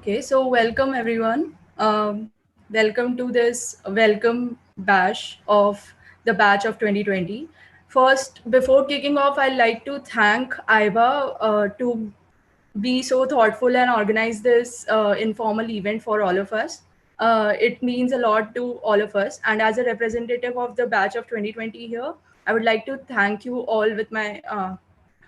Okay, so welcome everyone. Welcome to this welcome bash of the batch of 2020. First, before kicking off, I'd like to thank IIBA to be so thoughtful and organize this informal event for all of us. It means a lot to all of us. And as a representative of the batch of 2020 here, I would like to thank you all with my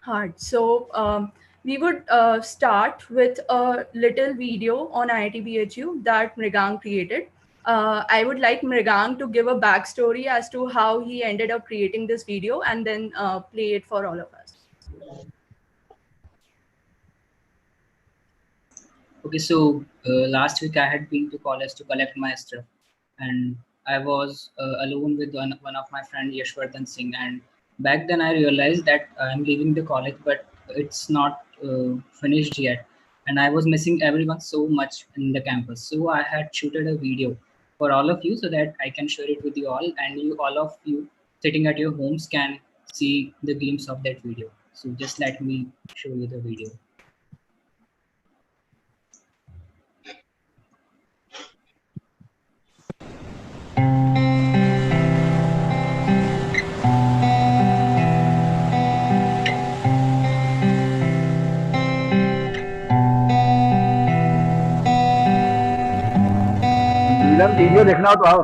heart. So we would start with a little video on IIT BHU that Mrigang created. I would like Mrigang to give a backstory as to how he ended up creating this video and then play it for all of us. Okay, so last week I had been to college to collect my stuff, and I was alone with one of my friend Yashwardhan Singh. And back then I realized that I'm leaving the college, but it's not finished yet, and I was missing everyone so much in the campus. So I had shooted a video for all of you so that I can share it with you all, and you all of you sitting at your homes can see the glimpse of that video. So just let me show you the video. Video देखना हो तो आओ।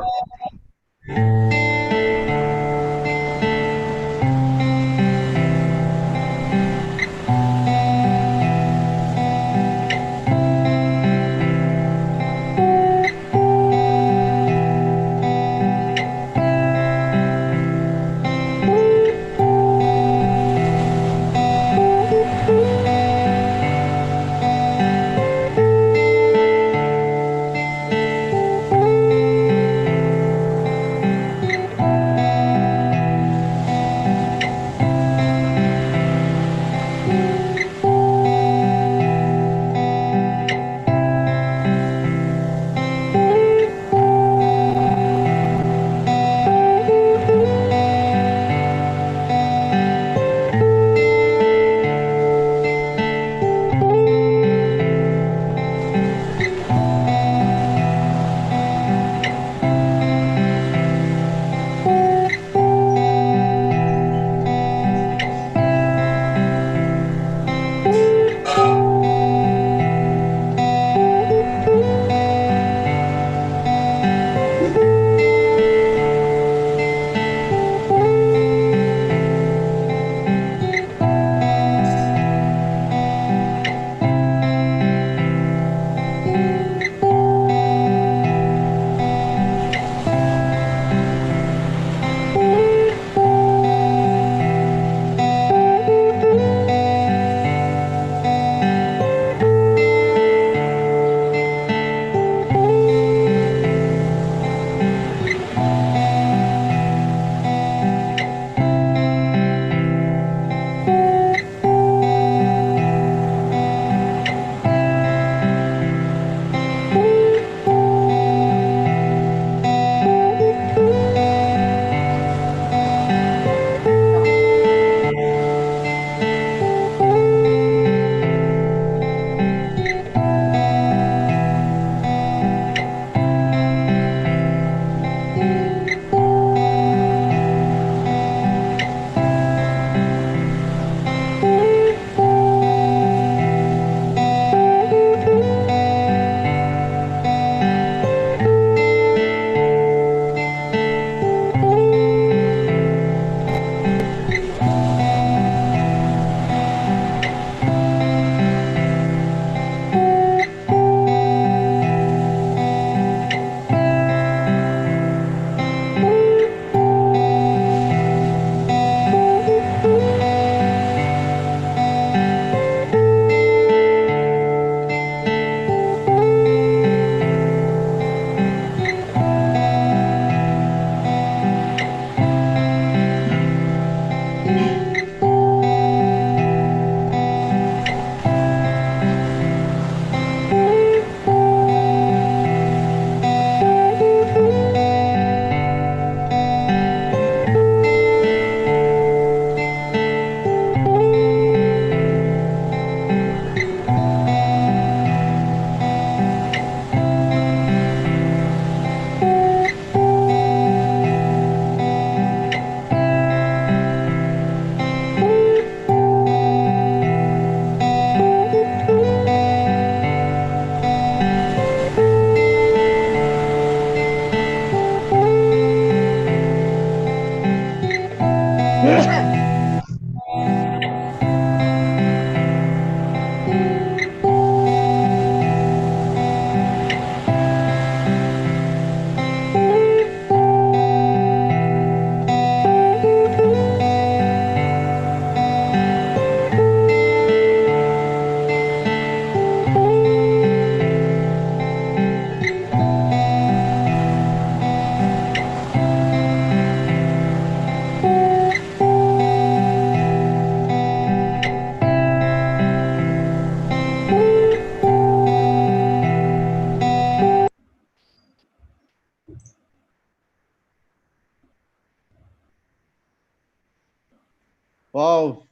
Wow,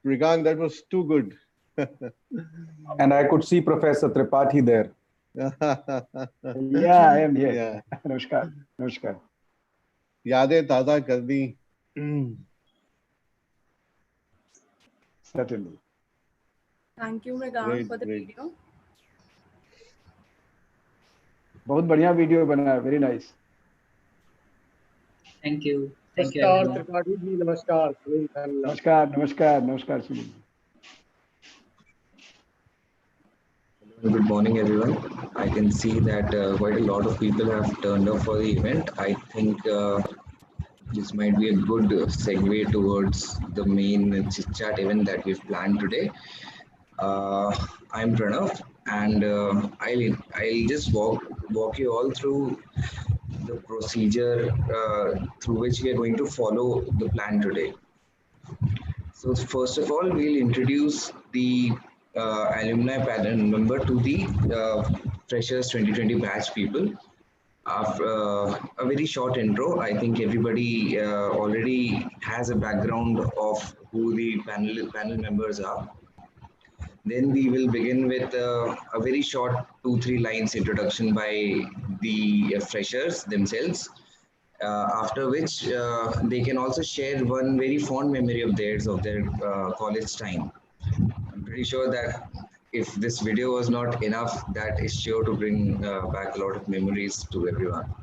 Rigang, that was too good. And I could see Professor Tripathi there. Yeah, I am here. Yeah, Namaskar. Namaskar. यादें ताजा कर दी. Certainly. Thank you, Megan, Great, for the great. video. बहुत बढ़िया video बना है. Very nice. Thank you. Thank you, नमस्कार everyone. Tripathi ji, नमस्कार सुनील खन्ना। नमस्कार, नमस्कार, नमस्कार Sunil. Good morning, everyone. I can see that quite a lot of people have turned up for the event. I think this might be a good segue towards the main chit chat event that we've planned today. I'm Pranav, and I'll just walk you all through the procedure through which we are going to follow the plan today. So first of all, we'll introduce the alumni panel member to the Freshers 2020 batch people. After a very short intro, I think everybody already has a background of who the panel members are. Then we will begin with a very short 2-3 lines introduction by the freshers themselves. After which they can also share one very fond memory of theirs of their college time. I'm pretty sure that if this video was not enough, that is sure to bring back a lot of memories to everyone.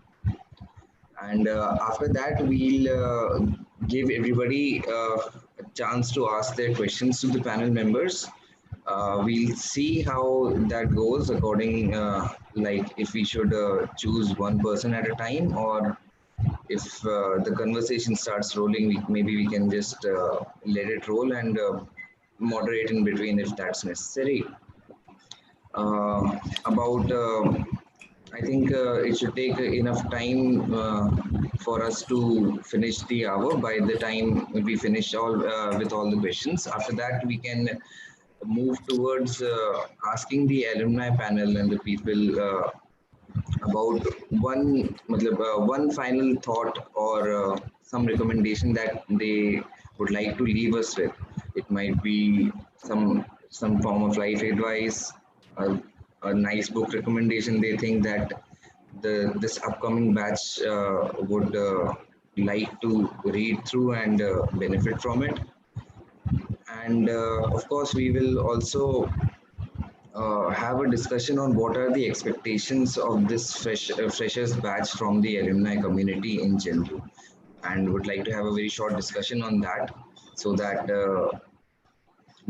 And after that, we'll give everybody a chance to ask their questions to the panel members. We'll see how that goes according, like if we should choose one person at a time, or if the conversation starts rolling, maybe we can just let it roll and moderate in between if that's necessary. About I think it should take enough time for us to finish the hour by the time we finish all with all the questions. After that, we can move towards asking the alumni panel and the people about one final thought or some recommendation that they would like to leave us with. It might be some form of life advice, a nice book recommendation they think that this upcoming batch would like to read through and benefit from it. And of course, we will also have a discussion on what are the expectations of this freshers batch from the alumni community in general, and would like to have a very short discussion on that so that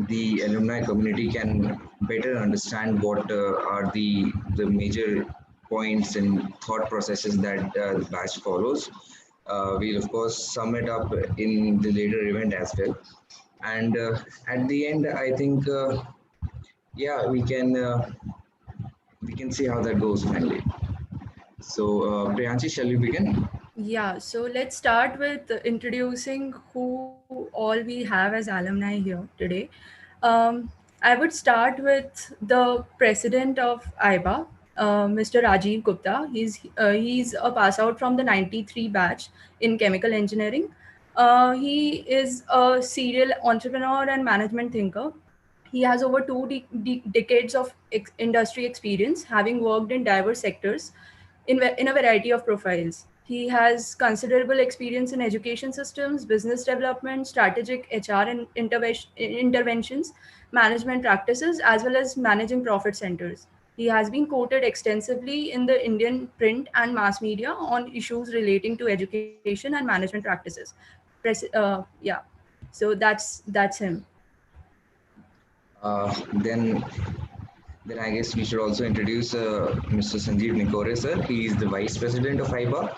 the alumni community can better understand what are the major points and thought processes that the batch follows. We'll of course sum it up in the later event as well, and at the end, I think yeah, we can see how that goes finally. So, Priyanshi, shall we begin? Yeah, so let's start with introducing who all we have as alumni here today. I would start with the president of IIBA, Mr. Rajiv Gupta. He's a pass out from the '93 batch in chemical engineering. He is a serial entrepreneur and management thinker. He has over decades of industry experience, having worked in diverse sectors in a variety of profiles. He has considerable experience in education systems, business development, strategic HR and interventions, management practices, as well as managing profit centers. He has been quoted extensively in the Indian print and mass media on issues relating to education and management practices. Yeah, so that's him. Uh, then, then I guess we should also introduce Mr. Sanjeev Nikore, sir. He is the vice president of IIBA,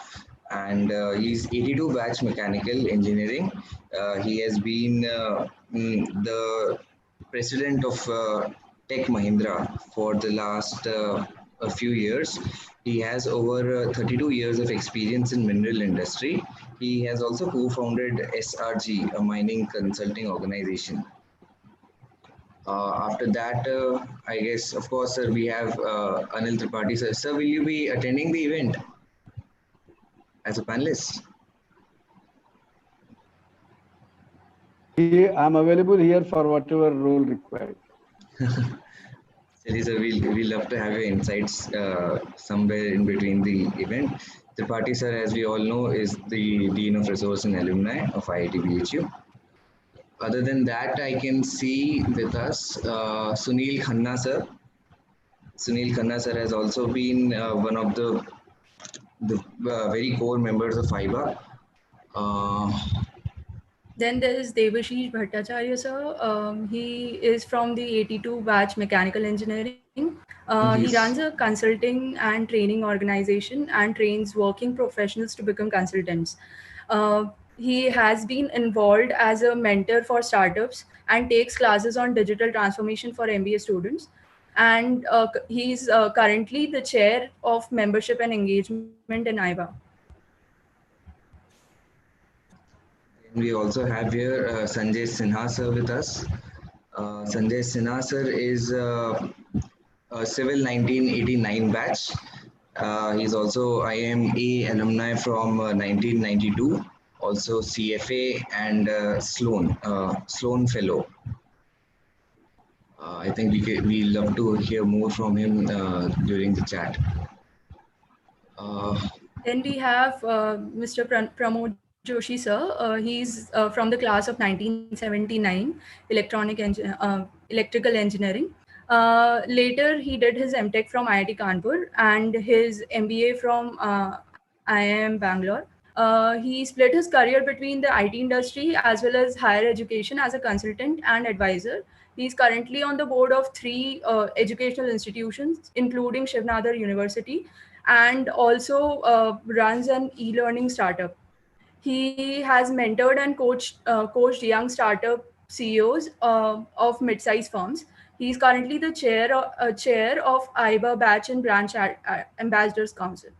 and he's 82 batch mechanical engineering. He has been the president of Tech Mahindra for the last a few years. He has over 32 years of experience in mineral industry. He has also co-founded SRG, a mining consulting organization. After that, I guess, of course, sir, we have Anil Tripathi, sir. Sir, will you be attending the event as a panelist? I'm available here for whatever role required. Chali, sir, we love to have your insights somewhere in between the event. Tripathi sir, as we all know, is the Dean of Resource and Alumni of IIT BHU. Other than that, I can see with us Sunil Khanna sir. Sunil Khanna sir has also been one of the very core members of IIBA. Uh, Then there is Devashish Bhattacharya sir. He is from the 82 batch mechanical engineering. He runs a he's consulting and training organization and trains working professionals to become consultants. Uh, he has been involved as a mentor for startups and takes classes on digital transformation for MBA students. And he's currently the chair of membership and engagement in IBA. we also have here Sanjay Sinha sir with us. Sanjay Sinha sir is a civil 1989 batch. He's also IMA alumni from 1992, also CFA and Sloan Fellow. I think we love to hear more from him during the chat. Uh, Then we have Mr. Pramod Joshi sir. He's from the class of 1979, electrical engineering. Later, he did his MTech from IIT Kanpur and his MBA from IIM Bangalore. He split his career between the IT industry as well as higher education as a consultant and advisor. He's currently on the board of three educational institutions, including Shivnadar University, and also runs an e-learning startup. He has mentored and coached young startup CEOs of mid-sized firms. He's currently the chair of IIBA Batch and Branch Ambassadors Council.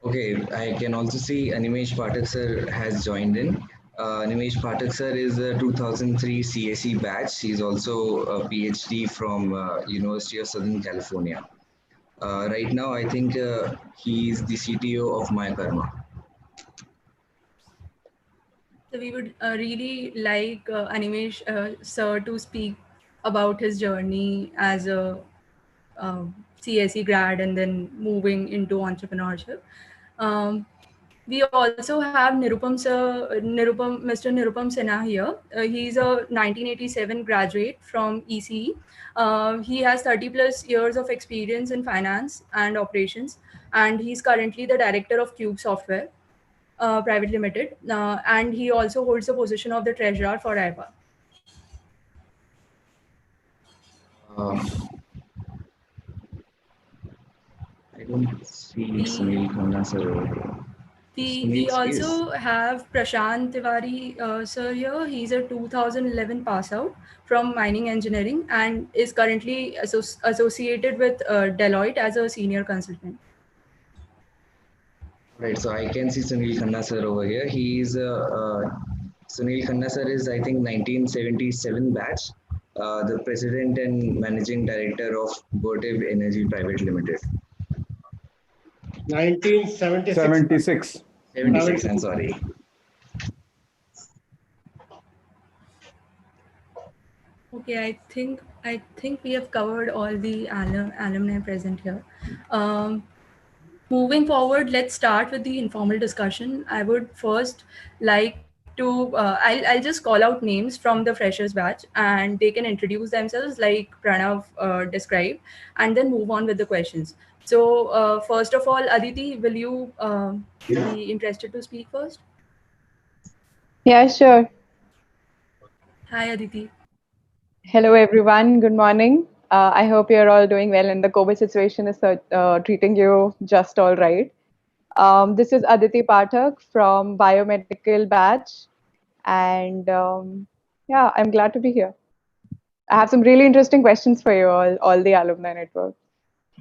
okay, I can also see Animesh Pathak sir has joined in. Animesh Pathak sir is a 2003 CSE batch. He's also a PhD from University of Southern California. Right now, I think he's the CTO of My Karma. So we would really like Animesh sir to speak about his journey as a CSE grad and then moving into entrepreneurship. Um, we also have Mr. Nirupam Sinha here. He's a 1987 graduate from ECE. He has 30 plus years of experience in finance and operations, and he's currently the director of Cube Software Private Limited, and he also holds the position of the treasurer for AIBA. Uh, I don't see We Sunil Khanna sir over here. we Sunil is. also have Prashant Tiwari sir here. He's a 2011 pass out from mining engineering and is currently associated with Deloitte as a senior consultant. Right, so I can see Sunil Khanna sir over here. Sunil Khanna sir is, I think, 1977 batch, the president and managing director of Botiv Energy Private Limited. 1976. 76. 76, I'm sorry. Okay, I think we have covered all the alumni present here. Um, Moving forward, let's start with the informal discussion. I would first like to, I'll just call out names from the freshers batch and they can introduce themselves like Pranav described, and then move on with the questions. So, first of all, Aditi, will you be interested to speak first? Yeah, sure. Hi, Aditi. Hello, everyone. Good morning. I hope you're all doing well and the COVID situation is treating you just all right. This is Aditi Pathak from Biomedical Batch. And yeah, I'm glad to be here. I have some really interesting questions for you all the alumni network.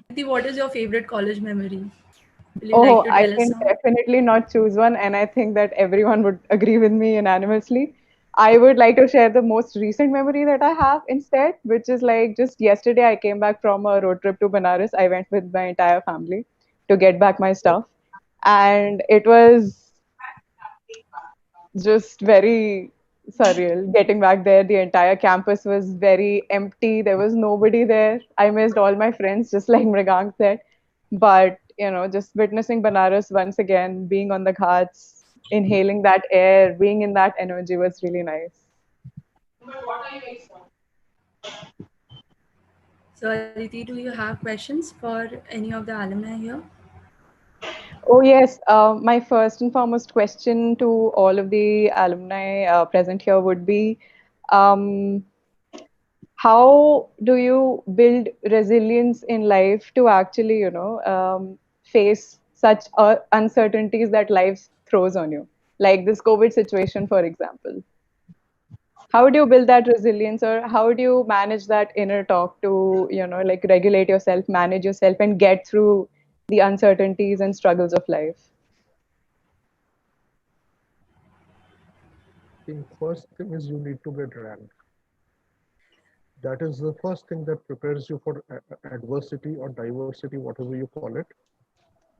Aditi, what is your favorite college memory? Will you like Oh, to I tell us can now? definitely not choose one, and I think that everyone would agree with me unanimously. I would like to share the most recent memory that I have instead, which is like just yesterday I came back from a road trip to Banaras. I went with my entire family to get back my stuff, and it was just very surreal. Getting back there, the entire campus was very empty. There was nobody there. I missed all my friends, just like Mrigank said. But just witnessing Banaras once again, being on the ghats, inhaling that air, being in that energy was really nice. So, Aditi, do you have questions for any of the alumni here? Oh, yes. My first and foremost question to all of the alumni present here would be, um, how do you build resilience in life to actually, face such uncertainties that life throws on you, like this COVID situation, for example? How do you build that resilience, or how do you manage that inner talk to, like regulate yourself, manage yourself, and get through the uncertainties and struggles of life? I think first thing is you need to get ranked. That is the first thing that prepares you for adversity or diversity, whatever you call it.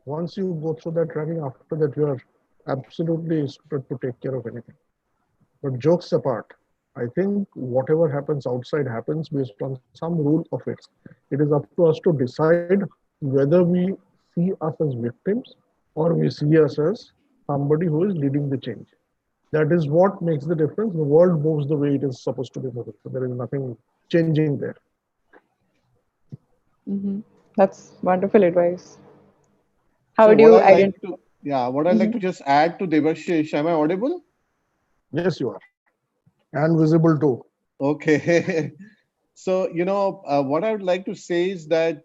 Once you go through that ranking, after that you are absolutely suited to take care of anything. But jokes apart, I think whatever happens outside happens based on some rule of it. It is up to us to decide whether we see us as victims or we see us as somebody who is leading the change. That is what makes the difference. The world moves the way it is supposed to be moving. So there is nothing changing there. Hmm. That's wonderful advice. How So do what you I like identify? to, yeah, what I like to just add to Devashish, am I audible? Yes, you are. And visible too. Okay. So, what I would like to say is that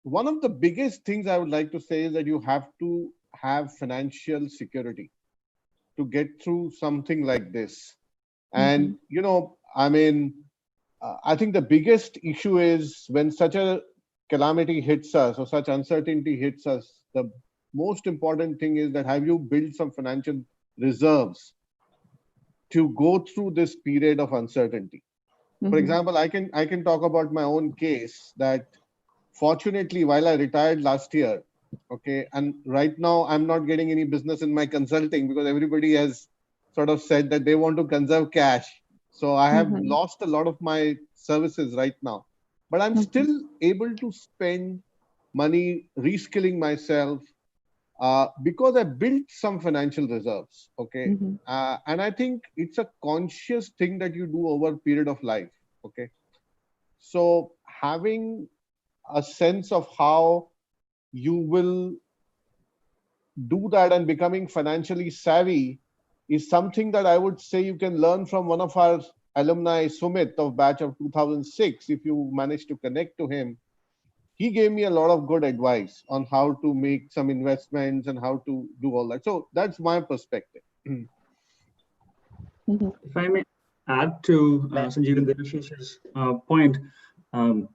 one of the biggest things I would like to say is that you have to have financial security to get through something like this. And, I think the biggest issue is when such a calamity hits us or such uncertainty hits us, the most important thing is that have you built some financial reserves to go through this period of uncertainty? For Hmm. example, I can talk about my own case that fortunately while I retired last year, okay, and right now I'm not getting any business in my consulting because everybody has sort of said that they want to conserve cash. So I have Hmm. lost a lot of my services right now, but I'm Hmm. still able to spend money reskilling myself because I built some financial reserves. Okay. Hmm. And I think it's a conscious thing that you do over a period of life. Okay. So having a sense of how you will do that and becoming financially savvy is something that I would say you can learn from one of our alumni, Sumit, of batch of 2006. If you manage to connect to him, he gave me a lot of good advice on how to make some investments and how to do all that. So that's my perspective. Hmm. If I may add to Sanjeev and Devashish's point, um,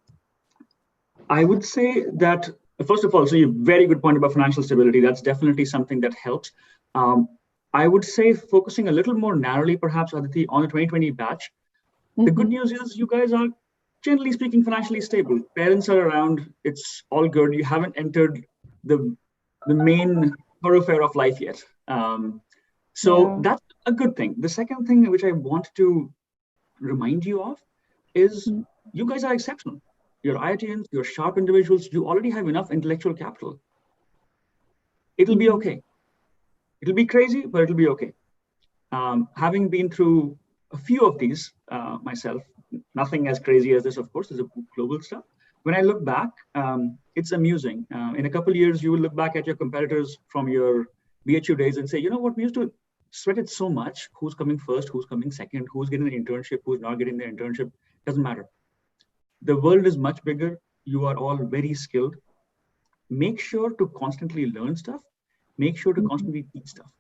I would say that, first of all, so you very good point about financial stability. That's definitely something that helps. Um, I would say focusing a little more narrowly, perhaps, Aditi, on the 2020 batch. The good Hmm. news is you guys are, generally speaking, financially stable. Parents are around. It's all good. You haven't entered the main thoroughfare of life yet. So Yeah. that's a good thing. The second thing which I want to remind you of is you guys are exceptional. You're IITians, you're sharp individuals, you already have enough intellectual capital. It'll be Hmm. okay. It'll be crazy, but it'll be okay. Having been through a few of these myself, nothing as crazy as this, of course, is a global stuff. When I look back, it's amusing. In a couple of years, you will look back at your competitors from your BHU days and say, you know what, we used to sweat it so much. Who's coming first? Who's coming second? Who's getting an internship? Who's not getting the internship? Doesn't matter. The world is much bigger. You are all very skilled. Make sure to constantly learn stuff. Make sure to Hmm. constantly teach stuff.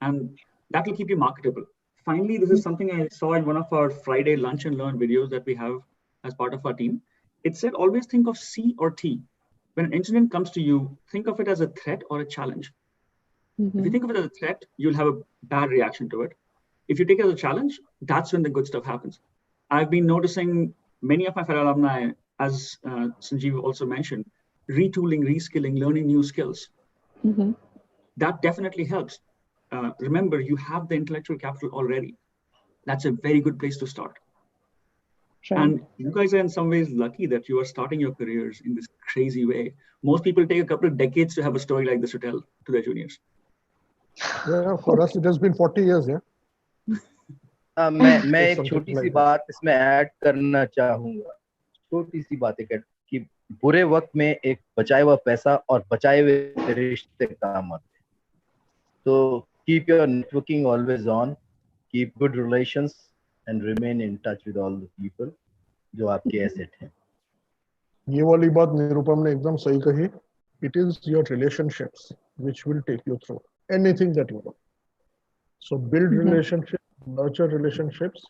And that will keep you marketable. Finally, this is something I saw in one of our Friday lunch and learn videos that we have as part of our team. It said always think of C or T. When an incident comes to you, think of it as a threat or a challenge. If you Hmm. think of it as a threat, you'll have a bad reaction to it. If you take it as a challenge, that's when the good stuff happens. I've been noticing many of my fellow alumni, as Sanjeev also mentioned, retooling, reskilling, learning new skills. Hmm. That definitely helps. remember, you have the intellectual capital already. That's a very good place to start. Sure. And you guys are in some ways lucky that you are starting your careers in this crazy way. Most people take a couple of decades to have a story like this to tell to their juniors. Yeah, for us it has been 40 years. Yeah. मैं एक Something छोटी like C that. बात इसमें add करना चाहूंगा. छोटी सी बात है कि बुरे वक्त में एक बचाया हुआ पैसा और बचाए हुए रिश्ते काम आते हैं. So keep your networking always on, keep good relations and remain in touch with all the people जो आपके asset हैं. ये वाली बात निरुपम ने एकदम सही कही. It is your relationships which will take you through anything that you do. So build relationships, nurture relationships,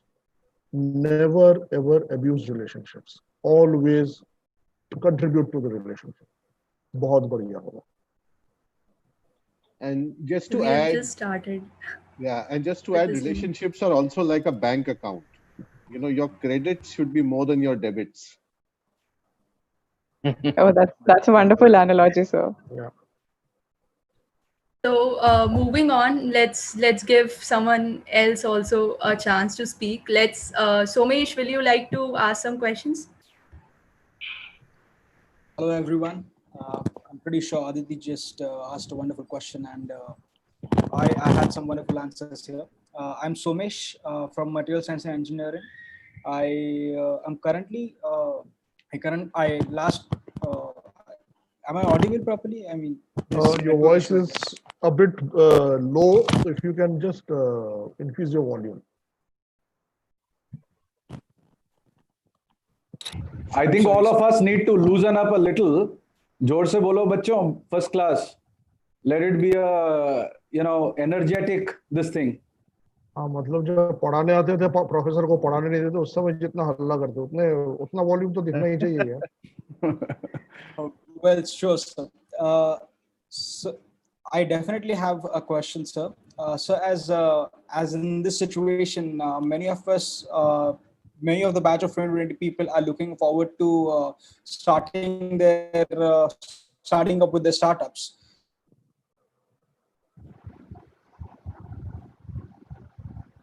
never ever abuse relationships. Always contribute to the relationship. बहुत बढ़िया होगा. And just to We have add, just started. yeah, and just to with add, this one. relationships are also like a bank account. You know, your credits should be more than your debits. Oh, that's a wonderful analogy, sir. Yeah. So moving on, let's give someone else also a chance to speak. Let's Somesh, will you like to ask some questions? Hello, everyone. I'm pretty sure Aditi just asked a wonderful question, and I had some wonderful answers here. I'm Somesh from Material Science and Engineering. I am currently am I audible properly? I mean, Your voice is a bit low. So if you can just increase your volume. I think all of us need to loosen up a little. जोर से बोलो बच्चों, first class. Let it be a, energetic this thing. हाँ, मतलब जब पढ़ाने आते थे प्रोफेसर को पढ़ाने नहीं देते उस समय जितना हल्ला करते उतना वॉल्यूम तो दिखना ही चाहिए यार. Well, sure, sir. So I definitely have a question, sir. So as in this situation, many of the batch of 2020 people are looking forward to starting up with their startups.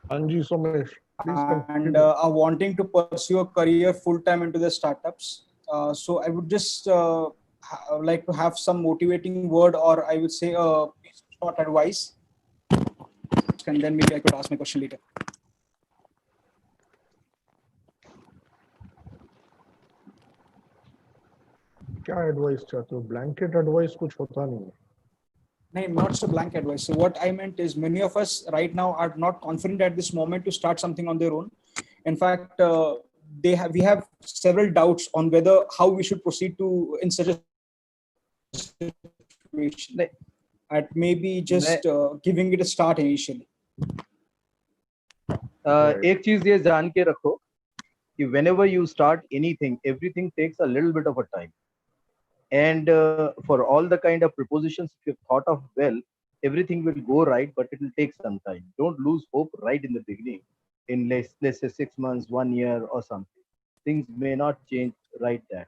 Anji Somesh, please and continue. are wanting to pursue a career full time into the startups. So I would just like to have some motivating word, or I would say a piece of short advice, and then maybe I could ask my question later. क्या advice चाहते हो? Blanket advice कुछ होता नहीं है. No, not so blank advice. So what I meant is many of us right now are not confident at this moment to start something on their own. In fact, we have several doubts on how we should proceed in such a situation. At maybe just giving it a start initially. एक चीज ये जान के रखो कि whenever you start anything, everything takes a little bit of a time. And for all the kind of propositions if you've thought of well, everything will go right, but it will take some time. Don't lose hope right in the beginning. In let's say 6 months, 1 year or something, things may not change right that.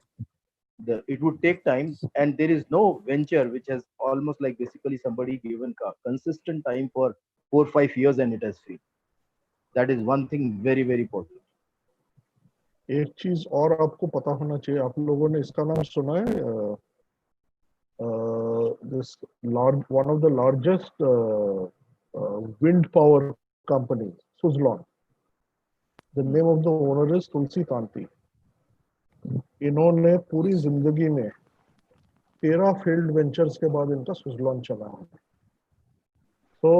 It would take time, and there is no venture which has almost like basically somebody given consistent time for 4 or 5 years and it has failed. That is one thing very, very important. एक चीज और आपको पता होना चाहिए. आप लोगों ने इसका नाम सुना है? One of the largest wind power companies, Suzlon. The name of the owner is तुलसी कांति. इन्होंने पूरी जिंदगी में 13 फील्ड वेंचर्स के बाद इनका सुजलॉन चला है. तो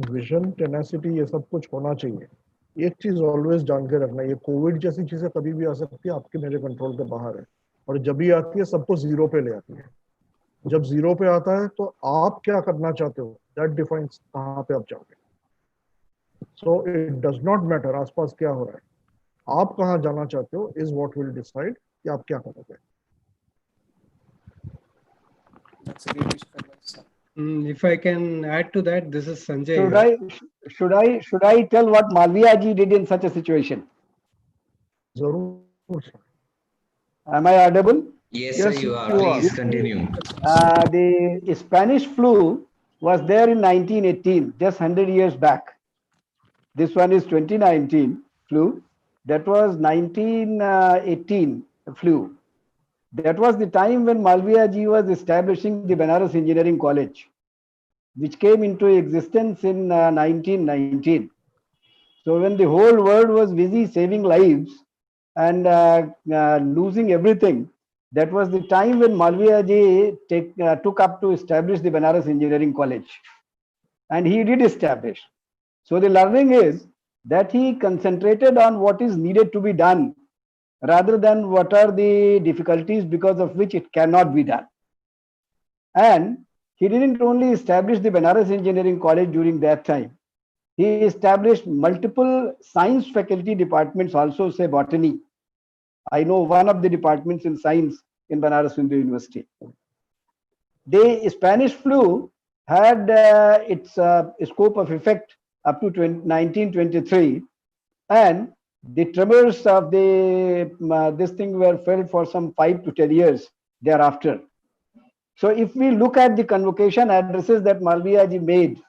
विजन, टेनेसिटी, ये सब कुछ होना चाहिए. एक चीज ऑलवेज जान के रखना, ये कोविड जैसी चीजें कभी भी आ सकती है, आपके मेरे कंट्रोल के बाहर है, और जब भी आती है सबको जीरो पे ले आती है. जब जीरो पे आता है तो आप क्या करना चाहते हो, दैट डिफाइंस कहाँ पे आप जाओगे. So it does not matter आसपास क्या हो रहा है, आप कहाँ जाना चाहते हो इज व्हाट विल डिसाइड कि आप क्या करोगे. That's a great piece of advice, sir. If I can add to that, this is Sanjay. Should I tell what Malviya ji did in such a situation? जरूर. Am I audible? Yes, sir, you are. Please continue. The Spanish flu was there in 1918, just 100 years back. This one is 2019 flu. That was 1918 flu. That was the time when Malviya ji was establishing the Banaras Engineering College, which came into existence in 1919. So when the whole world was busy saving lives and losing everything, that was the time when Malviya ji took up to establish the Banaras Engineering College. And he did establish. So the learning is that he concentrated on what is needed to be done rather than what are the difficulties because of which it cannot be done. And he didn't only establish the Banaras Engineering College during that time. He established multiple science faculty departments also, say botany. I know one of the departments in science in Banaras Hindu University. The Spanish flu had its scope of effect up to 1923, and the tremors of this thing were felt for some 5 to 10 years thereafter. So if we look at the convocation addresses that Malviya ji made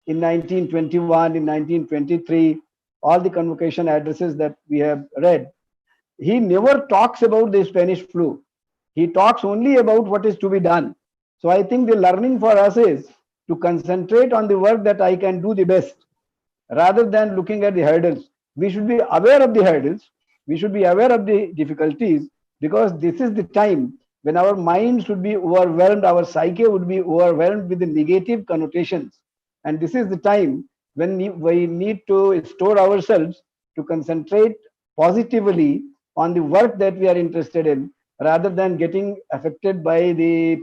in 1921, in 1923, all the convocation addresses that we have read, he never talks about the Spanish flu. He talks only about what is to be done. So I think the learning for us is to concentrate on the work that I can do the best rather than looking at the hurdles. We should be aware of the hurdles. We should be aware of the difficulties, because this is the time when our mind should be overwhelmed, our psyche would be overwhelmed with the negative connotations. And this is the time when we need to store ourselves to concentrate positively on the work that we are interested in, rather than getting affected by the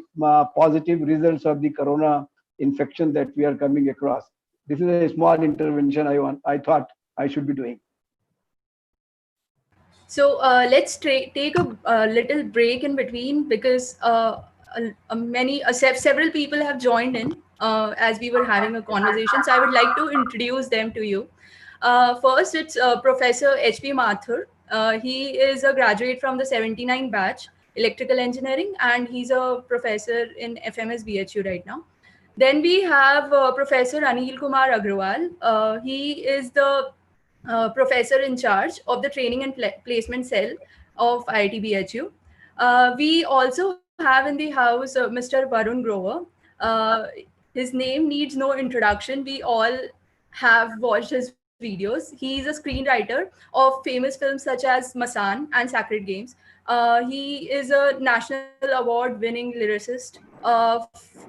positive results of the corona infection that we are coming across. This is a small intervention I thought I should be doing. So let's take a little break in between, because several people have joined in as we were having a conversation. So I would like to introduce them to you. First, it's Professor H.P. Mathur. He is a graduate from the 79 batch, electrical engineering, and he's a professor in FMS BHU right now. Then we have Professor Anil Kumar Agrawal. He is the professor in charge of the training and placement cell of IIT BHU. We also have in the house Mr. Varun Grover. Uh, his name needs no introduction. We all have watched his videos. He's a screenwriter of famous films such as Masan and Sacred Games. He is a national award winning lyricist.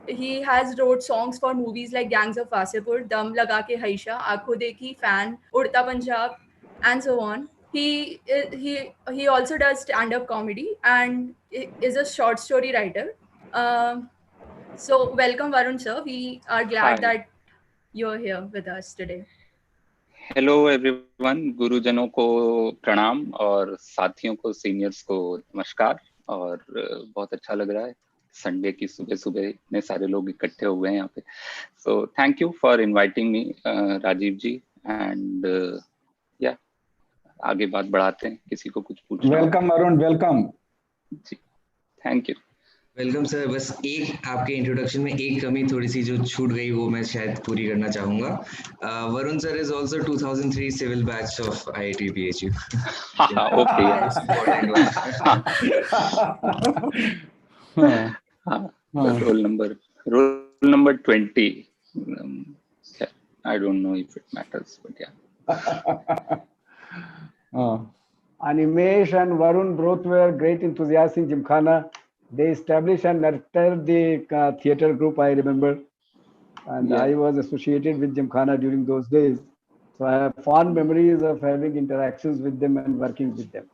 He has wrote songs for movies like Gangs of Wasipur, Dum Laga Ke Haisha, Aakho Dekhi, Fan, Udta Punjab, and so on. He also does stand-up comedy and is a short story writer. Um, so welcome, Varun sir. We are glad Hi. that you're here with us today. Hello everyone, गुरुजनों को प्रणाम और साथियों को, seniors को नमस्कार। और बहुत अच्छा लग रहा है संडे की सुबह सुबह इतने सारे लोग इकट्ठे हुए हैं यहाँ पे। So thank you for inviting me Rajiv ji, and या आगे बात बढ़ाते हैं, किसी को कुछ पूछना। Welcome Arun, welcome ji, thank you. Welcome sir. बस एक आपके इंट्रोडक्शन में एक कमी थोड़ी सी जो छूट गई वो मैं शायद पूरी करना चाहूंगा। Varun sir is also 2003 civil batch of IIT BHU. Okay, roll number 20। I don't know if it matters, but yeah. Animesh and Varun both were great enthusiasts in Gymkhana. They established and nurtured the theatre group, I remember. And Yeah. I was associated with Gymkhana during those days. So I have fond memories of having interactions with them and working with them.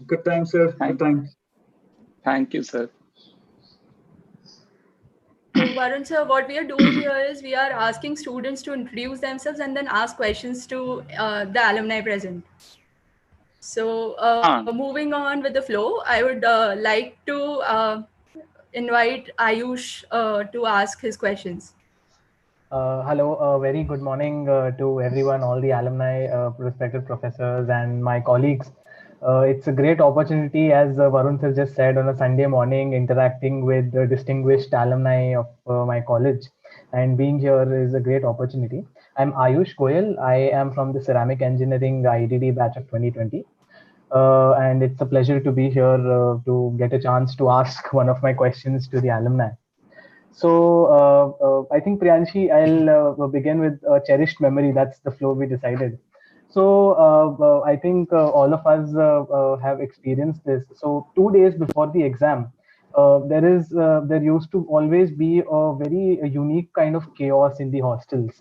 Good time, sir. Good time. Thank you, sir. So Varun sir, what we are doing here is we are asking students to introduce themselves and then ask questions to the alumni present. So moving on with the flow, I would like to invite Ayush to ask his questions. Hello, very good morning to everyone, all the alumni, respected professors and my colleagues. It's a great opportunity, as Varun sir just said, on a Sunday morning interacting with the distinguished alumni of my college. and being here is a great opportunity. I'm Ayush Goyal. I am from the Ceramic Engineering IIT batch of 2020. And it's a pleasure to be here to get a chance to ask one of my questions to the alumni. So I think Priyanshi, I'll begin with a cherished memory. That's the flow we decided. So I think all of us have experienced this. So 2 days before the exam, there used to always be a very unique kind of chaos in the hostels.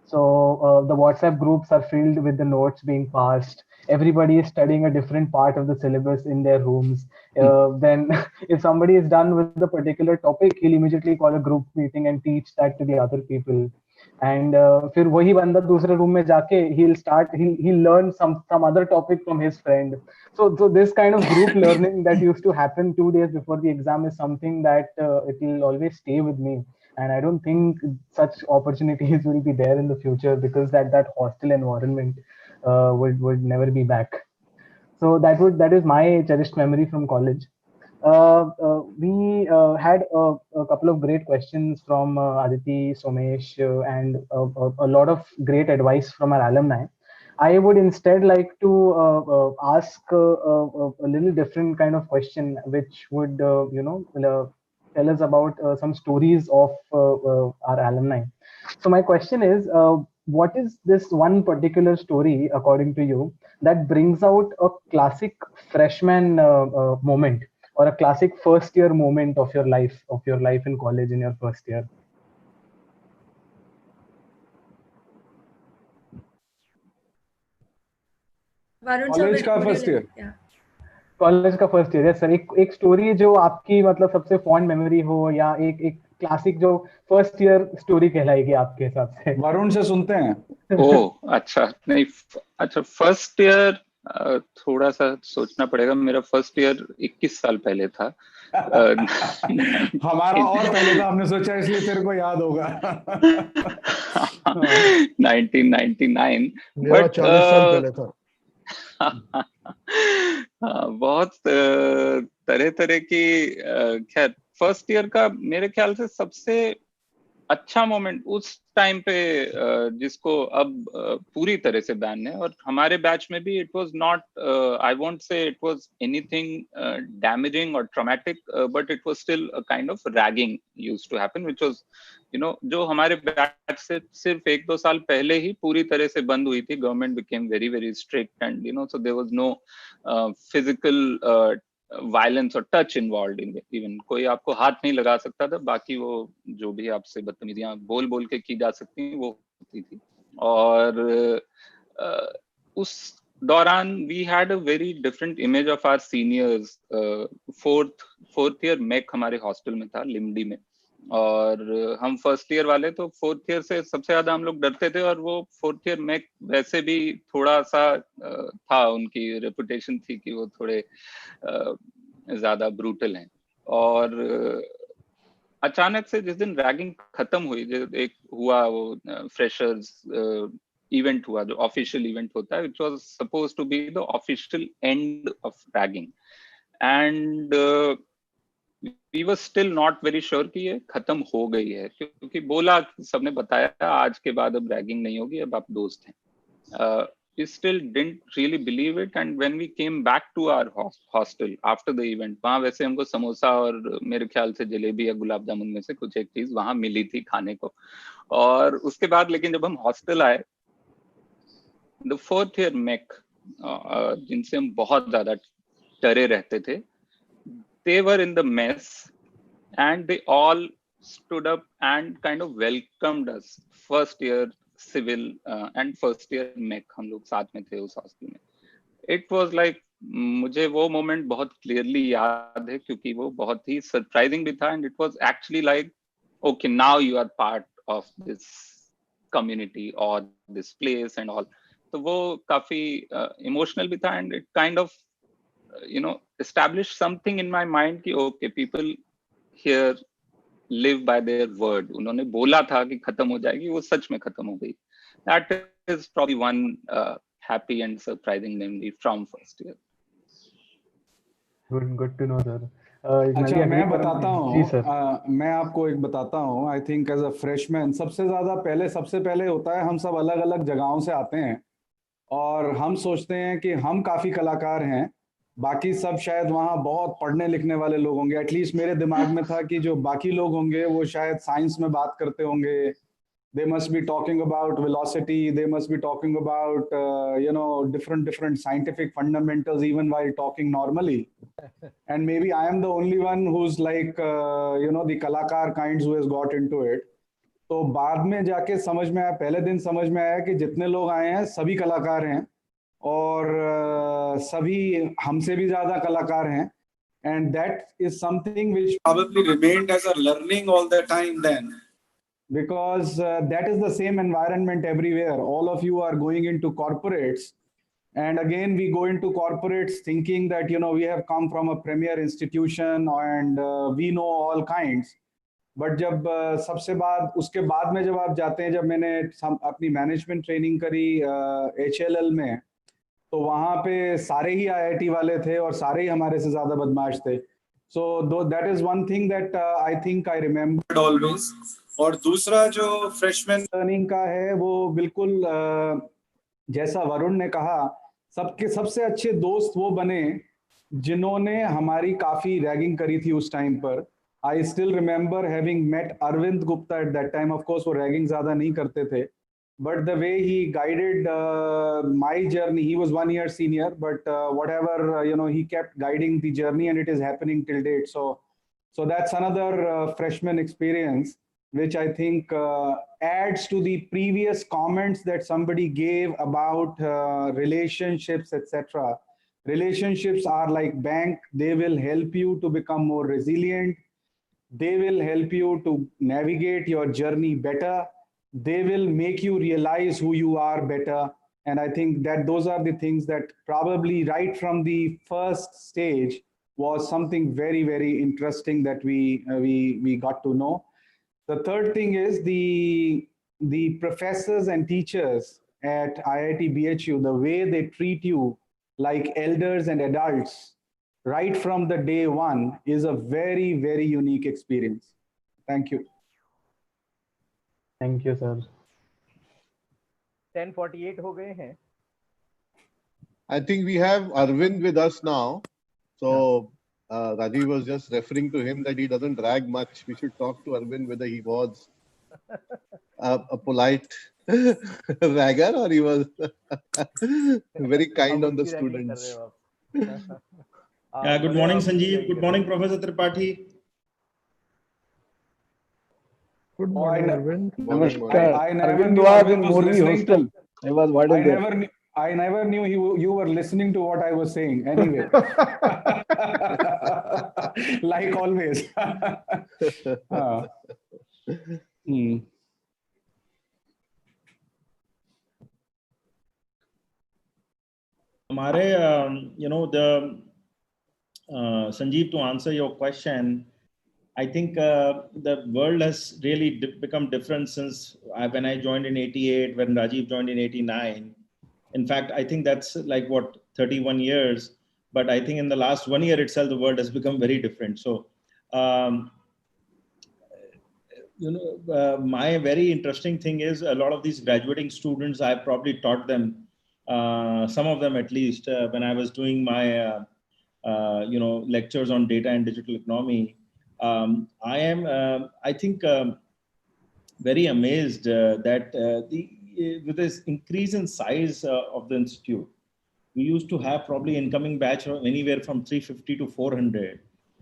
So the WhatsApp groups are filled with the notes being passed. Everybody is studying a different part of the syllabus in their rooms. Then, if somebody is done with the particular topic, he'll immediately call a group meeting and teach that to the other people. And फिर वही बंदा दूसरे room में जाके he'll learn some other topic from his friend. So this kind of group learning that used to happen 2 days before the exam is something that it will always stay with me. And I don't think such opportunities will be there in the future, because that hostel environment would never be back. So that is my cherished memory from college. We had a couple of great questions from Aditi, Somesh, and a lot of great advice from our alumni. I would instead like to ask a little different kind of question, which would tell us about some stories of our alumni. So my question is, what is this one particular story, according to you, that brings out a classic freshman moment, or a classic first year moment of your life in college in your first year? Varun sir, college का would you first year yeah. College का first year, sir एक story जो आपकी मतलब सबसे fond memory हो, या एक क्लासिक जो फर्स्ट ईयर स्टोरी कहलाएगी आपके हिसाब से? वरुण से सुनते हैं। ओह अच्छा, नहीं अच्छा, फर्स्ट ईयर थोड़ा सा सोचना पड़ेगा। मेरा फर्स्ट ईयर 21 साल पहले था। हमारा और पहले था, हमने सोचा इसलिए तेरे को याद होगा। 1999, मेरा 40 साल पहले था। बहुत तरह तरह की, खैर फर्स्ट ईयर का मेरे ख्याल से सबसे अच्छा मोमेंट उस टाइम पे, जिसको अब पूरी तरह से बैन है, और हमारे बैच में भी it was not, I won't say it was anything damaging और traumatic, but it was still a kind of ragging used to happen, which was जो हमारे बैच से सिर्फ 1-2 साल पहले ही पूरी तरह से बंद हुई थी। Government became very very strict, and so there was no physical violence और टच इन्वॉल्व इन इवन। कोई आपको हाथ नहीं लगा सकता था, बाकी वो जो भी आपसे बदतमीजियां बोल बोल के की जा सकती हैं वो होती थी। और उस दौरान we had a very different image of our seniors. Fourth year mech हमारे हॉस्टल में था, लिमडी में, और हम फर्स्ट ईयर वाले तो फोर्थ ईयर से सबसे ज्यादा हम लोग डरते थे। और वो फोर्थ ईयर में वैसे भी थोड़ा सा था, उनकी रेपुटेशन थी कि वो थोड़े ज्यादा ब्रूटल हैं। और अचानक से जिस दिन रैगिंग खत्म हुई, एक हुआ वो फ्रेशर्स इवेंट हुआ, जो ऑफिशियल इवेंट होता है, which was supposed to be the official end of ragging, and we were still not very sure कि ये खत्म हो गई है, क्योंकि बोला, सबने बताया आज के बाद अब रैगिंग नहीं होगी, अब आप दोस्त हैं। We still didn't really believe it, and when we came back to our hostel after the event, वहाँ वैसे हमको समोसा और मेरे ख्याल से जलेबी या गुलाब जामुन में से कुछ एक चीज वहाँ मिली थी खाने को। और उसके बाद लेकिन जब हम हॉस्टल आए, the fourth year MEC, जिनसे हम बहुत ज्यादा डरे रहते थे, they were in the mess and they all stood up and kind of welcomed us. First year civil and first year MEC, हम लोग साथ में थे उस हॉस्टल में। It was like, मुझे वो मोमेंट बहुत क्लियरली याद है, क्योंकि वो बहुत ही सरप्राइजिंग भी था, and it was actually like, okay, now you are part of this community or this place and all. तो वो काफी इमोशनल भी था, and it kind of established something in my mind कि okay, people here live by their word. उन्होंने बोला था कि खत्म हो जाएगी, वो सच में खत्म हो गई. That is probably one happy and surprising memory from first year. Good to know, sir. अच्छा मैं जी बताता सर हूँ मैं आपको एक बताता हूँ I think as a freshman सबसे पहले होता है हम सब अलग अलग जगहों से आते हैं और हम सोचते हैं कि हम काफी कलाकार हैं बाकी सब शायद वहाँ बहुत पढ़ने लिखने वाले लोग होंगे एटलीस्ट मेरे दिमाग में था कि जो बाकी लोग होंगे वो शायद साइंस में बात करते होंगे they must be talking about velocity they must be talking about different scientific fundamentals even while talking normally and maybe I am the only one who's like the kalakar kinds who has got into it तो बाद में जाके समझ में आया पहले दिन समझ में आया कि जितने लोग आए हैं सभी कलाकार हैं और सभी हमसे भी ज्यादा कलाकार हैं and that is something which probably remained as a learning all the time then because that is the same environment everywhere all of you are going into corporates and again we go into corporates thinking that we have come from a premier institution and we know all kinds but जब सबसे बाद उसके बाद में जब आप जाते हैं जब मैंने अपनी मैनेजमेंट ट्रेनिंग करी HLL में तो वहाँ पे सारे ही IIT वाले थे और सारे ही हमारे से ज्यादा बदमाश थे so that is one thing that I think I remember always और दूसरा जो फ्रेशमैन लर्निंग का है वो बिल्कुल जैसा वरुण ने कहा सबके सबसे अच्छे दोस्त वो बने जिन्होंने हमारी काफी रैगिंग करी थी उस टाइम पर I still remember having met Arvind Gupta at that time. Of course, वो ragging ज़्यादा नहीं करते थे. But the way he guided my journey, he was 1 year senior, but whatever, he kept guiding the journey and it is happening till date. So that's another freshman experience, which I think adds to the previous comments that somebody gave about relationships, etc. Relationships are like bank. They will help you to become more resilient. They will help you to navigate your journey better. They will make you realize who you are better. And I think that those are the things that probably right from the first stage was something very, very interesting that we got to know. The third thing is the professors and teachers at IIT BHU, the way they treat you like elders and adults right from the day one is a very, very unique experience. Thank you. Thank you, sir. 10:48 हो गए हैं. I think we have Arvind with us now. So Rajiv was just referring to him that he doesn't drag much. We should talk to Arvind whether he was a polite ragger or he was very kind on the students. Yeah, good morning, Sanjeev. Good morning, Professor Tripathi. Good morning, Arvind. Namaskar. Arvind was in Morbi hostel. I was warden there. I never knew you were listening to what I was saying. Anyway, like always. Sanjeev, to answer your question, I think the world has really become different since when I joined in 88, when Rajiv joined in 89. In fact, I think that's like 31 years. But I think in the last 1 year itself, the world has become very different. So, my very interesting thing is a lot of these graduating students, I probably taught them, some of them at least, when I was doing my, lectures on data and digital economy. I am, I think, very amazed that with this increase in size of the institute, we used to have probably incoming batch of anywhere from 350 to 400.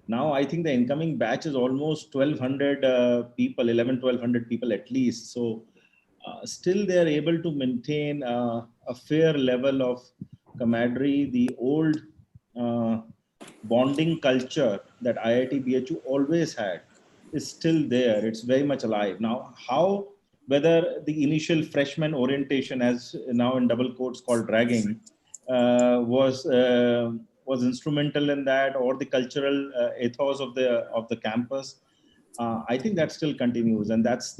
Now, I think the incoming batch is almost 1,200 people, 1,100 people at least. So still they are able to maintain a fair level of camaraderie. The old bonding culture that IIT BHU always had is still there. It's very much alive. Now, whether the initial freshman orientation, as now in double quotes called ragging, was instrumental in that, or the cultural ethos of the campus, I think that still continues, and that's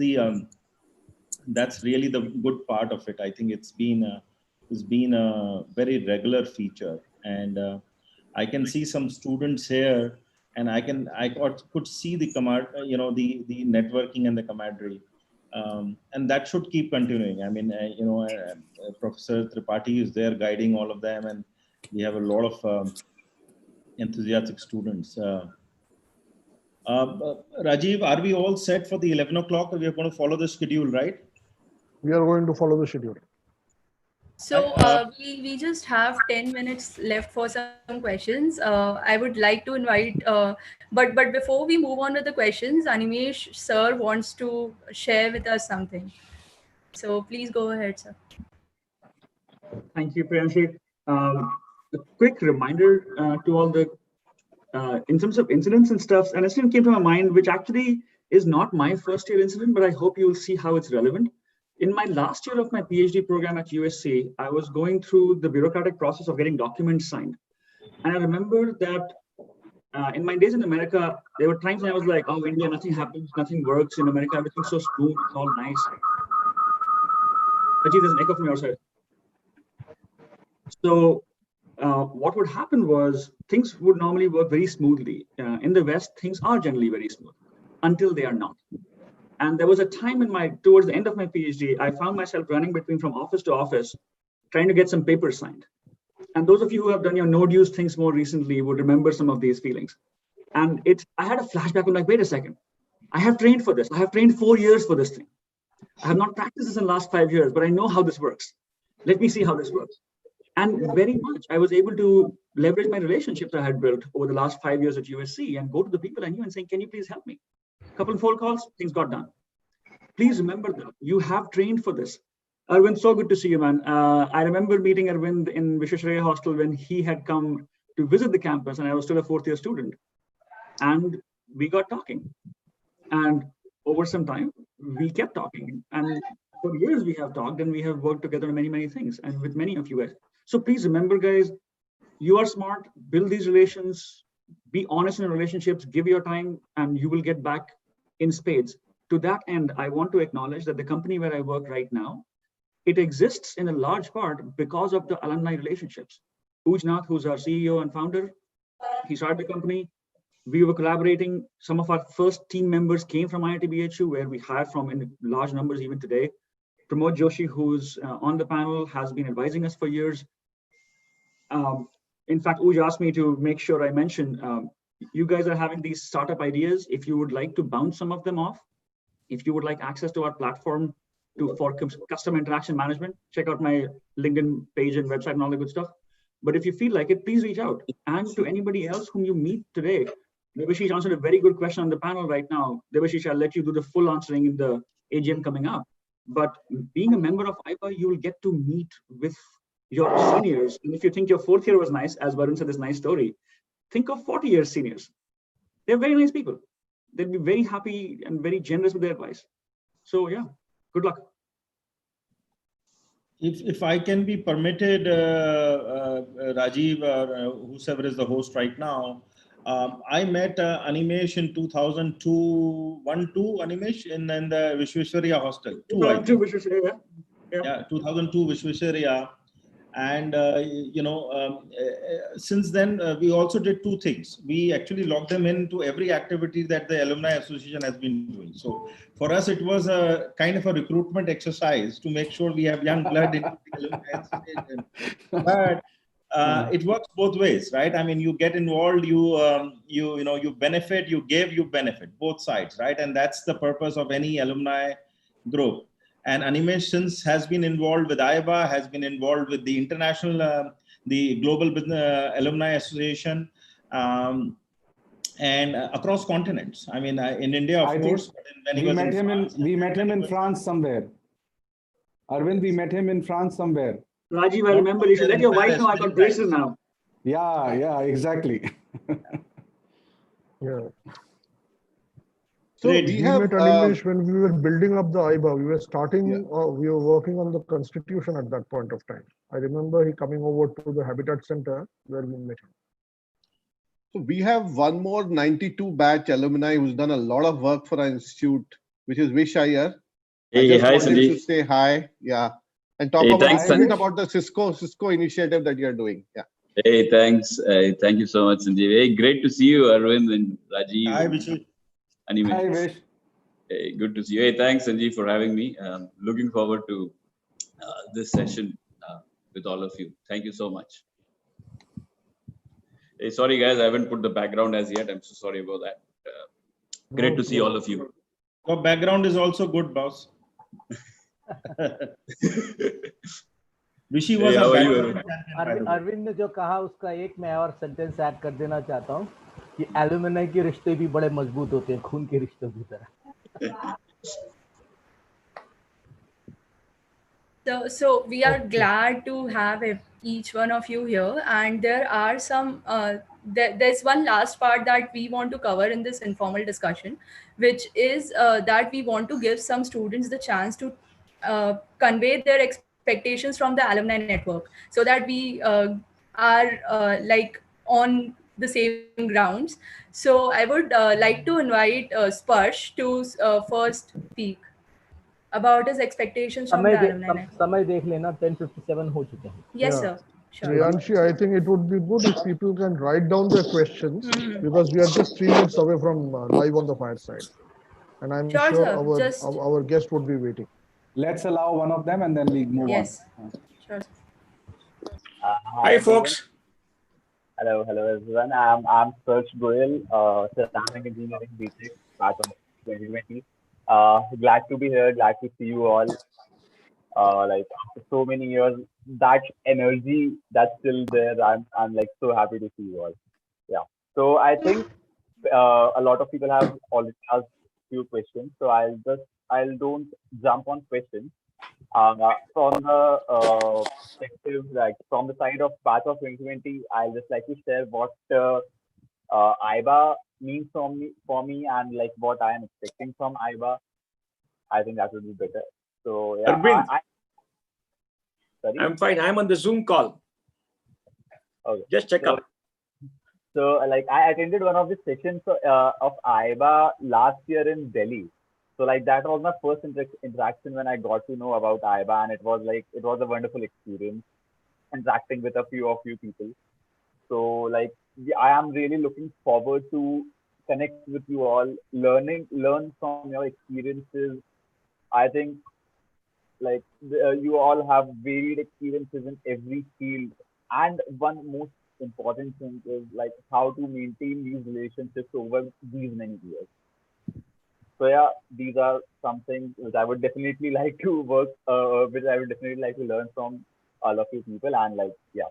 really the good part of it. I think it's been a very regular feature, and I can see some students here, and I could see the the networking and the camaraderie, and that should keep continuing. I mean, Professor Tripathi is there guiding all of them, and we have a lot of enthusiastic students. Rajiv, are we all set for the 11 o'clock? We are going to follow the schedule, right? We are going to follow the schedule. So we just have 10 minutes left for some questions. I would like to invite, but before we move on to the questions, Animesh sir wants to share with us something. So please go ahead, sir. Thank you, Priyanshi. A quick reminder to all the, in terms of incidents and stuff, an incident came to my mind, which actually is not my first year incident, but I hope you will see how it's relevant. In my last year of my PhD program at USC, I was going through the bureaucratic process of getting documents signed. And I remember that in my days in America, there were times when I was like, oh, India, nothing happens, nothing works. In America, everything's so smooth, it's all nice. Actually, there's an echo from your side. So what would happen was things would normally work very smoothly. In the West, things are generally very smooth until they are not. And there was a time towards the end of my PhD, I found myself running from office to office, trying to get some papers signed. And those of you who have done your no-dues things more recently would remember some of these feelings. And I had a flashback. I'm like, wait a second. I have trained for this. I have trained 4 years for this thing. I have not practiced this in the last 5 years, but I know how this works. Let me see how this works. And very much, I was able to leverage my relationships I had built over the last 5 years at USC and go to the people I knew and say, can you please help me? Couple of phone calls, things got done. Please remember that you have trained for this. Arvind, so good to see you, man. I remember meeting Arvind in Vishwesvaraya Hostel when he had come to visit the campus and I was still a 4th year student. And we got talking. And over some time, we kept talking. And for years we have talked and we have worked together on many, many things and with many of you guys. So please remember, guys, you are smart, build these relations, be honest in your relationships, give your time, and you will get back in spades. To that end, I want to acknowledge that the company where I work right now, it exists in a large part because of the alumni relationships. Ujnath, who's our CEO and founder, he started the company. We were collaborating. Some of our first team members came from IIT BHU, where we hired from in large numbers even today. Pramod Joshi, who's on the panel, has been advising us for years. In fact, Uj asked me to make sure I mention, you guys are having these startup ideas. If you would like to bounce some of them off, if you would like access to our platform for custom interaction management, check out my LinkedIn page and website and all the good stuff. But if you feel like it, please reach out. And to anybody else whom you meet today, Debashish answered a very good question on the panel right now. Debashish, I'll let you do the full answering in the AGM coming up. But being a member of IIBA, you will get to meet with your seniors. And if you think your 4th year was nice, as Varun said this nice story, think of 40 year seniors. They're very nice people. They'll be very happy and very generous with their advice. So yeah, good luck. If I can be permitted, Rajiv, or whoever is the host right now, I met Animesh in 2002, Animesh in the Vishwesvaraya hostel. 2002 Vishwesvaraya. Yeah, 2002 Vishwesvaraya. And, since then, we also did 2 things. We actually logged them into every activity that the Alumni Association has been doing. So for us, it was a kind of a recruitment exercise to make sure we have young blood in the Alumni Association. But it works both ways, right? I mean, you get involved, you benefit, you give, you benefit, both sides, right? And that's the purpose of any alumni group. And Animesh since has been involved with AIBA, has been involved with the international, the Global Business Alumni Association, and across continents. I mean, in India, of course. When he was we met him in France somewhere. Arvind, we met him in France somewhere. Rajiv, I remember. You should let your wife know I got braces now. Yeah, exactly. Yeah. So we met Animesh when we were building up the AIBA. We were starting, we were working on the constitution at that point of time. I remember he coming over to the Habitat Center where we met him. So we have one more 92 batch alumni who's done a lot of work for our institute, which is Vish Iyer. Hey, hi, Sanjeev. To say hi, and talk about the Cisco initiative that you're doing. Hey, thanks. Thank you so much, Sanjeev. Hey, great to see you, Arvind and Rajiv. Hi, and Vishu. Anime. Hi, Vish. Hey, good to see you. Hey, thanks, Sanjeev, for having me. Looking forward to this session with all of you. Thank you so much. Hey, sorry, guys, I haven't put the background as yet. I'm so sorry about that. Great to see all of you. Your background is also good, boss. Vishy was a badminton. Arvind ने जो कहा उसका एक मैं और sentence add कर देना चाहता हूँ कि एल्यूमिनाई के रिश्ते भी बड़े मजबूत होते हैं खून के रिश्तों की तरह. So we are glad to have each one of you here, and there are some. There's one last part that we want to cover in this informal discussion, which is that we want to give some students the chance to convey their expectations from the alumni network, so that we are like on the same grounds. So I would like to invite Sparsh to first speak about his expectations from the alumni network. समय देख लेना 10:57 हो चुके हैं. Yes, sir. Sure. Priyanshi, I think it would be good if people can write down their questions because we are just 3 minutes away from live on the fireside. And I'm sure our guest would be waiting. Let's allow one of them and then we move on. Sure. Hi, folks. Hello everyone. I'm Serge Goyal, ceramic engineering BTech, batch of 2020. Glad to be here. Glad to see you all. Like after so many years, that energy that's still there. I'm like so happy to see you all. Yeah. So I think a lot of people have already asked few questions. So I'll don't jump on questions. From the perspective, like from the side of batch of 2020, I'll just like to share what AIBA means for me and like what I am expecting from AIBA. I think that would be better. So yeah, Arvind, sorry? I'm fine. I'm on the Zoom call. Okay. Just check out. So like I attended one of the sessions of AIBA last year in Delhi. So like that was my first interaction when I got to know about AIBA, and it was a wonderful experience interacting with a few people. So like I am really looking forward to connect with you all, learn from your experiences. I think like you all have varied experiences in every field, and one most important thing is like how to maintain these relationships over these many years. So yeah, these are some things which I would definitely like to work, which I would definitely like to learn from all of you people. And like, yeah,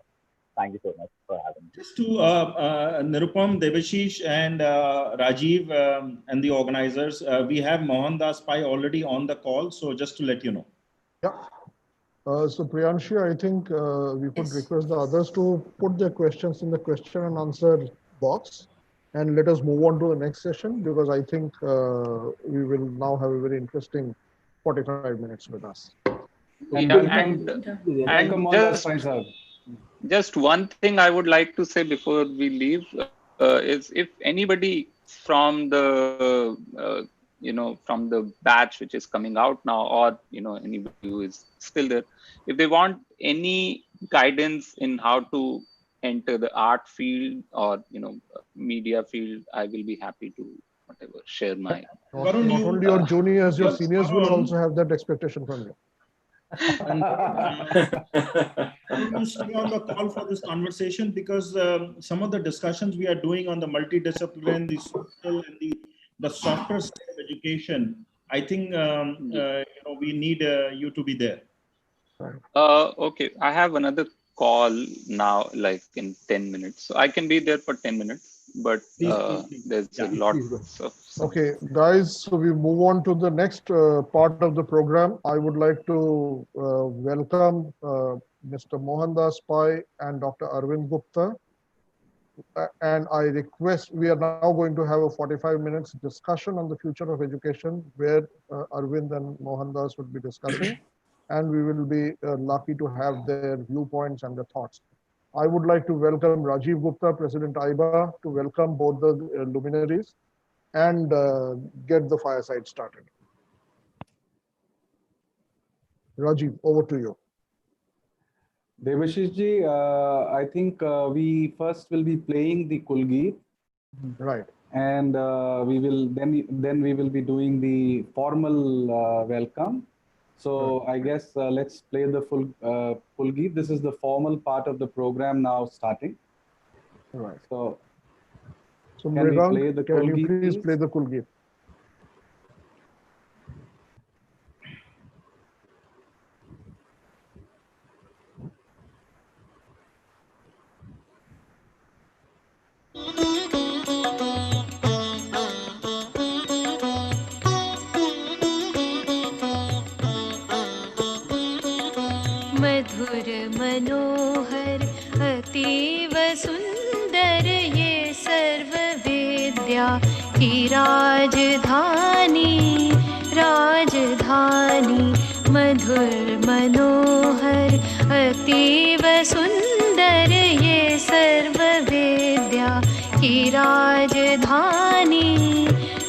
thank you so much for having me. Just to Nirupam, Devashish, and Rajiv and the organizers, we have Mohandas Pai already on the call. So just to let you know. Yeah. So Priyanshi, I think we could request the others to put their questions in the question and answer box, and let us move on to the next session, because I think we will now have a very interesting 45 minutes with us. Just one thing I would like to say before we leave is if anybody from the from the batch which is coming out now, or anybody who is still there, if they want any guidance in how to enter the art field or media field, I will be happy to share my. Not only your juniors, your seniors will also have that expectation from you. And to stay on the call for this conversation, because some of the discussions we are doing on the multidiscipline, the social and the softer side of education, I think we need you to be there. Okay, I have another call now, like in 10 minutes, so I can be there for 10 minutes. But there's a lot of. Okay, guys, so we move on to the next part of the program. I would like to welcome Mr. Mohandas Pai and Dr. Arvind Gupta. And I request, we are now going to have a 45 minutes discussion on the future of education, where Arvind and Mohandas would be discussing, and we will be lucky to have their viewpoints and their thoughts. I would like to welcome Rajiv Gupta, President AIBA, to welcome both the luminaries and get the fireside started. Rajiv, over to you. Devashish ji, I think we first will be playing the Kulgeet. Right. And we will then we will be doing the formal welcome. So I guess let's play the full Kulgeet. This is the formal part of the program now starting. Right. So So can we play Mridang, the can you Kulgeet, please please? play the Kulgeet? मधुर मनोहर अतीव सुंदर ये सर्व विद्या की राजधानी राजधानी मधुर मनोहर अतीव सुंदर ये सर्व विद्या की राजधानी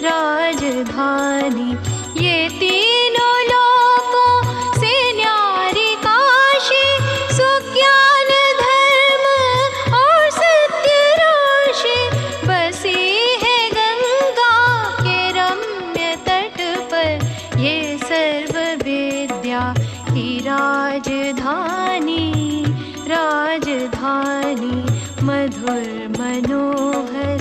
राजधानी ये तीनों लोकों से न्यारी काशी सुज्ञान धर्म और सत्य राशि बसी है गंगा के रम्य तट पर ये सर्व विद्या की राजधानी राजधानी मधुर मनोहर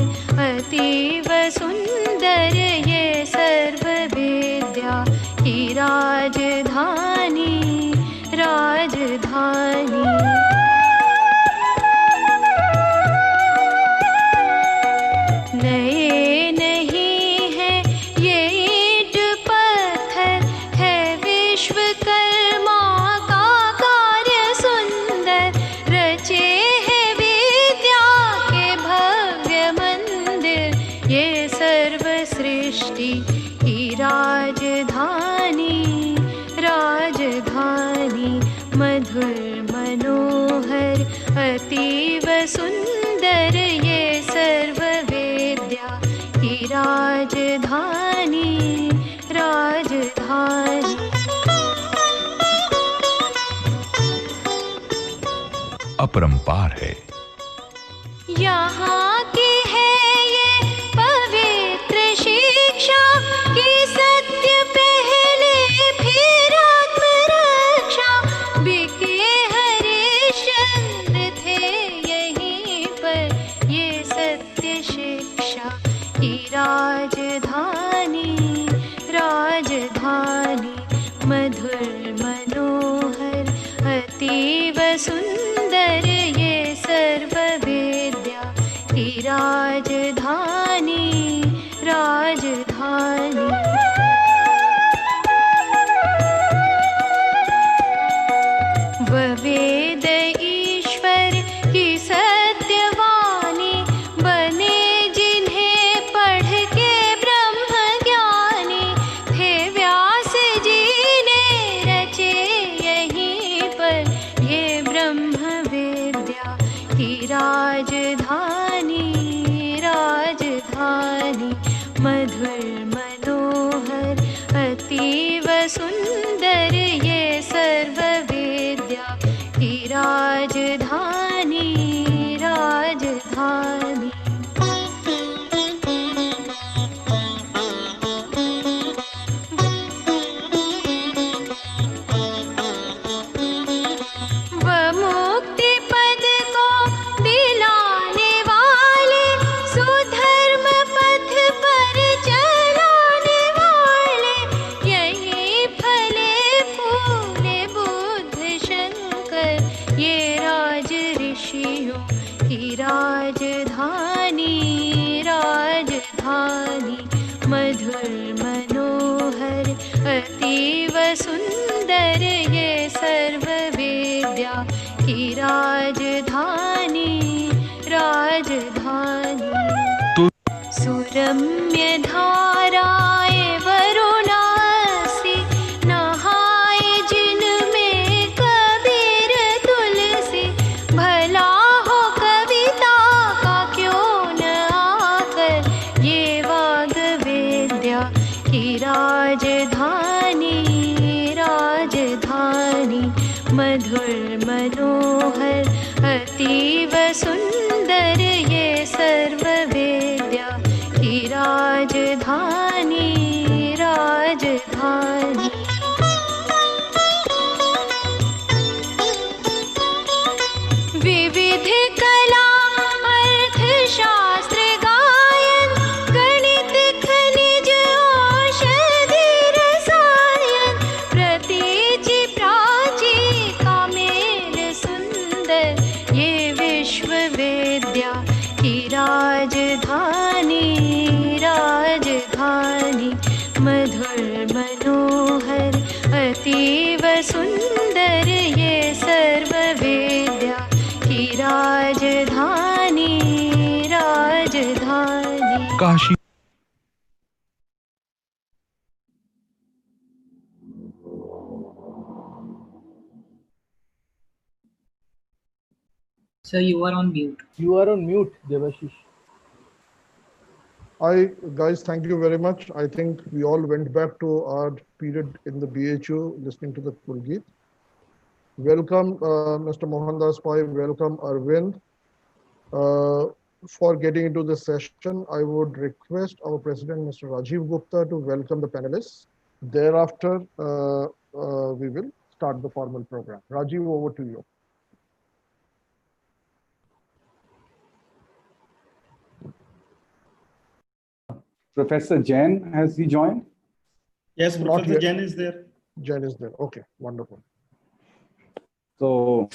अतीव सुंदर ये सर्व विद्या की राजधानी राजधानी नए नहीं है ये ईंट पत्थर है विश्वकर्मा का कार्य सुंदर रचे है विद्या के भव्य मंदिर ये सर्व सृष्टि की राजधानी राजधानी मधुर मनोहर अतीव सुंदर ये सर्व विद्या की राजधानी राजधानी अपरंपार है। यहाँ की है ये पवित्र शिक्षा कि सत्य पहले फिर आत्मरक्षा बिके हरिश्चंद्र थे यहीं पर ये सत्य शिक्षा की राजधानी राजधानी मधुर मनोहर अतीव सुंदर ये सर्व विद्या की राजधानी राजधानी वेद ईश्वर की सत्यवाणी बने जिन्हें पढ़ के ब्रह्म ज्ञानी थे व्यास जी ने रचे यहीं पर ये ब्रह्म विद्या की राजधानी राजधानी मधुर मनोहर अतीव सुंदर ये सर्व विद्या की राजधानी राजधानी मुक्ति पद को दिलाने वाले सुधर्म पथ पर चलाने वाले यही फले फूले बुद्ध शंकर ये राज ऋषियों की राजधानी राजधानी मधुर मनोहर अतीव सुंदर ये सर्व विद्या की राजधानी राजधानी सुरम्य धाराएं वरुणासी नहाए जिनमें कबीर तुलसी भला हो कविता का क्यों न आकर ये वाग राजधानी राजधानी मधुर मनोहर अतीव सुंदर ये सर्व विद्या की राजधानी राजधानी Kashi Sir, you are on mute. You are on mute, Devashish. Guys, thank you very much. I think we all went back to our period in the BHU listening to the Pulgit. Welcome, Mr. Mohandas Pai. Welcome, Arvind. For getting into the session, I would request our president, Mr. Rajiv Gupta, to welcome the panelists. Thereafter, we will start the formal program. Rajiv, over to you. Professor Jain, has he joined? Yes, Not Professor yet. Jain is there. Jain is there. Okay, wonderful. So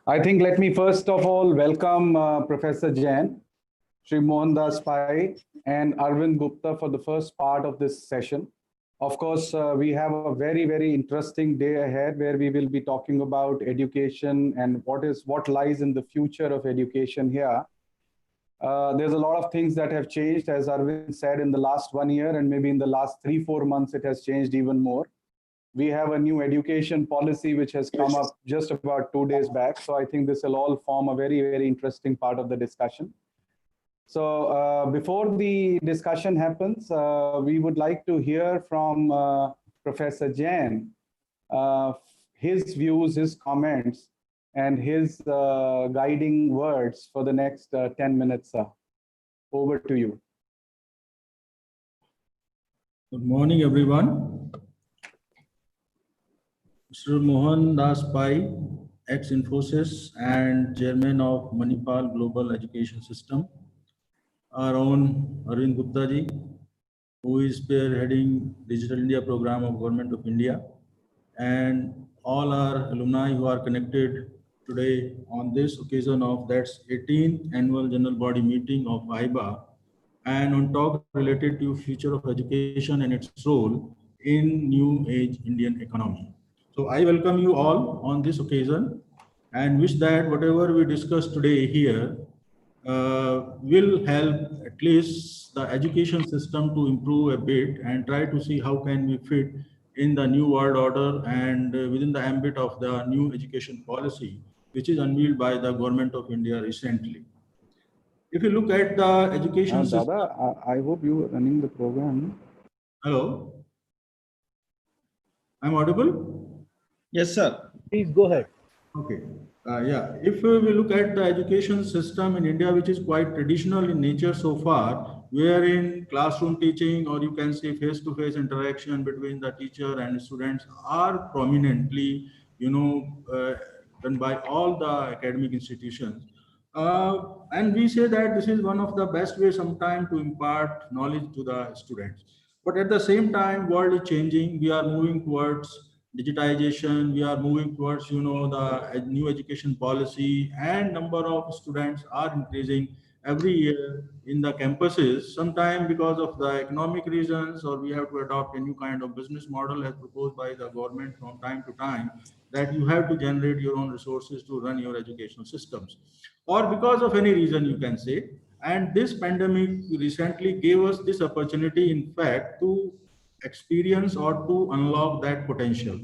I think let me first of all welcome Professor Jain, Sri Mohandas Pai, and Arvind Gupta for the first part of this session. Of course, we have a very, very interesting day ahead where we will be talking about education and what lies in the future of education here. There's a lot of things that have changed, as Arvind said, in the last 1 year, and maybe in the last 3-4 months, it has changed even more. We have a new education policy which has come up just about 2 days back. So I think this will all form a very, very interesting part of the discussion. So before the discussion happens, we would like to hear from Professor Jain, his views, his comments, and his guiding words for the next 10 minutes, sir. Over to you. Good morning, everyone. Mr. Mohandas Pai, ex-Infosys and chairman of Manipal Global Education System. Our own Arvind Gupta ji, who is spearheading Digital India program of Government of India, and all our alumni who are connected today on this occasion of that's 18th annual general body meeting of AIBA, and on talk related to future of education and its role in new age Indian economy. So I welcome you all on this occasion and wish that whatever we discuss today here will help at least the education system to improve a bit and try to see how can we fit in the new world order and within the ambit of the new education policy, which is unveiled by the Government of India recently. If you look at the education system... Dada, I hope you are running the program. Hello? I'm audible? Yes, sir. Please go ahead. Okay. Yeah, if we look at the education system in India, which is quite traditional in nature so far, wherein classroom teaching, or you can say face-to-face interaction between the teacher and students are prominently, done by all the academic institutions. And we say that this is one of the best ways sometimes to impart knowledge to the students. But at the same time, world is changing. We are moving towards digitization, we are moving towards the new education policy, and number of students are increasing every year in the campuses, sometimes because of the economic reasons, or we have to adopt a new kind of business model as proposed by the government from time to time, that you have to generate your own resources to run your educational systems, or because of any reason you can say. And this pandemic recently gave us this opportunity, in fact, to experience or to unlock that potential.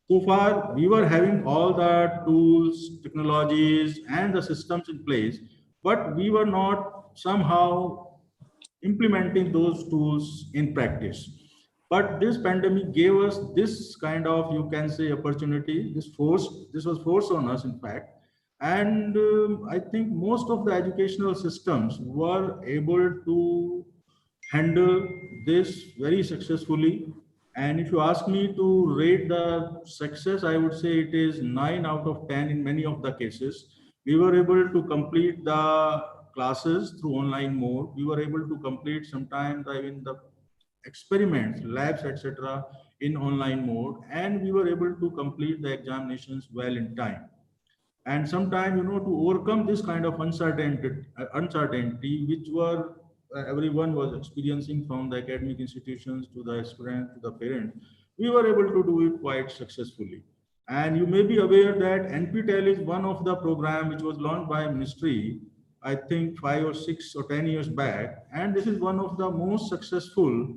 So far, we were having all the tools, technologies, and the systems in place, but we were not somehow implementing those tools in practice. But this pandemic gave us this kind of, you can say, opportunity, this was forced on us, in fact. And I think most of the educational systems were able to handle this very successfully. And if you ask me to rate the success, I would say it is 9 out of 10 in many of the cases. We were able to complete the classes through online mode. We were able to complete sometimes even the experiments, labs, etc. in online mode. And we were able to complete the examinations well in time. And sometimes, to overcome this kind of uncertainty which were everyone was experiencing, from the academic institutions to the student to the parent, we were able to do it quite successfully. And you may be aware that NPTEL is one of the program which was launched by ministry, I think 5 or 6 or 10 years back. And this is one of the most successful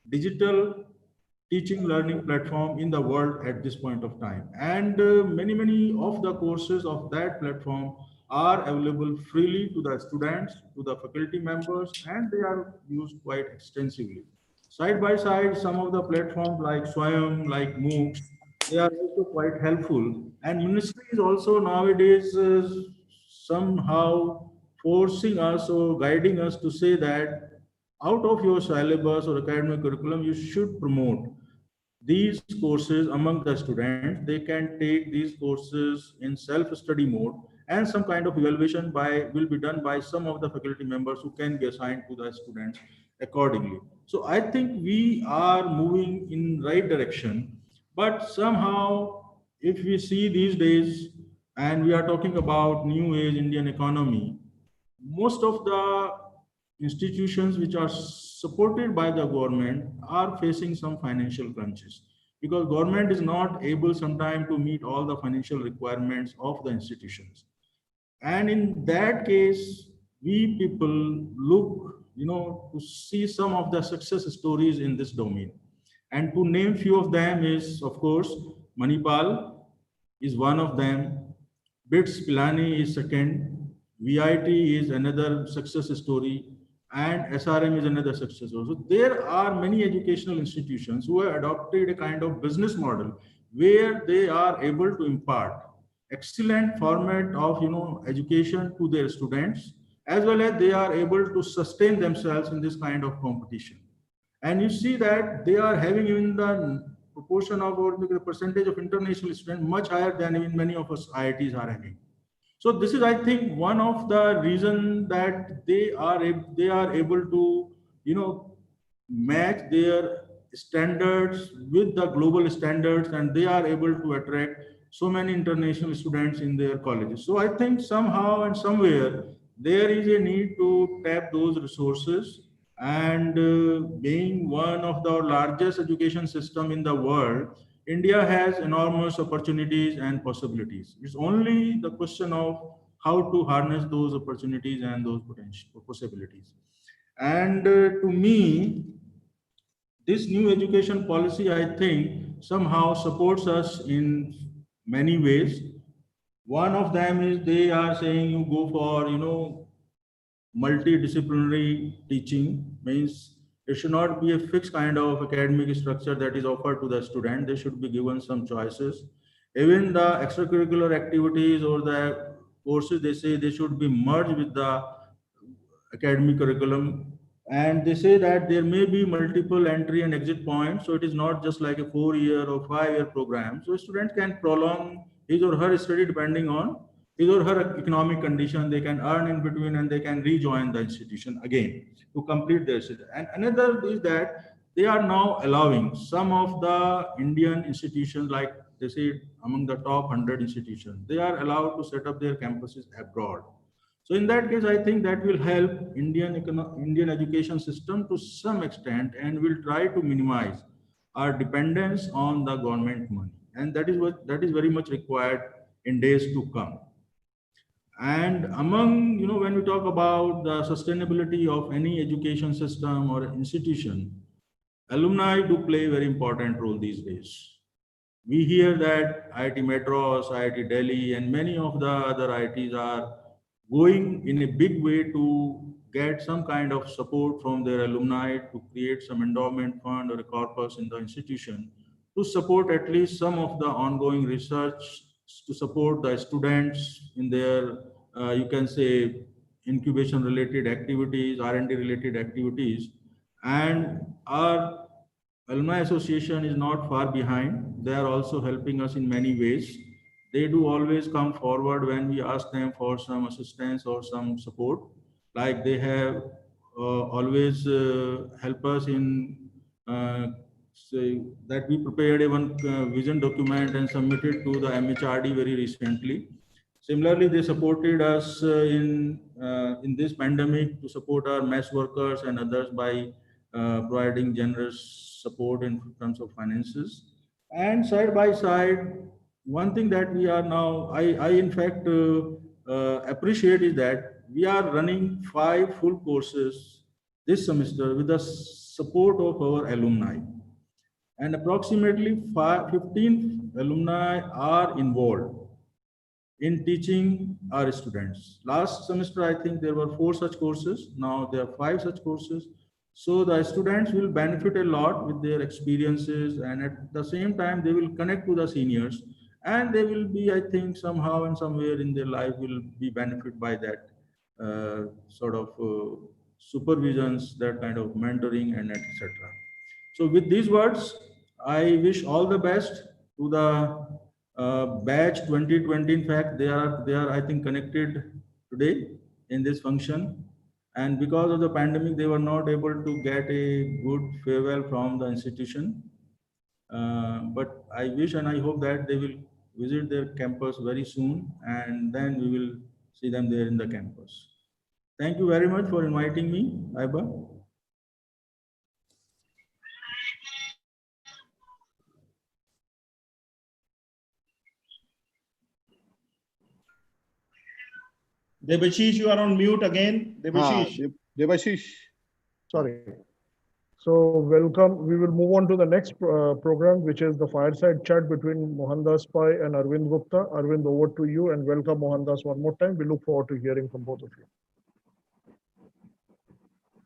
digital teaching learning platform in the world at this point of time. And many of the courses of that platform are available freely to the students, to the faculty members, and they are used quite extensively. Side by side, some of the platforms like Swayam, like MOOCs, they are also quite helpful. And university is also nowadays somehow forcing us or guiding us to say that out of your syllabus or academic curriculum, you should promote these courses among the students. They can take these courses in self-study mode, and some kind of evaluation will be done by some of the faculty members who can be assigned to the students accordingly. So I think we are moving in right direction, but somehow if we see these days, and we are talking about new age Indian economy, most of the institutions which are supported by the government are facing some financial crunches, because government is not able sometimes to meet all the financial requirements of the institutions. And in that case, we people look, to see some of the success stories in this domain. And to name few of them is, of course, Manipal is one of them. BITS Pilani is second. VIT is another success story, and SRM is another success story. So there are many educational institutions who have adopted a kind of business model where they are able to impart excellent format of education to their students, as well as they are able to sustain themselves in this kind of competition. And you see that they are having even the proportion of, or the percentage of international students much higher than even many of us IITs are having. So this is, I think, one of the reason that they are able to match their standards with the global standards, and they are able to attract so many international students in their colleges. So I think somehow and somewhere there is a need to tap those resources. And being one of the largest education system in the world, India has enormous opportunities and possibilities. It's only the question of how to harness those opportunities and those potential possibilities. And to me, this new education policy, I think, somehow supports us in many ways. One of them is they are saying you go for, multidisciplinary teaching, means it should not be a fixed kind of academic structure that is offered to the student. They should be given some choices. Even the extracurricular activities or the courses, they say they should be merged with the academic curriculum. And they say that there may be multiple entry and exit points, so it is not just like a 4-year or 5-year program. So a student can prolong his or her study depending on his or her economic condition. They can earn in between and they can rejoin the institution again to complete their study. And another is that they are now allowing some of the Indian institutions, like they say among the top 100 institutions, they are allowed to set up their campuses abroad. So in that case, I think that will help Indian education system to some extent, and will try to minimize our dependence on the government money. And that is very much required in days to come. And among, when we talk about the sustainability of any education system or institution, alumni do play a very important role these days. We hear that IIT Madras, IIT Delhi, and many of the other IITs are going in a big way to get some kind of support from their alumni to create some endowment fund or a corpus in the institution to support at least some of the ongoing research, to support the students in their, you can say, incubation related activities, R&D related activities. And our Alumni Association is not far behind. They are also helping us in many ways. They do always come forward when we ask them for some assistance or some support. Like they have always help us in say that we prepared a one vision document and submitted to the MHRD very recently. Similarly, they supported us in this pandemic to support our mess workers and others by providing generous support in terms of finances. And side by side, one thing that we are now, I in fact appreciate is that we are running 5 full courses this semester with the support of our alumni. And approximately 15 alumni are involved in teaching our students. Last semester, I think there were 4 such courses. Now there are 5 such courses. So the students will benefit a lot with their experiences, and at the same time, they will connect to the seniors, and they will be, I think, somehow and somewhere in their life will be benefit by that sort of supervisions, that kind of mentoring, and etc. So with these words, I wish all the best to the batch 2020. In fact, they are I think connected today in this function, and because of the pandemic, they were not able to get a good farewell from the institution. But I wish and I hope that they will visit their campus very soon, and then we will see them there in the campus. Thank you very much for inviting me, AIBA. Debashish, you are on mute again. Debashish. Debashish. Sorry. So welcome. We will move on to the next program, which is the Fireside Chat between Mohandas Pai and Arvind Gupta. Arvind, over to you, and welcome Mohandas one more time. We look forward to hearing from both of you.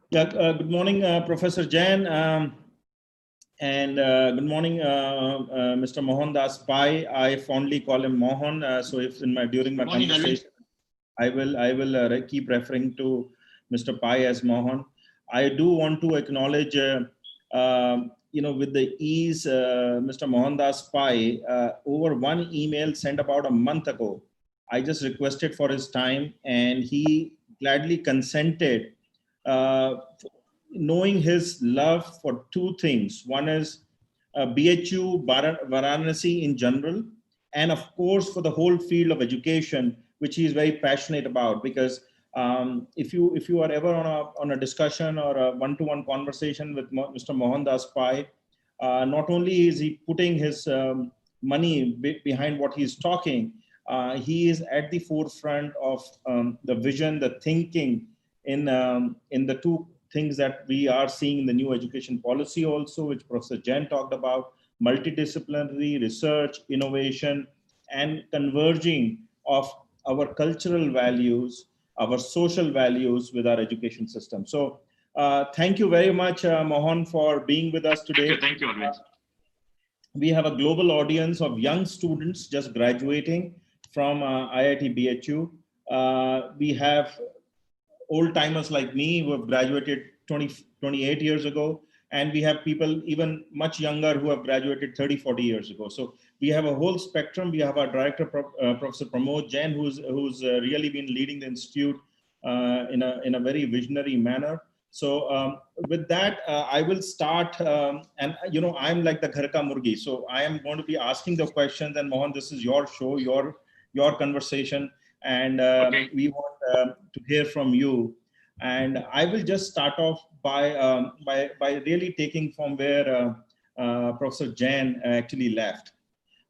Yeah, good morning, Professor Jain, and good morning, Mr. Mohandas Pai. I fondly call him Mohan. So if during my conversation, I will keep referring to Mr. Pai as Mohan. I do want to acknowledge, with the ease, Mr. Mohandas Pai, over one email sent about a month ago, I just requested for his time, and he gladly consented, knowing his love for 2 things. One is BHU Varanasi in general, and of course for the whole field of education, which he is very passionate about. Because if you are ever on a discussion or a one-to-one conversation with Mr. Mohandas Pai, not only is he putting his money behind what he's talking, he is at the forefront of the vision, the thinking in the 2 things that we are seeing in the new education policy also, which Professor Jain talked about: multidisciplinary research, innovation, and converging of our cultural values, our social values with our education system. So thank you very much, Mohan, for being with us today. Thank you, Arvind. We have a global audience of young students just graduating from IIT BHU. We have old timers like me who have graduated 28 years ago, and we have people even much younger who have graduated 30, 40 years ago. So we have a whole spectrum. We have our director, Professor Pramod Jain, who's really been leading the institute in a very visionary manner. So with that, I will start, and I'm like the Ghar Ka Murgi, so I am going to be asking the questions, and Mohan, this is your show, your conversation, and we want to hear from you. And I will just start off by really taking from where Professor Jain actually left.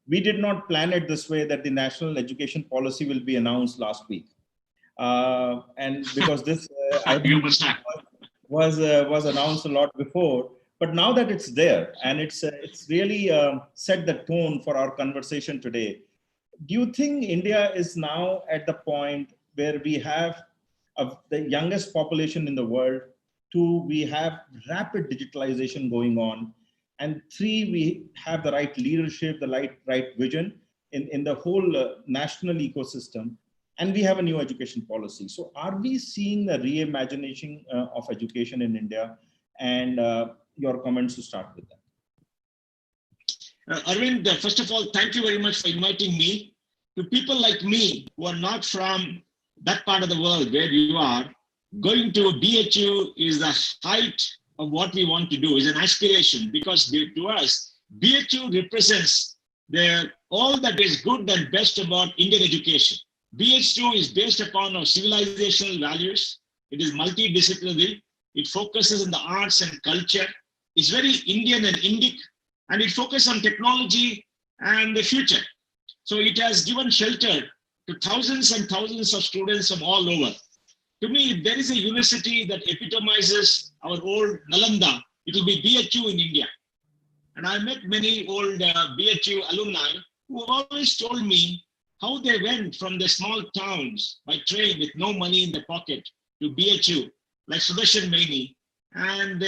We did not plan it this way, that the national education policy will be announced last week, and because this I think was announced a lot before. But now that it's there, and it's really set the tone for our conversation today. Do you think India is now at the point where we have the youngest population in the world? 2, we have rapid digitalization going on. And 3, we have the right leadership, the right vision in the whole national ecosystem. And we have a new education policy. So are we seeing the reimagination of education in India? And your comments to start with that. Arvind, first of all, thank you very much for inviting me. To people like me who are not from that part of the world where you are, going to BHU is the height of what we want to do, is an aspiration, because to us, BHU represents all that is good and best about Indian education. BH2 is based upon our civilizational values. It is multidisciplinary. It focuses on the arts and culture. It's very Indian and Indic, and it focuses on technology and the future. So it has given shelter to thousands and thousands of students from all over. To me, if there is a university that epitomizes our old Nalanda, it will be BHU in India. And I met many old BHU alumni who have always told me how they went from the small towns by train with no money in the pocket to BHU, like Sudarshan Maini. And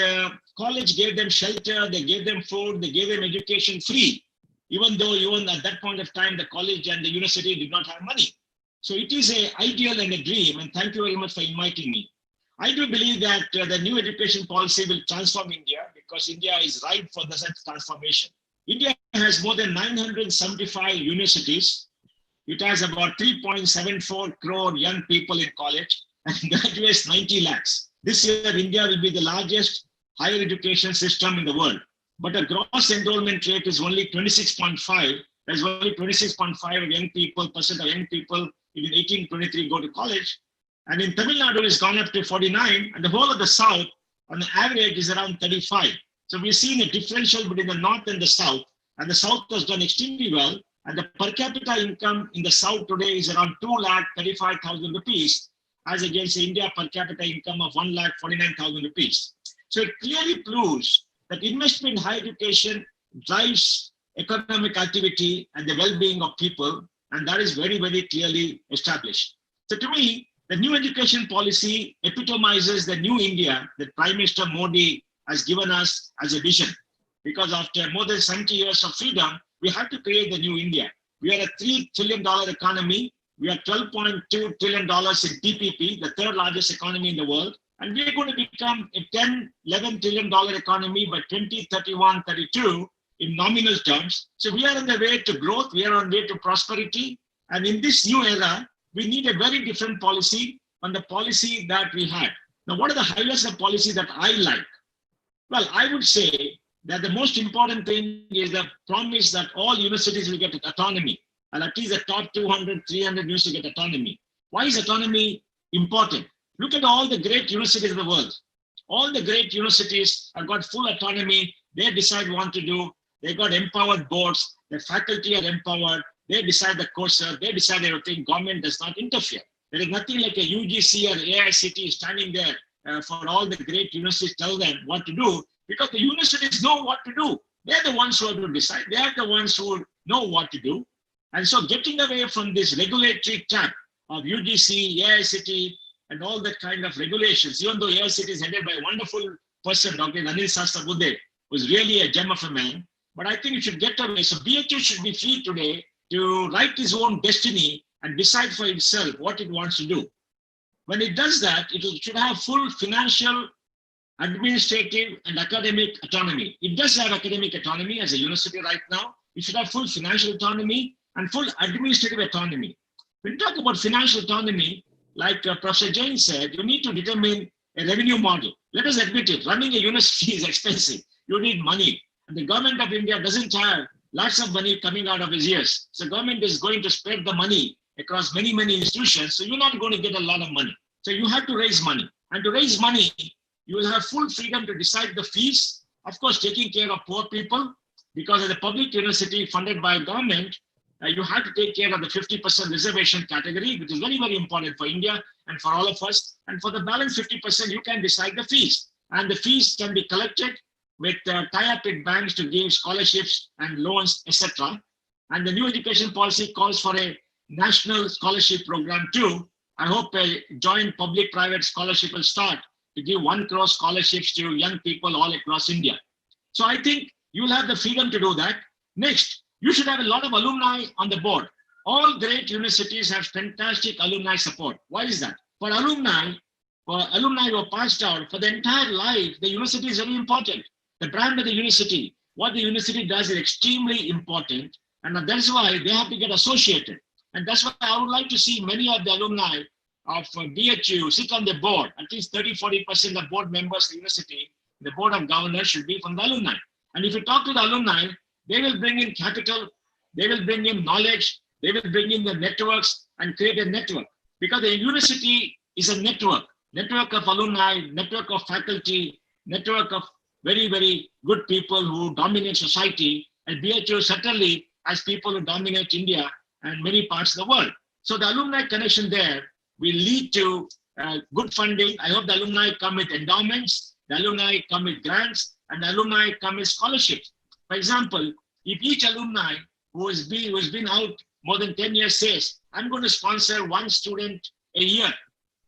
college gave them shelter, they gave them food, they gave them education free, even though even at that point of time, the college and the university did not have money. So it is an ideal and a dream, and thank you very much for inviting me. I do believe that the new education policy will transform India because India is ripe for such transformation. India has more than 975 universities. It has about 3.74 crore young people in college and graduates 90 lakhs. This year, India will be the largest higher education system in the world. But a gross enrollment rate is only 26.5. There's only 26.5 of young people, percent of young people in 1823 go to college. And in Tamil Nadu, it's gone up to 49. And the whole of the South, on the average, is around 35. So we're seeing a differential between the North and the South. And the South has done extremely well. And the per capita income in the South today is around 2,35,000 rupees, as against India per capita income of 1,49,000 rupees. So it clearly proves that investment in higher education drives economic activity and the well-being of people, and that is very, very clearly established. So to me, the new education policy epitomizes the new India that Prime Minister Modi has given us as a vision. Because after more than 70 years of freedom, we have to create the new India. We are a $3 trillion economy. We are $12.2 trillion in PPP, the third largest economy in the world. And we are going to become a $10, $11 trillion economy by 2031, 32 in nominal terms. So we are on the way to growth. We are on the way to prosperity. And in this new era, we need a very different policy on the policy that we had. Now, what are the highlights of policy that I like? Well, I would say that the most important thing is the promise that all universities will get autonomy, and at least the top 200, 300 universities get autonomy. Why is autonomy important? Look at all the great universities in the world. All the great universities have got full autonomy. They decide what to do. They got empowered boards. The faculty are empowered. They decide the courses. They decide everything. Government does not interfere. There is nothing like a UGC or AICT standing there for all the great universities tell them what to do, because the universities know what to do. They're the ones who have to decide. They are the ones who know what to do. And so getting away from this regulatory trap of UGC, AICT, and all that kind of regulations, even though AICT is headed by a wonderful person, Dr. Anil Sastra-Budhe, was really a gem of a man. But I think it should get away. So BHU should be free today to write its own destiny and decide for itself what it wants to do. When it does that, it should have full financial, administrative, and academic autonomy. It does have academic autonomy as a university right now. It should have full financial autonomy and full administrative autonomy. When you talk about financial autonomy, like Professor Jain said, you need to determine a revenue model. Let us admit it, running a university is expensive. You need money. And the government of India doesn't have lots of money coming out of its ears. So government is going to spread the money across many, many institutions. So you're not going to get a lot of money. So you have to raise money. And to raise money, you will have full freedom to decide the fees. Of course, taking care of poor people, because as a public university funded by government, you have to take care of the 50% reservation category, which is very, very important for India and for all of us. And for the balance 50%, you can decide the fees. And the fees can be collected with tie-up with banks to give scholarships and loans, etc. And the new education policy calls for a national scholarship program too. I hope a joint public-private scholarship will start to give 1 crore scholarships to young people all across India. So I think you'll have the freedom to do that. Next, you should have a lot of alumni on the board. All great universities have fantastic alumni support. Why is that? For alumni who are passed out, for the entire life, the university is very important. The brand of the university, what the university does is extremely important. And that's why they have to get associated. And that's why I would like to see many of the alumni of BHU sit on the board. At least 30-40% of board members of the university, the board of governors should be from the alumni. And if you talk to the alumni, they will bring in capital, they will bring in knowledge, they will bring in the networks, and create a network. Because the university is a network of alumni, network of faculty, network of very, very good people who dominate society. And BHU certainly has people who dominate India and many parts of the world. So the alumni connection there will lead to good funding. I hope the alumni come with endowments, the alumni come with grants, and the alumni come with scholarships. For example, if each alumni who has been out more than 10 years says, I'm going to sponsor one student a year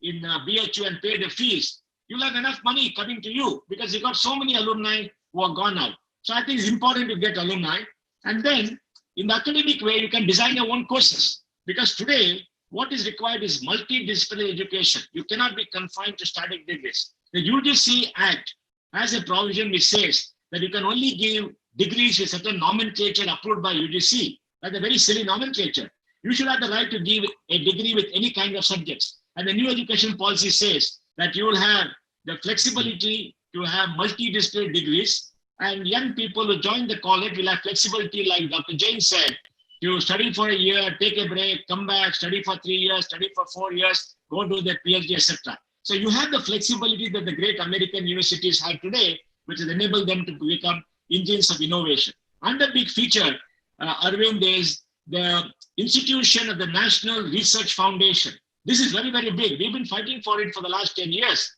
in BHU and pay the fees, you'll have enough money coming to you because you got so many alumni who are gone out. So I think it's important to get alumni. And then in the academic way, you can design your own courses. Because today, what is required is multidisciplinary education. You cannot be confined to static degrees. The UGC Act has a provision which says that you can only give degrees with certain nomenclature approved by UGC. That's a very silly nomenclature. You should have the right to give a degree with any kind of subjects. And the new education policy says that you will have the flexibility to have multidisciplinary degrees, and young people who join the college will have flexibility, like Dr. Jain said, to study for a year, take a break, come back, study for 3 years, study for 4 years, go do their PhD, etc. So you have the flexibility that the great American universities have today, which has enabled them to become engines of innovation. Another big feature, Arvind, is the institution of the National Research Foundation. This is very, very big. We've been fighting for it for the last 10 years.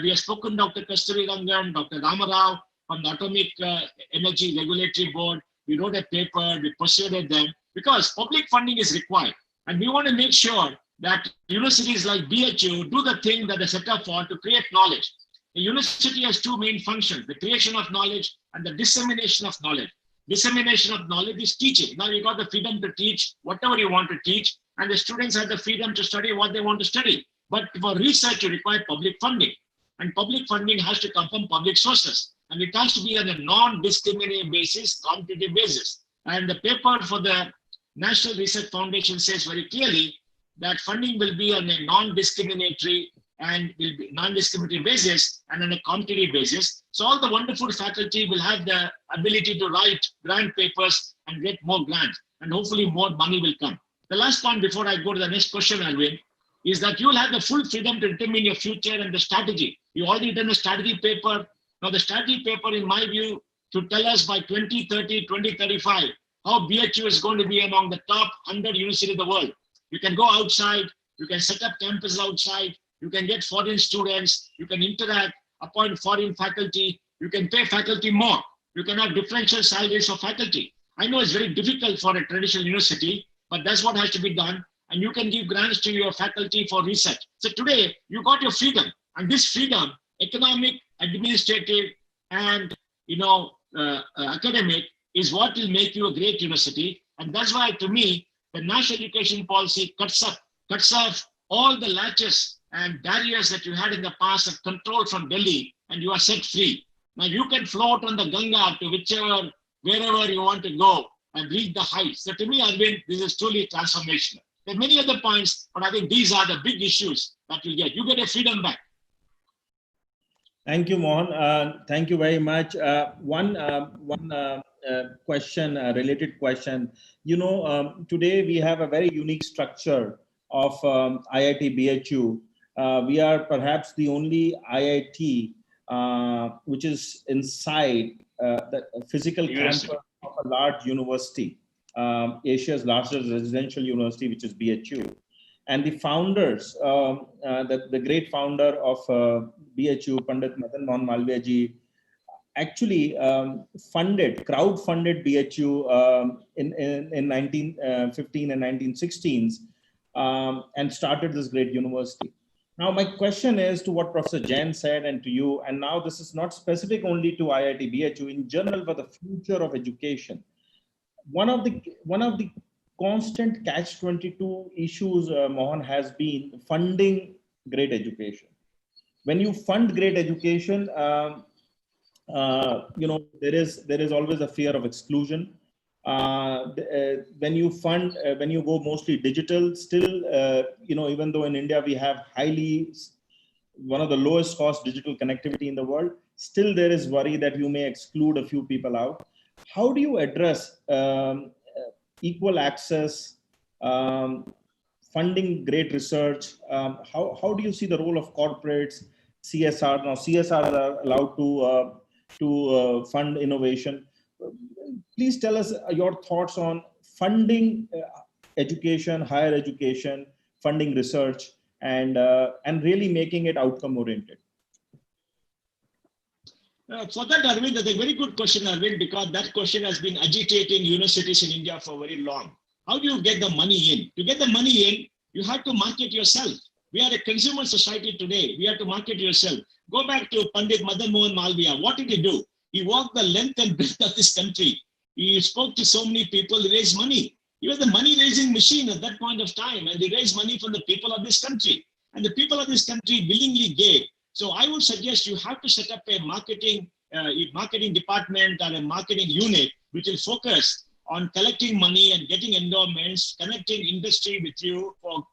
We have spoken to Dr. Kasturi Rangan, Dr. Ramarao from the Atomic Energy Regulatory Board. We wrote a paper, we persuaded them, because public funding is required. And we want to make sure that universities like BHU do the thing that they set up for, to create knowledge. A university has two main functions, the creation of knowledge and the dissemination of knowledge. Dissemination of knowledge is teaching. Now you got the freedom to teach whatever you want to teach, and the students have the freedom to study what they want to study. But for research, you require public funding. And public funding has to come from public sources. And it has to be on a non-discriminating basis, competitive basis. And the paper for the National Research Foundation says very clearly that funding will be on a non-discriminatory and will be non-discriminatory basis and on a competitive basis. So all the wonderful faculty will have the ability to write grant papers and get more grants, and hopefully more money will come. The last point before I go to the next question, Alvin, is that you will have the full freedom to determine your future and the strategy. You already done a strategy paper. Now the strategy paper, in my view, to tell us by 2030, 2035, how BHU is going to be among the top 100 universities in the world. You can go outside, you can set up campuses outside, you can get foreign students, you can interact, appoint foreign faculty, you can pay faculty more. You can have differential salaries for faculty. I know it's very difficult for a traditional university, but that's what has to be done. And you can give grants to your faculty for research. So today, you got your freedom. And this freedom, economic, administrative, and academic, is what will make you a great university. And that's why, to me, the national education policy cuts off all the latches and barriers that you had in the past of control from Delhi, and you are set free. Now you can float on the Ganga to wherever you want to go and reach the heights. So to me, Arvind, this is truly transformational. There are many other points, but I think these are the big issues that you get. You get a freedom back. Thank you, Mohan. Thank you very much. One question, a related question. Today we have a very unique structure of IIT BHU. We are perhaps the only IIT which is inside the physical campus of a large university, Asia's largest residential university, which is BHU. And the founders, the great founder of BHU, Pandit Madan Mohan Malviya ji, actually crowd-funded BHU in 1915 and 1916s and started this great university. Now, my question is to what Professor Jain said and to you, and now this is not specific only to IIT BHU, in general for the future of education. One of the constant catch-22 issues, Mohan, has been funding great education. When you fund great education, there is always a fear of exclusion. When you go mostly digital, still, even though in India we have one of the lowest cost digital connectivity in the world, still there is worry that you may exclude a few people out. How do you address equal access funding great research. How do you see the role of corporates, CSR? Now CSR are allowed to fund innovation. Please tell us your thoughts on funding education, higher education, funding research, and really making it outcome oriented. For that, Arvind, that's a very good question, Arvind, because that question has been agitating universities in India for very long. How do you get the money in? To get the money in, you have to market yourself. We are a consumer society today. We have to market yourself. Go back to Pandit Madan Mohan Malviya. What did he do? He walked the length and breadth of this country. He spoke to so many people, he raised money. He was the money-raising machine at that point of time, and he raised money from the people of this country. And the people of this country willingly gave. So I would suggest you have to set up a marketing department or a marketing unit which will focus on collecting money and getting endowments, connecting industry with you for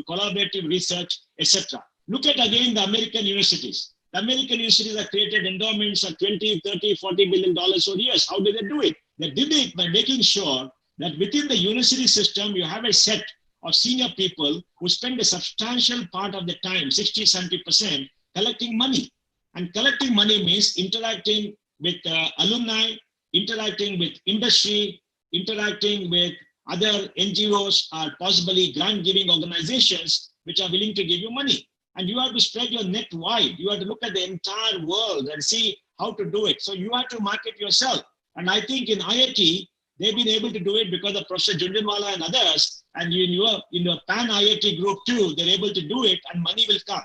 collaborative research, etc. Look at again the American universities. The American universities have created endowments of 20, 30, $40 billion over years. How did they do it? They did it by making sure that within the university system, you have a set of senior people who spend a substantial part of the time, 60, 70%, collecting money. And collecting money means interacting with alumni, interacting with industry, interacting with other NGOs or possibly grant-giving organizations which are willing to give you money. And you have to spread your net wide. You have to look at the entire world and see how to do it. So you have to market yourself. And I think in IIT, they've been able to do it because of Professor Jhunjhunwala and others. And in your Pan IIT group too, they're able to do it and money will come.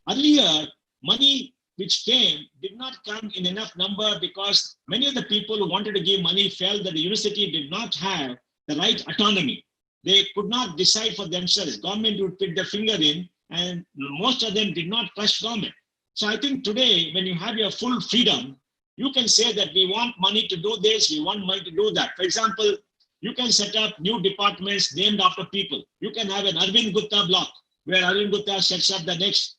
Earlier, money which came did not come in enough number because many of the people who wanted to give money felt that the university did not have the right autonomy. They could not decide for themselves. Government would put their finger in, and most of them did not trust government. So I think today, when you have your full freedom, you can say that we want money to do this, we want money to do that. For example, you can set up new departments named after people. You can have an Arvind Gupta block, where Arvind Gupta sets up the next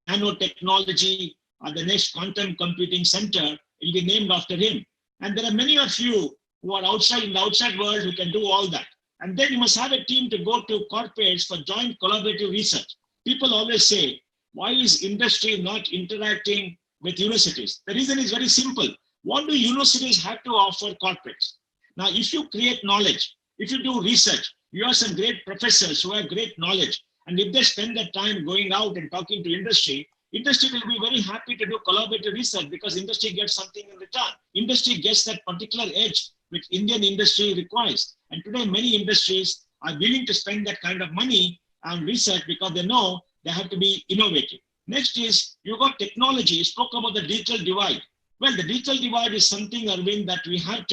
nanotechnology or the next quantum computing center. It will be named after him. And there are many of you who are outside in the outside world who can do all that. And then you must have a team to go to corporates for joint collaborative research. People always say, why is industry not interacting with universities? The reason is very simple. What do universities have to offer corporates? Now, if you create knowledge, if you do research, you have some great professors who have great knowledge. And if they spend their time going out and talking to industry will be very happy to do collaborative research because industry gets something in return. Industry gets that particular edge which Indian industry requires. And today, many industries are willing to spend that kind of money on research because they know they have to be innovative. Next is, you got technology. You spoke about the digital divide. Well, the digital divide is something, Arvind, that we have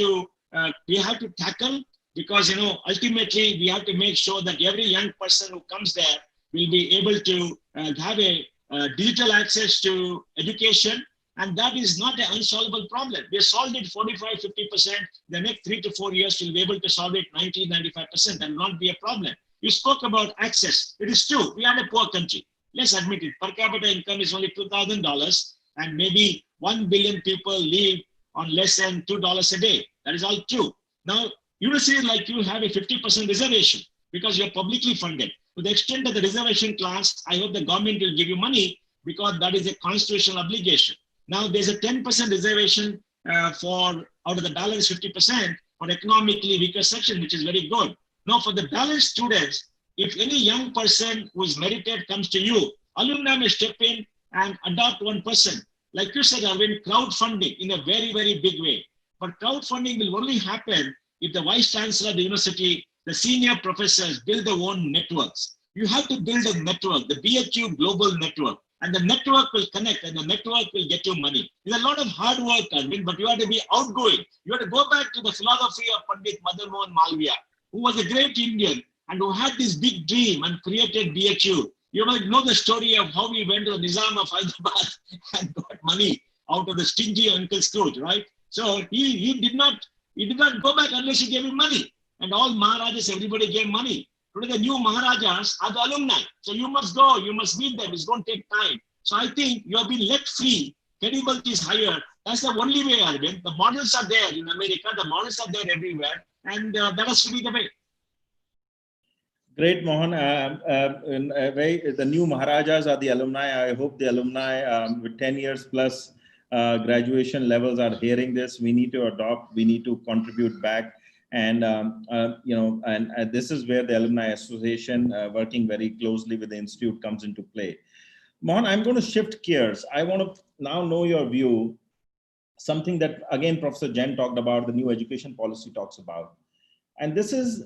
to tackle because, ultimately we have to make sure that every young person who comes there will be able to have a digital access to education. And that is not an unsolvable problem. We have solved it 45, 50%. The next 3 to 4 years, we'll be able to solve it 90, 95% and not be a problem. You spoke about access. It is true. We are a poor country. Let's admit it. Per capita income is only $2,000 and maybe 1 billion people live on less than $2 a day. That is all true. Now, universities like you have a 50% reservation because you're publicly funded. To the extent of the reservation class, I hope the government will give you money because that is a constitutional obligation. Now, there's a 10% reservation for out of the balance 50% for economically weaker section, which is very good. Now, for the balanced students, if any young person who is merited comes to you, alumni may step in and adopt one person. Like you said, Arvind, crowdfunding in a very, very big way. But crowdfunding will only happen if the vice chancellor of the university, the senior professors build their own networks. You have to build a network, the BHU global network. And the network will connect and the network will get you money. It's a lot of hard work, Arvind, but you have to be outgoing. You have to go back to the philosophy of Pandit Madan Mohan Malviya, who was a great Indian and who had this big dream and created BHU. You might know the story of how he went to the Nizam of Hyderabad and got money out of the stingy Uncle Scrooge, right? So he did not go back unless he gave him money. And all Maharajas, everybody gave money. Today, the new Maharajas are the alumni. So you must go, you must meet them. It's going to take time. So I think you have been let free. Credibility is higher. That's the only way, Arvind. The models are there in America. The models are there everywhere. And that has to be the way. Great, Mohan. The new Maharajas are the alumni. I hope the alumni with 10 years plus graduation levels are hearing this. We need to adopt. We need to contribute back. And this is where the Alumni Association, working very closely with the institute, comes into play. Mohan, I'm going to shift gears. I want to now know your view. Something that again Professor Jain talked about, the new education policy talks about, and this is,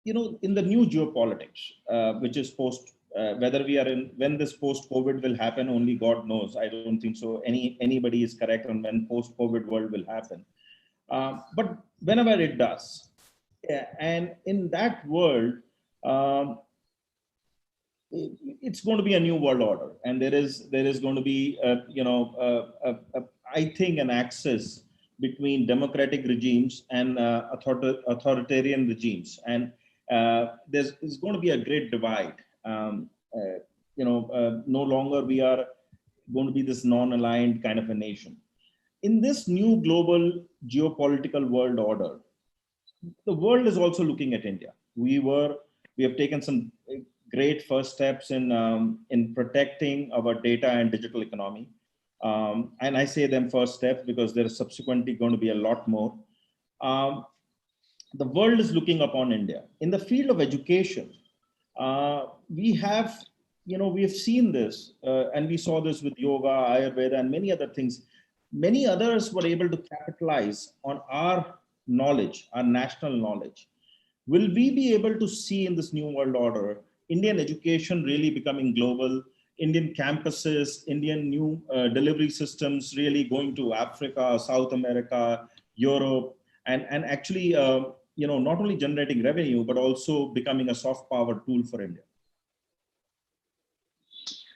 in the new geopolitics, which is post, whether we are in, when this post-COVID will happen, only God knows. I don't think so. Anybody is correct on when post-COVID world will happen. But whenever it does, and in that world, it's going to be a new world order, and there is going to be, I think, an axis between democratic regimes and authoritarian regimes, and there's going to be a great divide. No longer we are going to be this non-aligned kind of a nation. In this new global geopolitical world order, the world is also looking at India. We have taken some great first steps in protecting our data and digital economy. And I say them first steps because there's subsequently going to be a lot more. The world is looking upon India. In the field of education, we have seen this, and we saw this with yoga, Ayurveda, and many other things. Many others were able to capitalize on our knowledge, our national knowledge. Will we be able to see in this new world order Indian education really becoming global, Indian campuses, Indian new delivery systems really going to Africa, South America, Europe, and actually, not only generating revenue, but also becoming a soft power tool for India?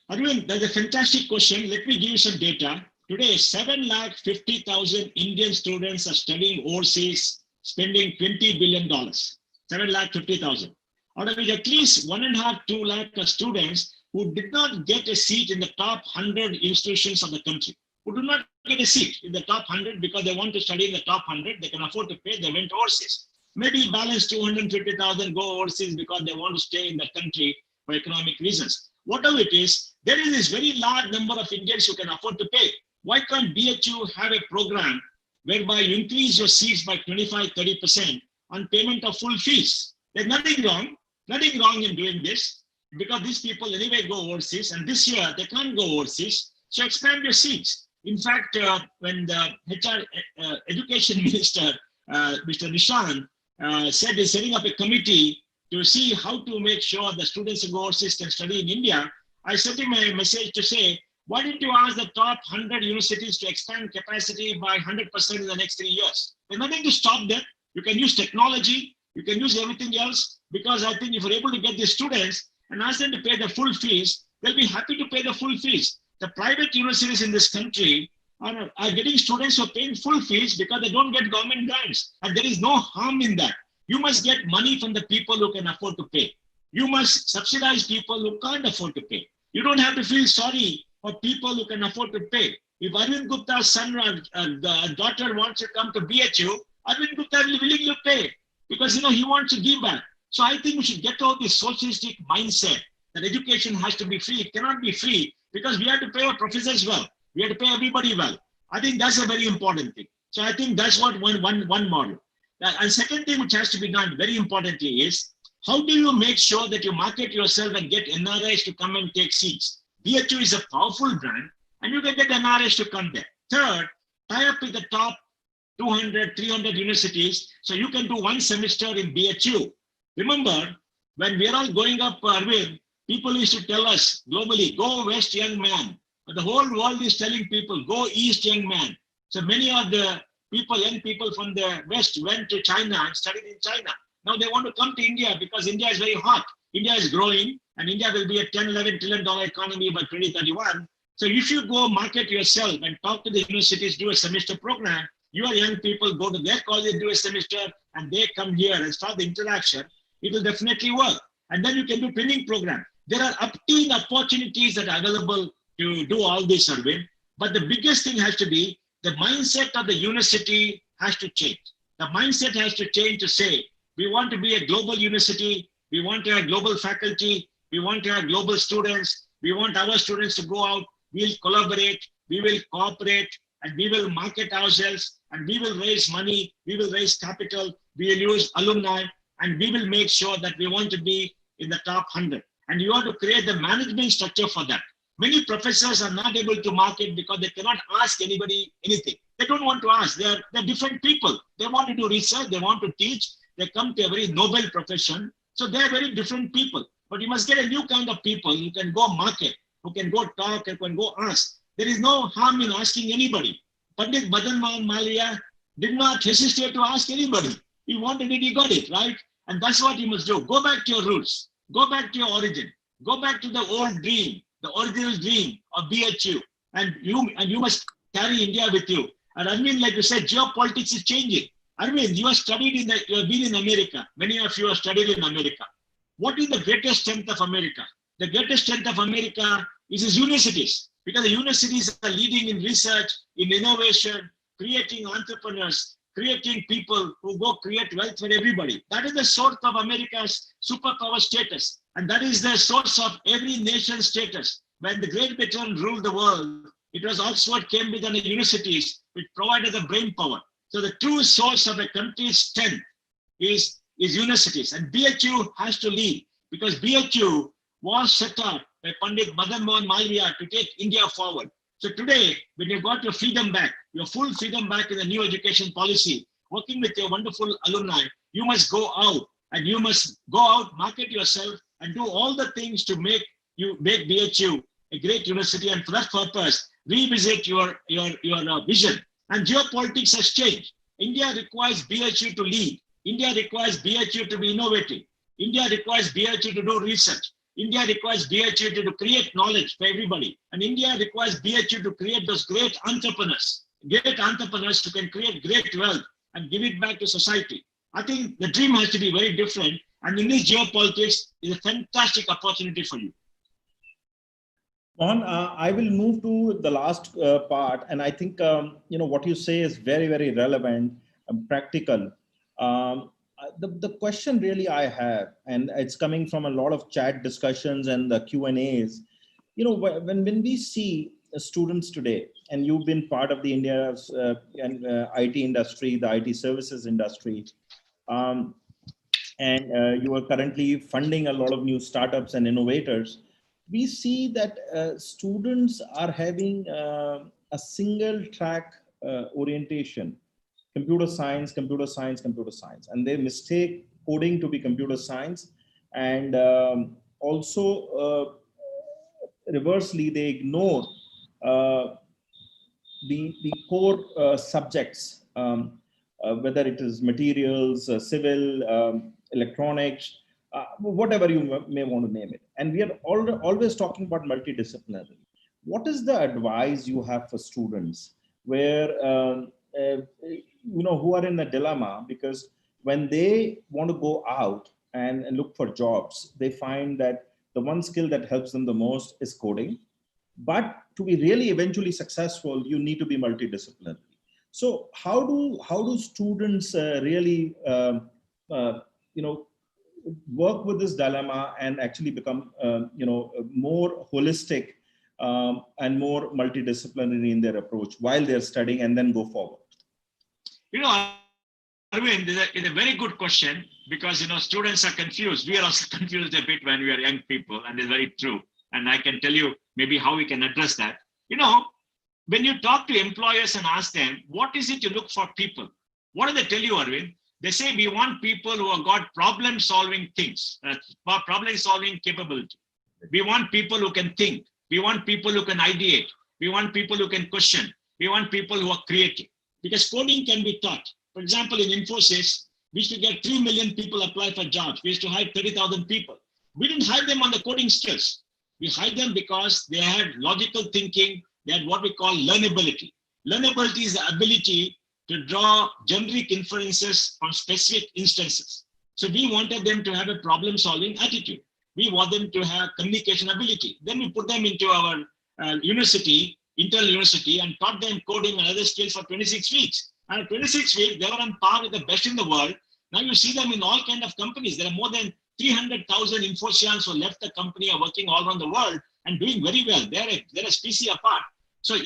Arvind, that's a fantastic question. Let me give you some data. Today, 750,000 Indian students are studying overseas, spending $20 billion. 750,000. Out of which at least 1.5 to 2 lakh students who did not get a seat in the top 100 institutions of the country, who do not get a seat in the top 100 because they want to study in the top 100, they can afford to pay, they went overseas. Maybe balance 250,000 go overseas because they want to stay in the country for economic reasons. Whatever it is, there is this very large number of Indians who can afford to pay. Why can't BHU have a program whereby you increase your seats by 25-30% on payment of full fees? There's nothing wrong in doing this, because these people anyway go overseas, and this year they can't go overseas, so expand your seats. In fact, when the HR Education Minister, Mr. Nishan, said he's setting up a committee to see how to make sure the students who go overseas can study in India, I sent him a message to say, why didn't you ask the top 100 universities to expand capacity by 100% in the next 3 years? There's nothing to stop them. You can use technology, you can use everything else, because I think if you're able to get these students and ask them to pay the full fees, they'll be happy to pay the full fees. The private universities in this country are getting students who are paying full fees because they don't get government grants, and there is no harm in that. You must get money from the people who can afford to pay. You must subsidize people who can't afford to pay. You don't have to feel sorry for people who can afford to pay. If Arvind Gupta's son or daughter wants to come to BHU, Arvind Gupta will willingly pay because he wants to give back. So I think we should get out this socialistic mindset that education has to be free. It cannot be free because we have to pay our professors well. We have to pay everybody well. I think that's a very important thing. So I think that's what one model. And second thing which has to be done very importantly is, how do you make sure that you market yourself and get NRIs to come and take seats? BHU is a powerful brand, and you can get NRIs to come there. Third, tie up with the top 200, 300 universities so you can do one semester in BHU. Remember, when we're all going up, Arvind, people used to tell us globally, go west, young man. But the whole world is telling people, go east, young man. So many of the young people from the west went to China and studied in China. Now they want to come to India because India is very hot. India is growing, and India will be a $10, $11 trillion economy by 2031. So if you go market yourself and talk to the universities, do a semester program, your young people go to their college, do a semester, and they come here and start the interaction, it will definitely work. And then you can do training program. There are up-to opportunities that are available to do all this, Arvind. But the biggest thing has to be the mindset of the university has to change. The mindset has to change to say, we want to be a global university. We want to have global faculty. We want to have global students. We want our students to go out. We'll collaborate. We will cooperate, and we will market ourselves, and we will raise money. We will raise capital. We will use alumni, and we will make sure that we want to be in the top 100. And you have to create the management structure for that. Many professors are not able to market because they cannot ask anybody anything. They don't want to ask. They're different people. They want to do research. They want to teach. They come to a very noble profession. So they're very different people. But you must get a new kind of people who can go market, who can go talk, who can go ask. There is no harm in asking anybody. Pandit Madan Mohan Malviya did not hesitate to ask anybody. He wanted it, he got it, right? And that's what you must do. Go back to your roots. Go back to your origin. Go back to the old dream, the original dream of BHU. And you must carry India with you. And Arvind, like you said, geopolitics is changing. Arvind, you have been in America. Many of you have studied in America. What is the greatest strength of America? The greatest strength of America is its universities, because the universities are leading in research, in innovation, creating entrepreneurs, creating people who go create wealth for everybody. That is the source of America's superpower status. And that is the source of every nation's status. When the Great Britain ruled the world, it was Oxford, Cambridge, and the universities which provided the brain power. So the true source of a country's strength is universities. And BHU has to lead, because BHU was set up by Pandit Madan Mohan Malviya to take India forward. So today, when you got your freedom back, your full freedom back in the new education policy, working with your wonderful alumni, you must go out, and you must go out, market yourself, and do all the things to make BHU a great university. And for that purpose, revisit your vision. And geopolitics has changed. India requires BHU to lead. India requires BHU to be innovative. India requires BHU to do research. India requires BHU to create knowledge for everybody. And India requires BHU to create those great entrepreneurs who can create great wealth and give it back to society. I think the dream has to be very different. And in this geopolitics is a fantastic opportunity for you. Mohan, I will move to the last part, and I think what you say is very, very relevant and practical. The question really I have, and it's coming from a lot of chat discussions and the Q&As, when we see students today, and you've been part of the India's IT industry, the IT services industry, and you are currently funding a lot of new startups and innovators, we see that students are having a single track orientation. Computer science, computer science, computer science. And they mistake coding to be computer science. And also, reversely, they ignore the core subjects, whether it is materials, civil, electronics, whatever you may want to name it. And we are always talking about multidisciplinary. What is the advice you have for students where who are in a dilemma, because when they want to go out and look for jobs, they find that the one skill that helps them the most is coding. But to be really eventually successful, you need to be multidisciplinary. So how do students really work with this dilemma and actually become more holistic and more multidisciplinary in their approach while they're studying and then go forward? Arvind, it's a very good question, because students are confused. We are also confused a bit when we are young people, and it's very true. And I can tell you maybe how we can address that. When you talk to employers and ask them, what is it you look for people? What do they tell you, Arvind? They say, we want people who have got problem-solving things, problem-solving capability. We want people who can think. We want people who can ideate. We want people who can question. We want people who are creative. Because coding can be taught. For example, in Infosys, we used to get 3 million people apply for jobs. We used to hire 30,000 people. We didn't hire them on the coding skills. We hired them because they had logical thinking. They had what we call learnability. Learnability is the ability to draw generic inferences from specific instances. So we wanted them to have a problem-solving attitude. We want them to have communication ability. Then we put them into our internal university, and taught them coding and other skills for 26 weeks. And 26 weeks, they were on par with the best in the world. Now you see them in all kinds of companies. There are more than 300,000 Infosians who left the company are working all around the world and doing very well. They're a species apart. So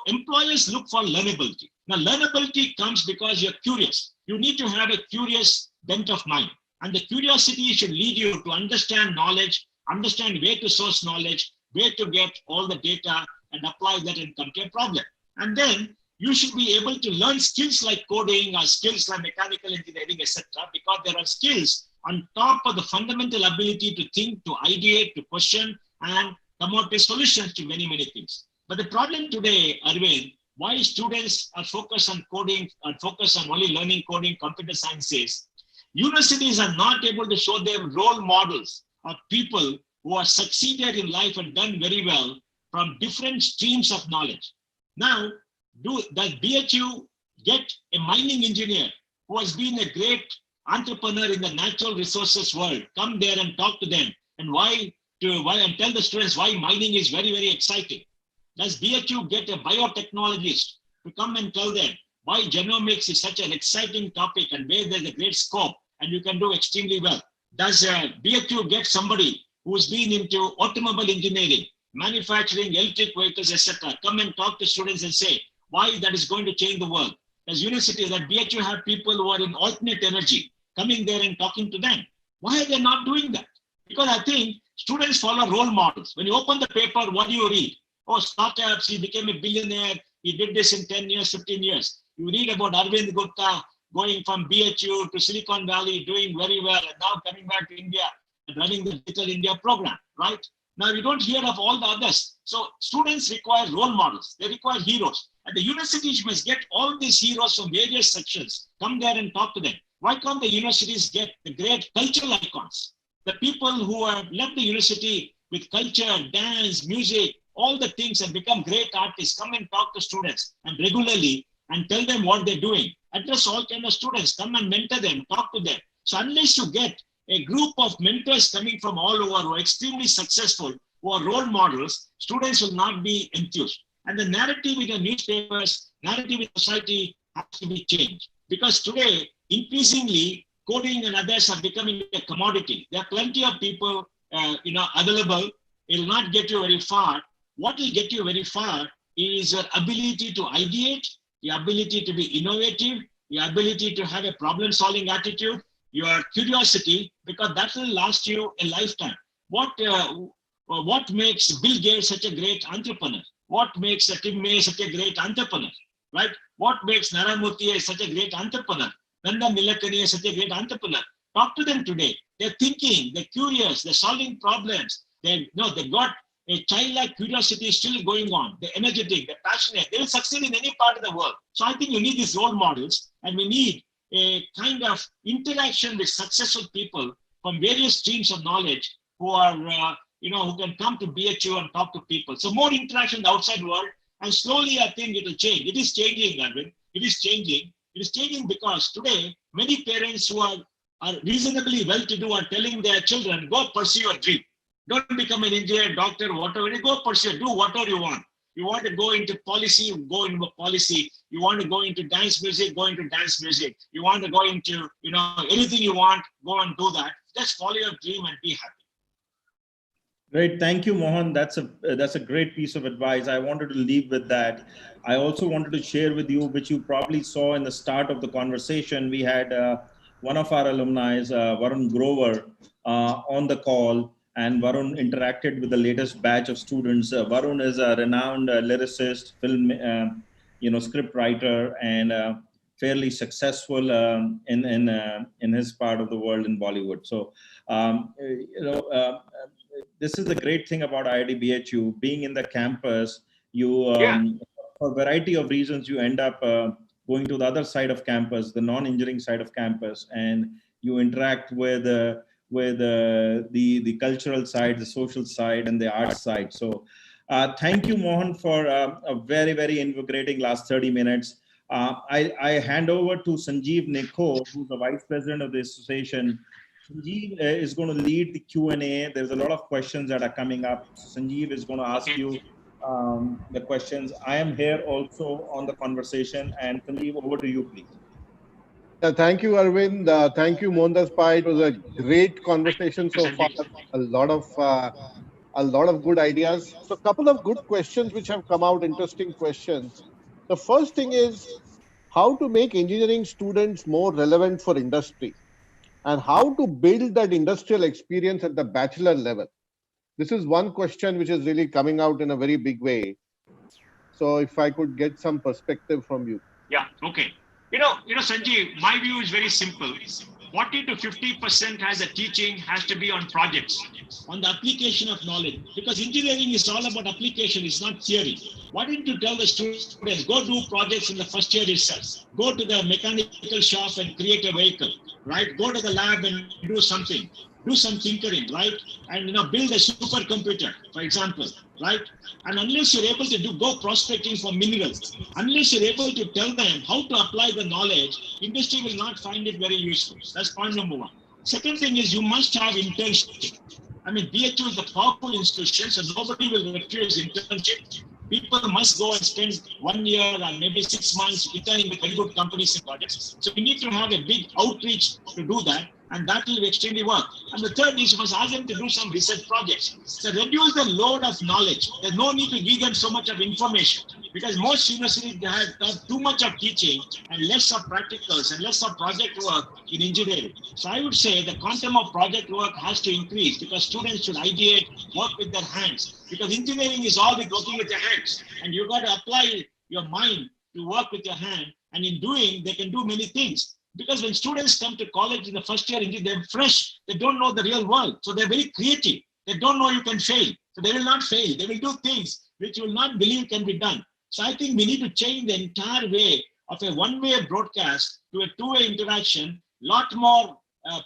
employers look for learnability. Now, learnability comes because you're curious. You need to have a curious bent of mind. And the curiosity should lead you to understand knowledge, understand where to source knowledge, where to get all the data and apply that and come to a problem. And then you should be able to learn skills like coding or skills like mechanical engineering, etc., because there are skills on top of the fundamental ability to think, to ideate, to question, and come out with solutions to many, many things. But the problem today, Arvind, why students are focused on coding and focused on only learning coding, computer sciences, universities are not able to show them role models of people who have succeeded in life and done very well from different streams of knowledge. Now, does BHU get a mining engineer who has been a great entrepreneur in the natural resources world, come there and talk to them and and tell the students why mining is very, very exciting? Does BHU get a biotechnologist to come and tell them why genomics is such an exciting topic and where there's a great scope and you can do extremely well? Does BHU get somebody who's been into automobile engineering, manufacturing, electric vehicles, etc., come and talk to students and say why that is going to change the world? Does university, that BHU have people who are in alternate energy coming there and talking to them? Why are they not doing that? Because I think students follow role models. When you open the paper, what do you read? Oh, startups, he became a billionaire, he did this in 10 years, 15 years. You read about Arvind Gupta going from BHU to Silicon Valley, doing very well, and now coming back to India and running the Digital India program, right? Now you don't hear of all the others. So students require role models, they require heroes. And the universities must get all these heroes from various sections, come there and talk to them. Why can't the universities get the great cultural icons? The people who have left the university with culture, dance, music, all the things and become great artists, come and talk to students and regularly and tell them what they're doing. Address all kind of students, come and mentor them, talk to them. So unless you get a group of mentors coming from all over who are extremely successful, who are role models, students will not be enthused. And the narrative in the newspapers, narrative in society has to be changed. Because today, increasingly, coding and others are becoming a commodity. There are plenty of people available. It will not get you very far. What will get you very far is your ability to ideate, your ability to be innovative, your ability to have a problem-solving attitude, your curiosity, because that will last you a lifetime. What makes Bill Gates such a great entrepreneur? What makes Tim May such a great entrepreneur, right? What makes Naramurthy such a great entrepreneur? Nanda Nilekani is such a great entrepreneur. Talk to them today. They're thinking, they're curious, they're solving problems. They got a childlike curiosity still going on. They're energetic, they're passionate. They will succeed in any part of the world. So I think you need these role models, and we need a kind of interaction with successful people from various streams of knowledge who are, who can come to BHU and talk to people. So more interaction in the outside world, and slowly I think it will change. It is changing, Arvind. It is changing. It is changing because today, many parents who are reasonably well-to-do are telling their children, go pursue your dream. Don't become an engineer, doctor, whatever. Go pursue, do whatever you want. You want to go into policy, go into policy. You want to go into dance music, go into dance music. You want to go into, anything you want, go and do that. Just follow your dream and be happy. Great, thank you, Mohan. That's a great piece of advice. I wanted to leave with that. I also wanted to share with you, which you probably saw in the start of the conversation. We had one of our alumni, Varun Grover, on the call, and Varun interacted with the latest batch of students. Varun is a renowned lyricist, film, script writer, and fairly successful in his part of the world in Bollywood. So, this is the great thing about IIT BHU. Being in the campus, you, for a variety of reasons, you end up going to the other side of campus, the non-engineering side of campus, and you interact with the cultural side, the social side, and the art side. So thank you, Mohan, for a very, very invigorating last 30 minutes. I hand over to Sanjeev Nekho, who's the Vice President of the association. Sanjeev is going to lead the Q&A. There's a lot of questions that are coming up. Sanjeev is going to ask you the questions. I am here also on the conversation, and Sanjeev, over to you, please. Thank you, Arvind. Thank you, Mohandas Pai. It was a great conversation so far. A lot of good ideas. So, a couple of good questions which have come out. Interesting questions. The first thing is how to make engineering students more relevant for industry, and how to build that industrial experience at the bachelor level. This is one question which is really coming out in a very big way. So, if I could get some perspective from you. Yeah, okay. Sanjeev, my view is very simple. 40 to 50% has a teaching has to be on projects, on the application of knowledge, because engineering is all about application, it's not theory. Why don't you tell the students, go do projects in the first year itself, go to the mechanical shop and create a vehicle, right? Go to the lab and do something, do some tinkering, right? And build a supercomputer, for example, right? And unless you're able to go prospecting for minerals, unless you're able to tell them how to apply the knowledge, industry will not find it very useful. That's point number one. Second thing is you must have internship. I mean, BHU is a powerful institution, so nobody will refuse internship. People must go and spend 1 year or maybe 6 months interning with very good companies and projects. So we need to have a big outreach to do that, and that will extremely work. And the third is you must ask them to do some research projects. So reduce the load of knowledge. There's no need to give them so much of information, because most universities have too much of teaching and less of practicals and less of project work in engineering. So I would say the quantum of project work has to increase, because students should ideate, work with their hands, because engineering is all with working with your hands, and you've got to apply your mind to work with your hand, and in doing they can do many things. Because when students come to college in the first year, they're fresh, they don't know the real world, so they're very creative. They don't know you can fail, so they will not fail. They will do things which you will not believe can be done. So I think we need to change the entire way of a one-way broadcast to a two-way interaction, lot more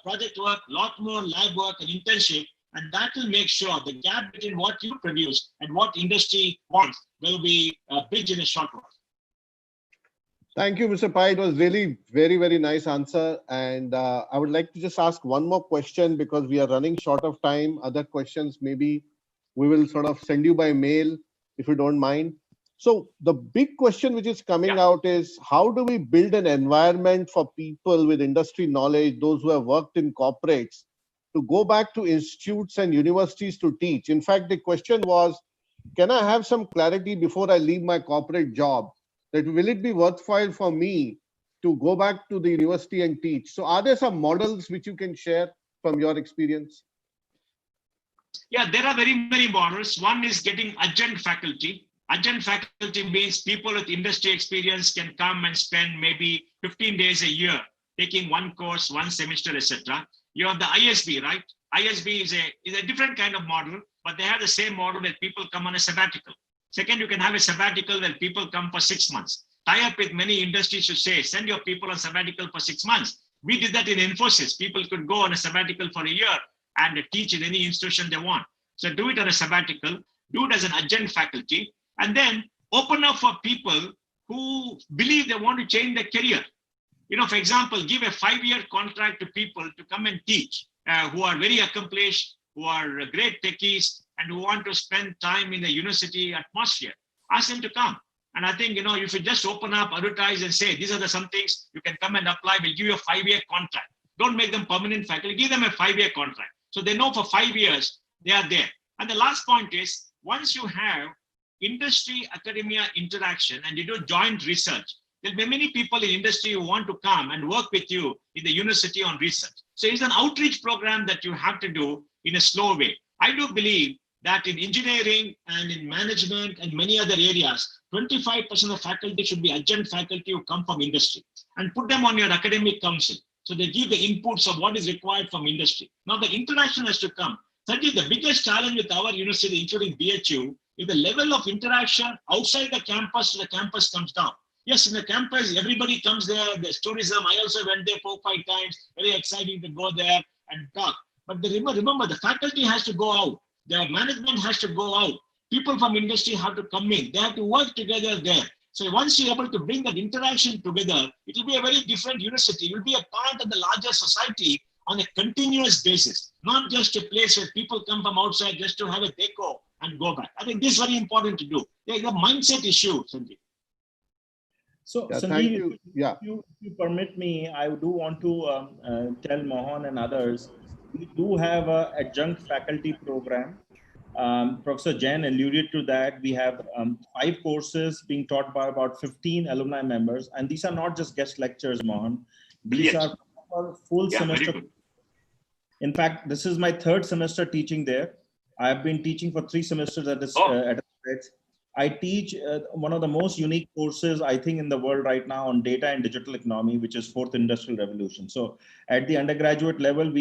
project work, lot more lab work and internship, and that will make sure the gap between what you produce and what industry wants will be bridged in a short run. Thank you, Mr. Pai. It was really very, very nice answer. And I would like to just ask one more question, because we are running short of time. Other questions, maybe we will sort of send you by mail if you don't mind. So the big question which is coming out is, how do we build an environment for people with industry knowledge, those who have worked in corporates, to go back to institutes and universities to teach? In fact, the question was, can I have some clarity before I leave my corporate job, that will it be worthwhile for me to go back to the university and teach? So are there some models which you can share from your experience? Yeah, there are very many models. One is getting adjunct faculty. Adjunct faculty means people with industry experience can come and spend maybe 15 days a year taking one course, one semester, etc. You have the ISB, right? ISB is a different kind of model, but they have the same model that people come on a sabbatical. Second, you can have a sabbatical where people come for 6 months. Tie up with many industries to say, send your people on sabbatical for 6 months. We did that in Infosys. People could go on a sabbatical for a year and teach in any institution they want. So do it on a sabbatical, do it as an adjunct faculty, and then open up for people who believe they want to change their career. For example, give a 5-year contract to people to come and teach, who are very accomplished, who are great techies, and who want to spend time in the university atmosphere. Ask them to come. And I think, you should just open up, advertise, and say, these are some things you can come and apply. We'll give you a 5-year contract. Don't make them permanent faculty. Give them a 5-year contract. So they know for 5 years they are there. And the last point is, once you have industry academia interaction and you do joint research, there'll be many people in industry who want to come and work with you in the university on research. So it's an outreach program that you have to do in a slow way. I do believe that in engineering and in management and many other areas, 25% of faculty should be adjunct faculty who come from industry, and put them on your academic council. So they give the inputs of what is required from industry. Now the interaction has to come. Certainly the biggest challenge with our university, including BHU, is the level of interaction outside the campus to the campus comes down. Yes, in the campus, everybody comes there. There's tourism. I also went there 4 or 5 times. Very exciting to go there and talk. But remember, the faculty has to go out. The management has to go out. People from industry have to come in. They have to work together there. So once you're able to bring that interaction together, it will be a very different university. It will be a part of the larger society on a continuous basis, not just a place where people come from outside just to have a deco and go back. I think this is very important to do. There's a mindset issue, Sandeep. So, Yeah, Sanjeev, thank you. Yeah. if you permit me, I do want to tell Mohan and others, we do have a adjunct faculty program. Professor Jain alluded to that. We have 5 courses being taught by about 15 alumni members. And these are not just guest lectures, Mohan. These Yes. are full semester. In fact, this is my 3rd semester teaching there. I've been teaching for 3 semesters at this. I teach one of the most unique courses, I think, in the world right now on data and digital economy, which is 4th Industrial Revolution. So at the undergraduate level,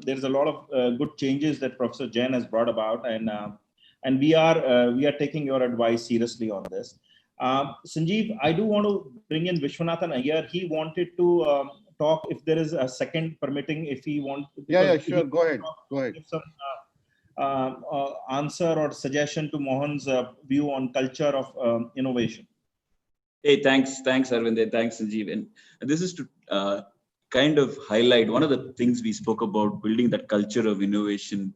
there's a lot of good changes that Professor Jain has brought about, and we are taking your advice seriously on this. Sanjeev, I do want to bring in Vishwanathan here. He wanted to talk, if there is a second permitting, if he wants. Yeah, sure. Go ahead. Go ahead. Give some answer or suggestion to Mohan's view on culture of innovation. Hey, thanks, Arvind. Thanks, Sanjeev. And this is to kind of highlight one of the things we spoke about, building that culture of innovation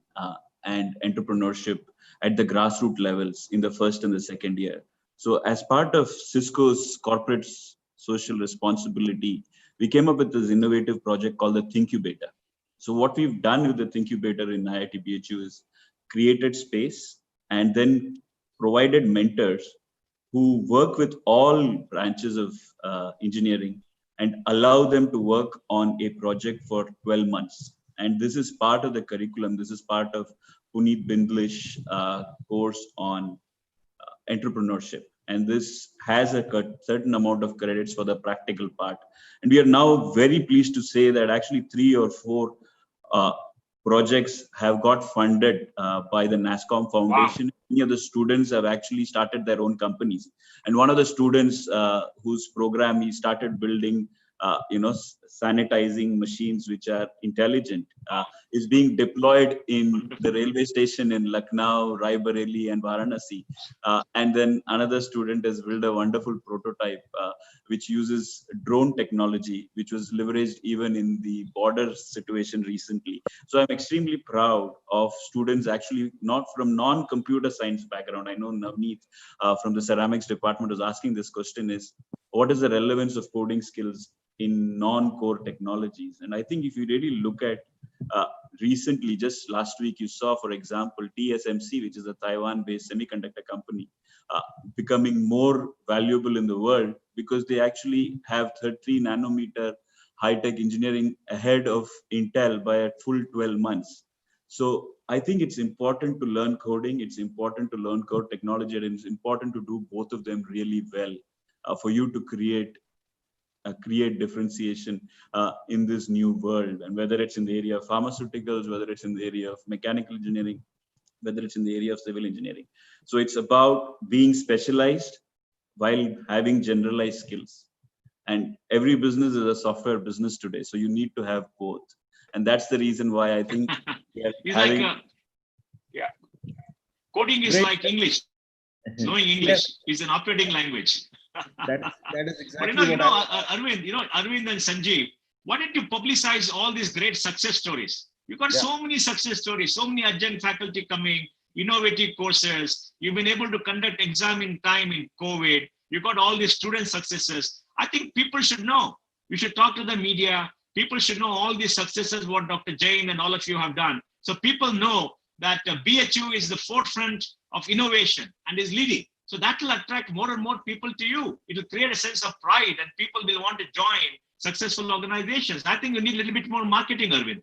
and entrepreneurship at the grassroots levels in the first and the second year. So as part of Cisco's corporate social responsibility, we came up with this innovative project called the Thinkubator. So what we've done with the Thinkubator in IIT BHU is created space and then provided mentors who work with all branches of engineering and allow them to work on a project for 12 months. And this is part of the curriculum. This is part of Puneet Bindlish course on entrepreneurship. And this has a certain amount of credits for the practical part. And we are now very pleased to say that actually 3 or 4 projects have got funded by the NASCOM Foundation. Wow. Many of the students have actually started their own companies. And one of the students whose program he started building, sanitizing machines which are intelligent, is being deployed in the railway station in Lucknow, Raebareli, and Varanasi. And then another student has built a wonderful prototype which uses drone technology, which was leveraged even in the border situation recently. So I'm extremely proud of students actually not from non-computer science background. I know Navneet from the ceramics department was asking this question is, what is the relevance of coding skills in non-core technologies? And I think if you really look at recently, just last week, you saw, for example, TSMC, which is a Taiwan-based semiconductor company, becoming more valuable in the world because they actually have 33 nanometer high-tech engineering ahead of Intel by a full 12 months. So I think it's important to learn coding. It's important to learn code technology, and it's important to do both of them really well for you to create differentiation in this new world. And whether it's in the area of pharmaceuticals, whether it's in the area of mechanical engineering, whether it's in the area of civil engineering. So it's about being specialized while having generalized skills. And every business is a software business today. So you need to have both. And that's the reason why I think we are having... Coding is like English. Knowing English is an operating language. That is exactly but Arvind and Sanjeev, why didn't you publicize all these great success stories? You've got so many success stories, so many adjunct faculty coming, innovative courses. You've been able to conduct exam in time in COVID. You've got all these student successes. I think people should know. You should talk to the media. People should know all these successes, what Dr. Jain and all of you have done. So people know that BHU is the forefront of innovation and is leading. So that will attract more and more people to you. It will create a sense of pride and people will want to join successful organizations. I think you need a little bit more marketing, Arvind.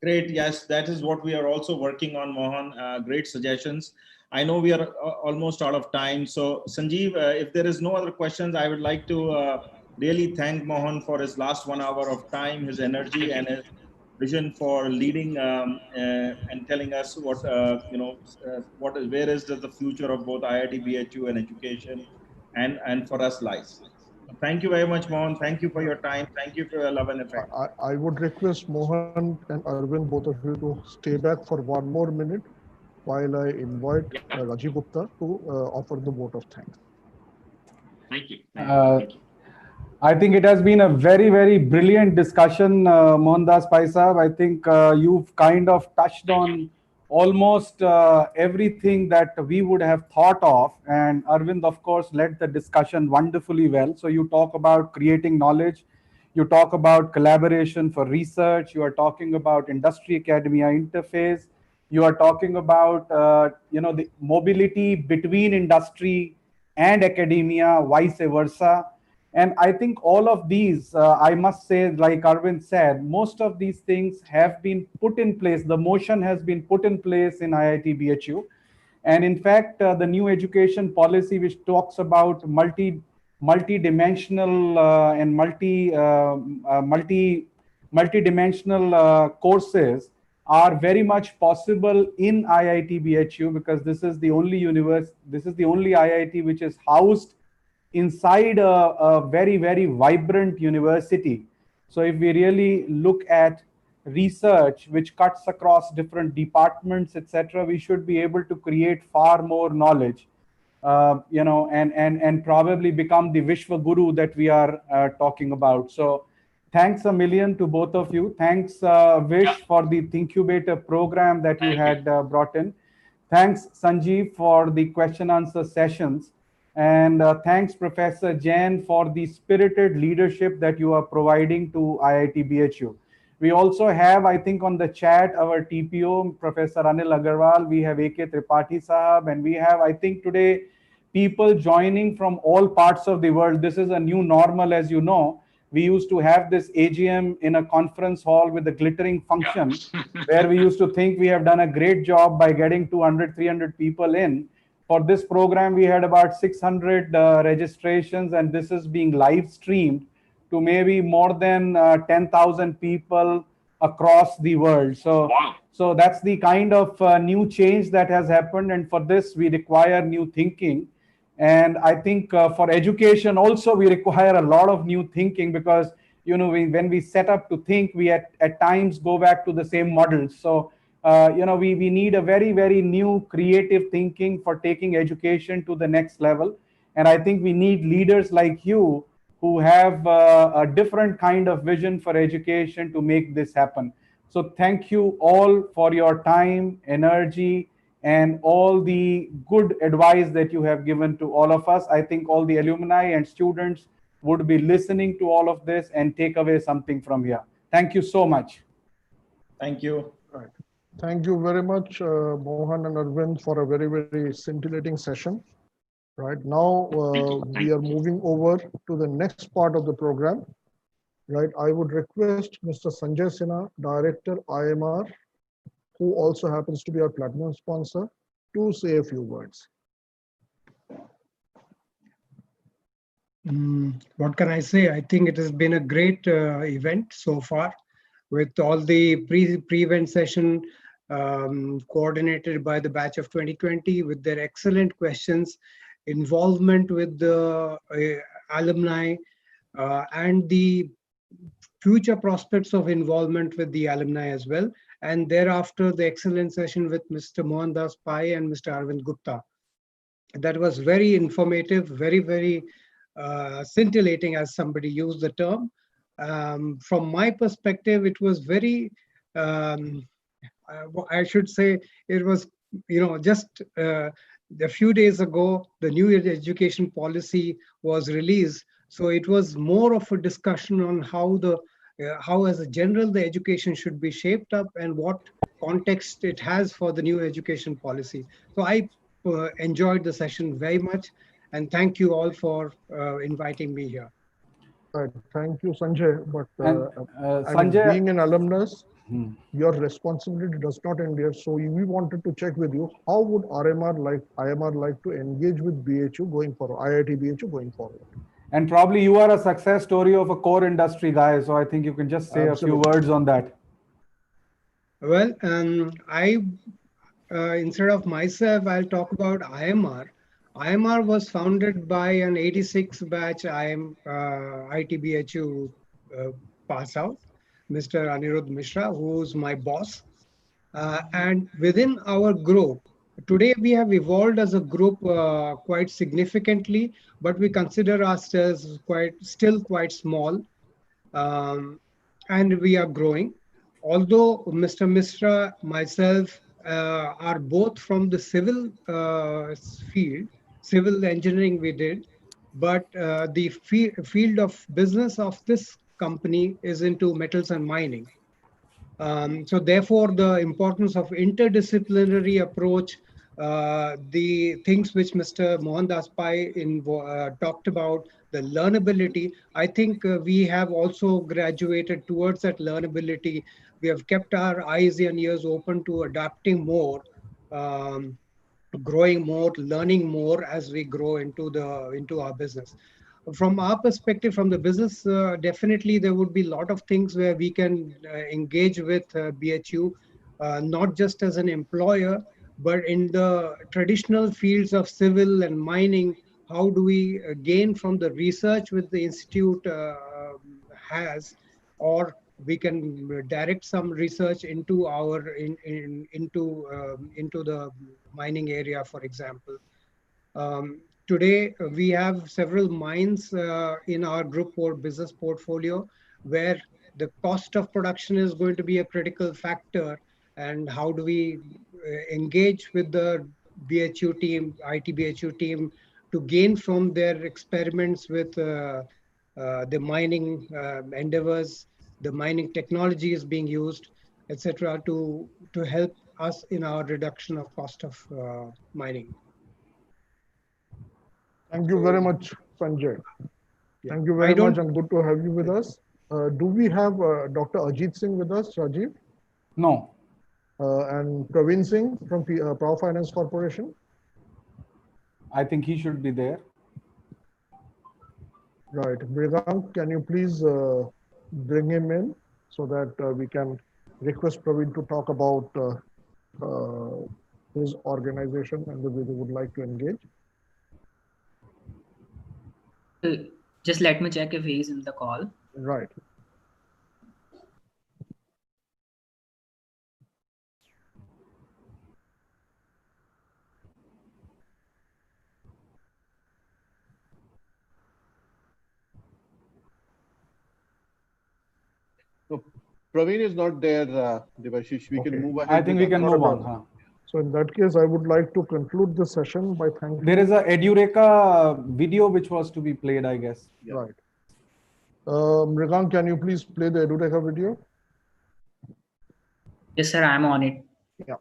Great. Yes, that is what we are also working on, Mohan. Great suggestions. I know we are almost out of time. So Sanjeev, if there is no other questions, I would like to really thank Mohan for his last 1 hour of time, his energy and his vision for leading and telling us what, where is the future of both IIT BHU and education and for us lies. Thank you very much, Mohan. Thank you for your time. Thank you for your love and affection. I would request Mohan and Arvind, both of you, to stay back for 1 more minute while I invite Rajiv Gupta to offer the vote of thanks. Thank you. I think it has been a very, very brilliant discussion, Mohandas Pai Sahab. I think you've kind of touched on almost everything that we would have thought of. And Arvind, of course, led the discussion wonderfully well. So you talk about creating knowledge, you talk about collaboration for research, you are talking about industry academia interface, you are talking about the mobility between industry and academia, vice versa. And I think all of these, I must say, like Arvind said, most of these things have been put in place. The motion has been put in place in IIT BHU. And in fact, the new education policy, which talks about multi-dimensional and multi-dimensional courses, are very much possible in IIT BHU, because this is the only IIT which is housed inside a very, very vibrant university. So if we really look at research which cuts across different departments, etc., we should be able to create far more knowledge, and probably become the Vishwa Guru that we are talking about. So thanks a million to both of you. Thanks, Vish, for the Thinkubator program that you had brought in. Thanks, Sanjeev, for the question answer sessions. And thanks, Professor Jain, for the spirited leadership that you are providing to IIT BHU. We also have, I think, on the chat, our TPO, Professor Anil Agarwal, we have AK Tripathi Sahab, and we have, I think, today, people joining from all parts of the world. This is a new normal, as you know. We used to have this AGM in a conference hall with a glittering function, where we used to think we have done a great job by getting 200, 300 people in. For this program, we had about 600 registrations, and this is being live streamed to maybe more than 10,000 people across the world. So, so that's the kind of new change that has happened. And for this, we require new thinking. And I think for education also, we require a lot of new thinking, because, when we set up to think, we at times go back to the same models. So, we need a very, very new creative thinking for taking education to the next level. And I think we need leaders like you who have a different kind of vision for education to make this happen. So thank you all for your time, energy, and all the good advice that you have given to all of us. I think all the alumni and students would be listening to all of this and take away something from here. Thank you so much. Thank you. Right. Thank you very much, Mohan and Arvind, for a very, very scintillating session. Right now, we are moving over to the next part of the program. Right, I would request Mr. Sanjay Sinha, Director IMR, who also happens to be our platinum sponsor, to say a few words. What can I say? I think it has been a great event so far, with all the pre-event session coordinated by the batch of 2020 with their excellent questions, involvement with the alumni, and the future prospects of involvement with the alumni as well. And thereafter, the excellent session with Mr. Mohandas Pai and Mr. Arvind Gupta. That was very informative, very, very scintillating, as somebody used the term. From my perspective, it was very, I should say, it was, just a few days ago, the new education policy was released. So it was more of a discussion on how as a general the education should be shaped up and what context it has for the new education policy. So I enjoyed the session very much, and thank you all for inviting me here. Right. Thank you, Sanjay. But Sanjay, being an alumnus, your responsibility does not end here. So we wanted to check with you, how would IMR like to engage with BHU going forward, IIT BHU going forward? And probably you are a success story of a core industry guy, so I think you can just say Absolutely. a few words on that. Well, instead of myself, I'll talk about IMR. IMR was founded by an 86 batch IIT BHU pass out, Mr. Anirudh Mishra, who's my boss. And within our group, today we have evolved as a group quite significantly, but we consider ourselves still quite small, and we are growing. Although Mr. Mishra, myself, are both from the civil field, civil engineering we did, but the field of business of this company is into metals and mining. So therefore, the importance of interdisciplinary approach, the things which Mr. Mohandas Pai talked about, the learnability, I think we have also graduated towards that learnability. We have kept our eyes and ears open to adapting more, growing more, learning more as we grow into our business. From our perspective, from the business, definitely there would be a lot of things where we can engage with BHU, not just as an employer, but in the traditional fields of civil and mining. How do we gain from the research which the institute has, or we can direct some research into into the mining area, for example. Today, we have several mines in our group or business portfolio where the cost of production is going to be a critical factor. And how do we engage with the BHU team, IT BHU team, to gain from their experiments with the mining endeavors, the mining technology is being used, etc., to help us in our reduction of cost of mining. Thank you very much, Sanjay. Thank you very much, and good to have you with us. Do we have Dr. Ajit Singh with us, Rajiv? No. And Praveen Singh from Power Finance Corporation? I think he should be there. Right. Vedant, can you please bring him in so that we can request Praveen to talk about his organization and the way they would like to engage? Just let me check if he is in the call. Right. So Praveen is not there, Devashish. We can move ahead. I think we can move on. Huh? So in that case, I would like to conclude the session by thanking. There is a Edureka video which was to be played, I guess. Yeah. Right. Mrigang, can you please play the Edureka video? Yes, sir, I'm on it. Yeah.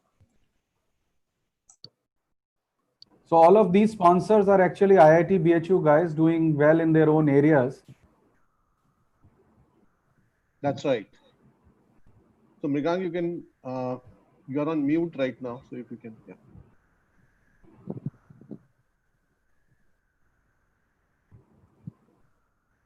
So all of these sponsors are actually IIT BHU guys doing well in their own areas. That's right. So Mrigang, you can, you're on mute right now. So if you can, yeah.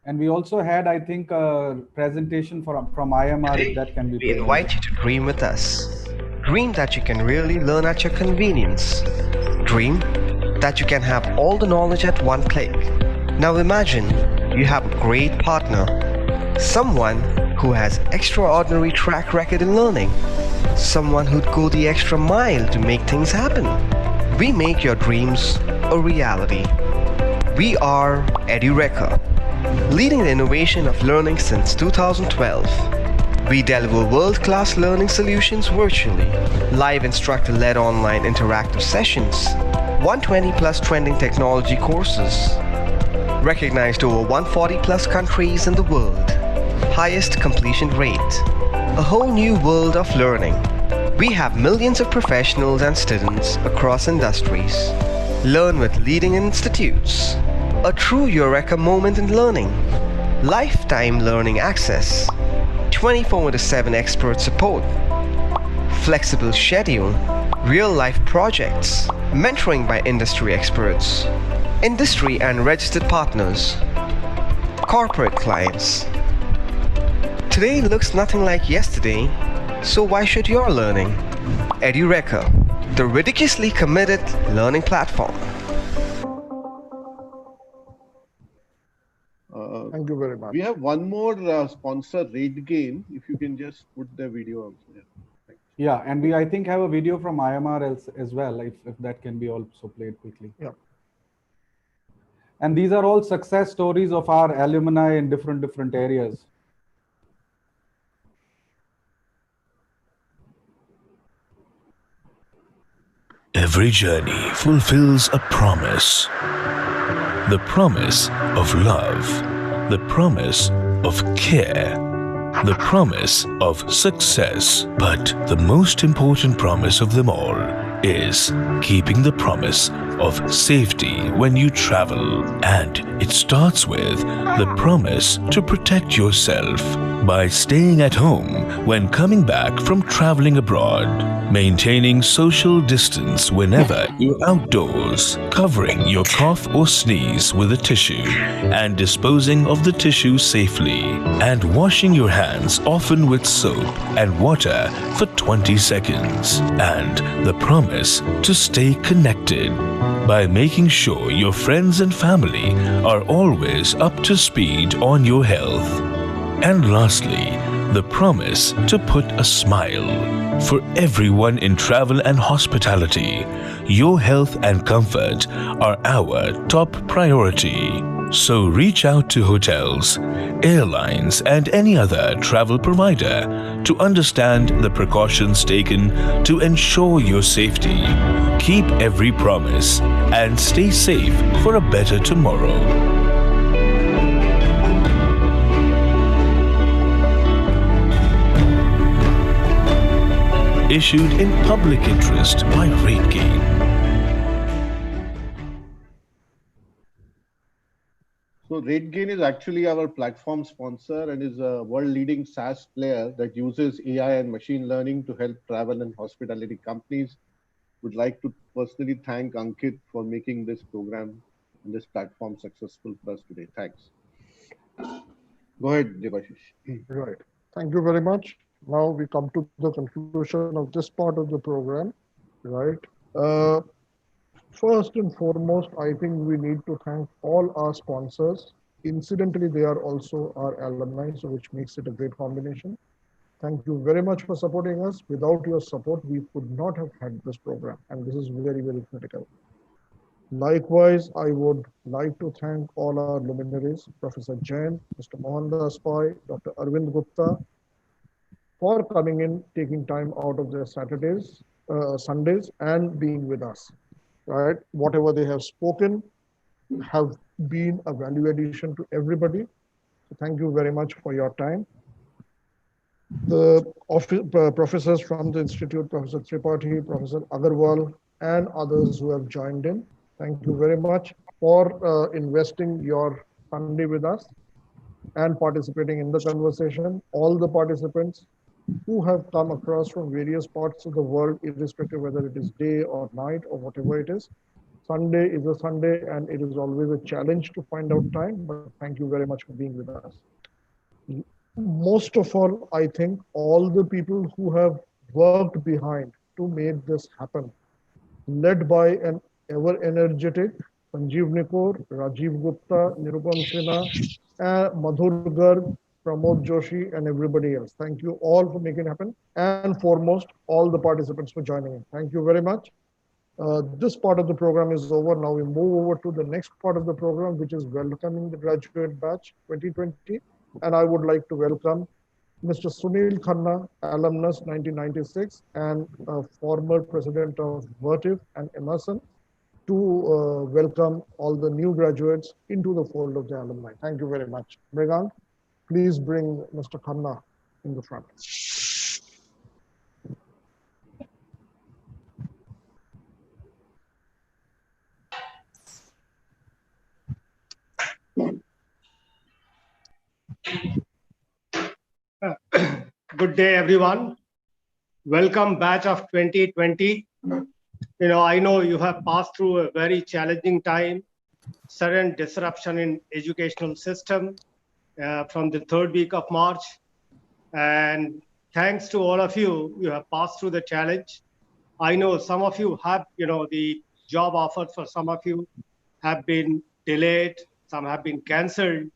And we also had, I think, a presentation from IMR, if that can be We invite you to dream with us. Dream that you can really learn at your convenience. Dream that you can have all the knowledge at one click. Now imagine you have a great partner, someone who has extraordinary track record in learning, someone who'd go the extra mile to make things happen. We make your dreams a reality. We are Edureka, leading the innovation of learning since 2012. We deliver world-class learning solutions virtually, live instructor-led online interactive sessions, 120 plus trending technology courses, recognized over 140 plus countries in the world, highest completion rate, a whole new world of learning. We have millions of professionals and students across industries. Learn with leading institutes. A true Eureka moment in learning. Lifetime learning access. 24/7 expert support. Flexible schedule. Real-life projects. Mentoring by industry experts. Industry and registered partners. Corporate clients. Today looks nothing like yesterday, so why should your learning? Edureka, the ridiculously committed learning platform. Thank you very much. We have one more sponsor, Rate Gain. If you can just put the video also. Yeah, yeah, and we, I think, have a video from IMR as well, if that can be also played quickly. Yeah. And these are all success stories of our alumni in different areas. Every journey fulfills a promise. The promise of love, the promise of care, the promise of success. But the most important promise of them all is keeping the promise of safety when you travel. And it starts with the promise to protect yourself by staying at home when coming back from traveling abroad, maintaining social distance whenever you're outdoors, covering your cough or sneeze with a tissue, and disposing of the tissue safely, and washing your hands often with soap and water for 20 seconds, and the promise to stay connected by making sure your friends and family are always up to speed on your health. And lastly, the promise to put a smile. For everyone in travel and hospitality, your health and comfort are our top priority. So reach out to hotels, airlines, and any other travel provider to understand the precautions taken to ensure your safety. Keep every promise and stay safe for a better tomorrow. Issued in public interest by RateGain. So RateGain is actually our platform sponsor and is a world-leading SaaS player that uses AI and machine learning to help travel and hospitality companies. Would like to personally thank Ankit for making this program and this platform successful for us today. Thanks. Go ahead, Debashish. Right. Thank you very much. Now we come to the conclusion of this part of the program. Right. Uh, First and foremost, I think we need to thank all our sponsors. Incidentally, they are also our alumni, so which makes it a great combination. Thank you very much for supporting us. Without your support, we could not have had this program, and this is very, very critical. Likewise, I would like to thank all our luminaries, Professor Jain, Mr. Mohandas Pai, Dr. Arvind Gupta, for coming in, taking time out of their Saturdays, Sundays, and being with us. Right? Whatever they have spoken have been a value addition to everybody. So thank you very much for your time. The professors from the Institute, Professor Tripathi, Professor Agarwal, and others who have joined in, thank you very much for investing your Sunday with us and participating in the conversation. All the participants who have come across from various parts of the world, irrespective whether it is day or night or whatever it is. Sunday is a Sunday and it is always a challenge to find out time, but thank you very much for being with us. Most of all, I think all the people who have worked behind to make this happen, led by an ever energetic Sanjeev Nikor, Rajiv Gupta, Nirupam Sinha, Madhur Garg, Pramod Joshi, and everybody else. Thank you all for making it happen. And foremost, all the participants for joining in. Thank you very much. This part of the program is over. Now we move over to the next part of the program, which is welcoming the graduate batch 2020. And I would like to welcome Mr. Sunil Khanna, alumnus 1996, and former president of Vertiv and Emerson, to welcome all the new graduates into the fold of the alumni. Thank you very much. Megant, please bring Mr. Khanna in the front. Good day, everyone. Welcome, batch of 2020. I know you have passed through a very challenging time, sudden disruption in educational system from the third week of March. And thanks to all of you, you have passed through the challenge. I know some of you have, the job offers for some of you have been delayed, some have been canceled.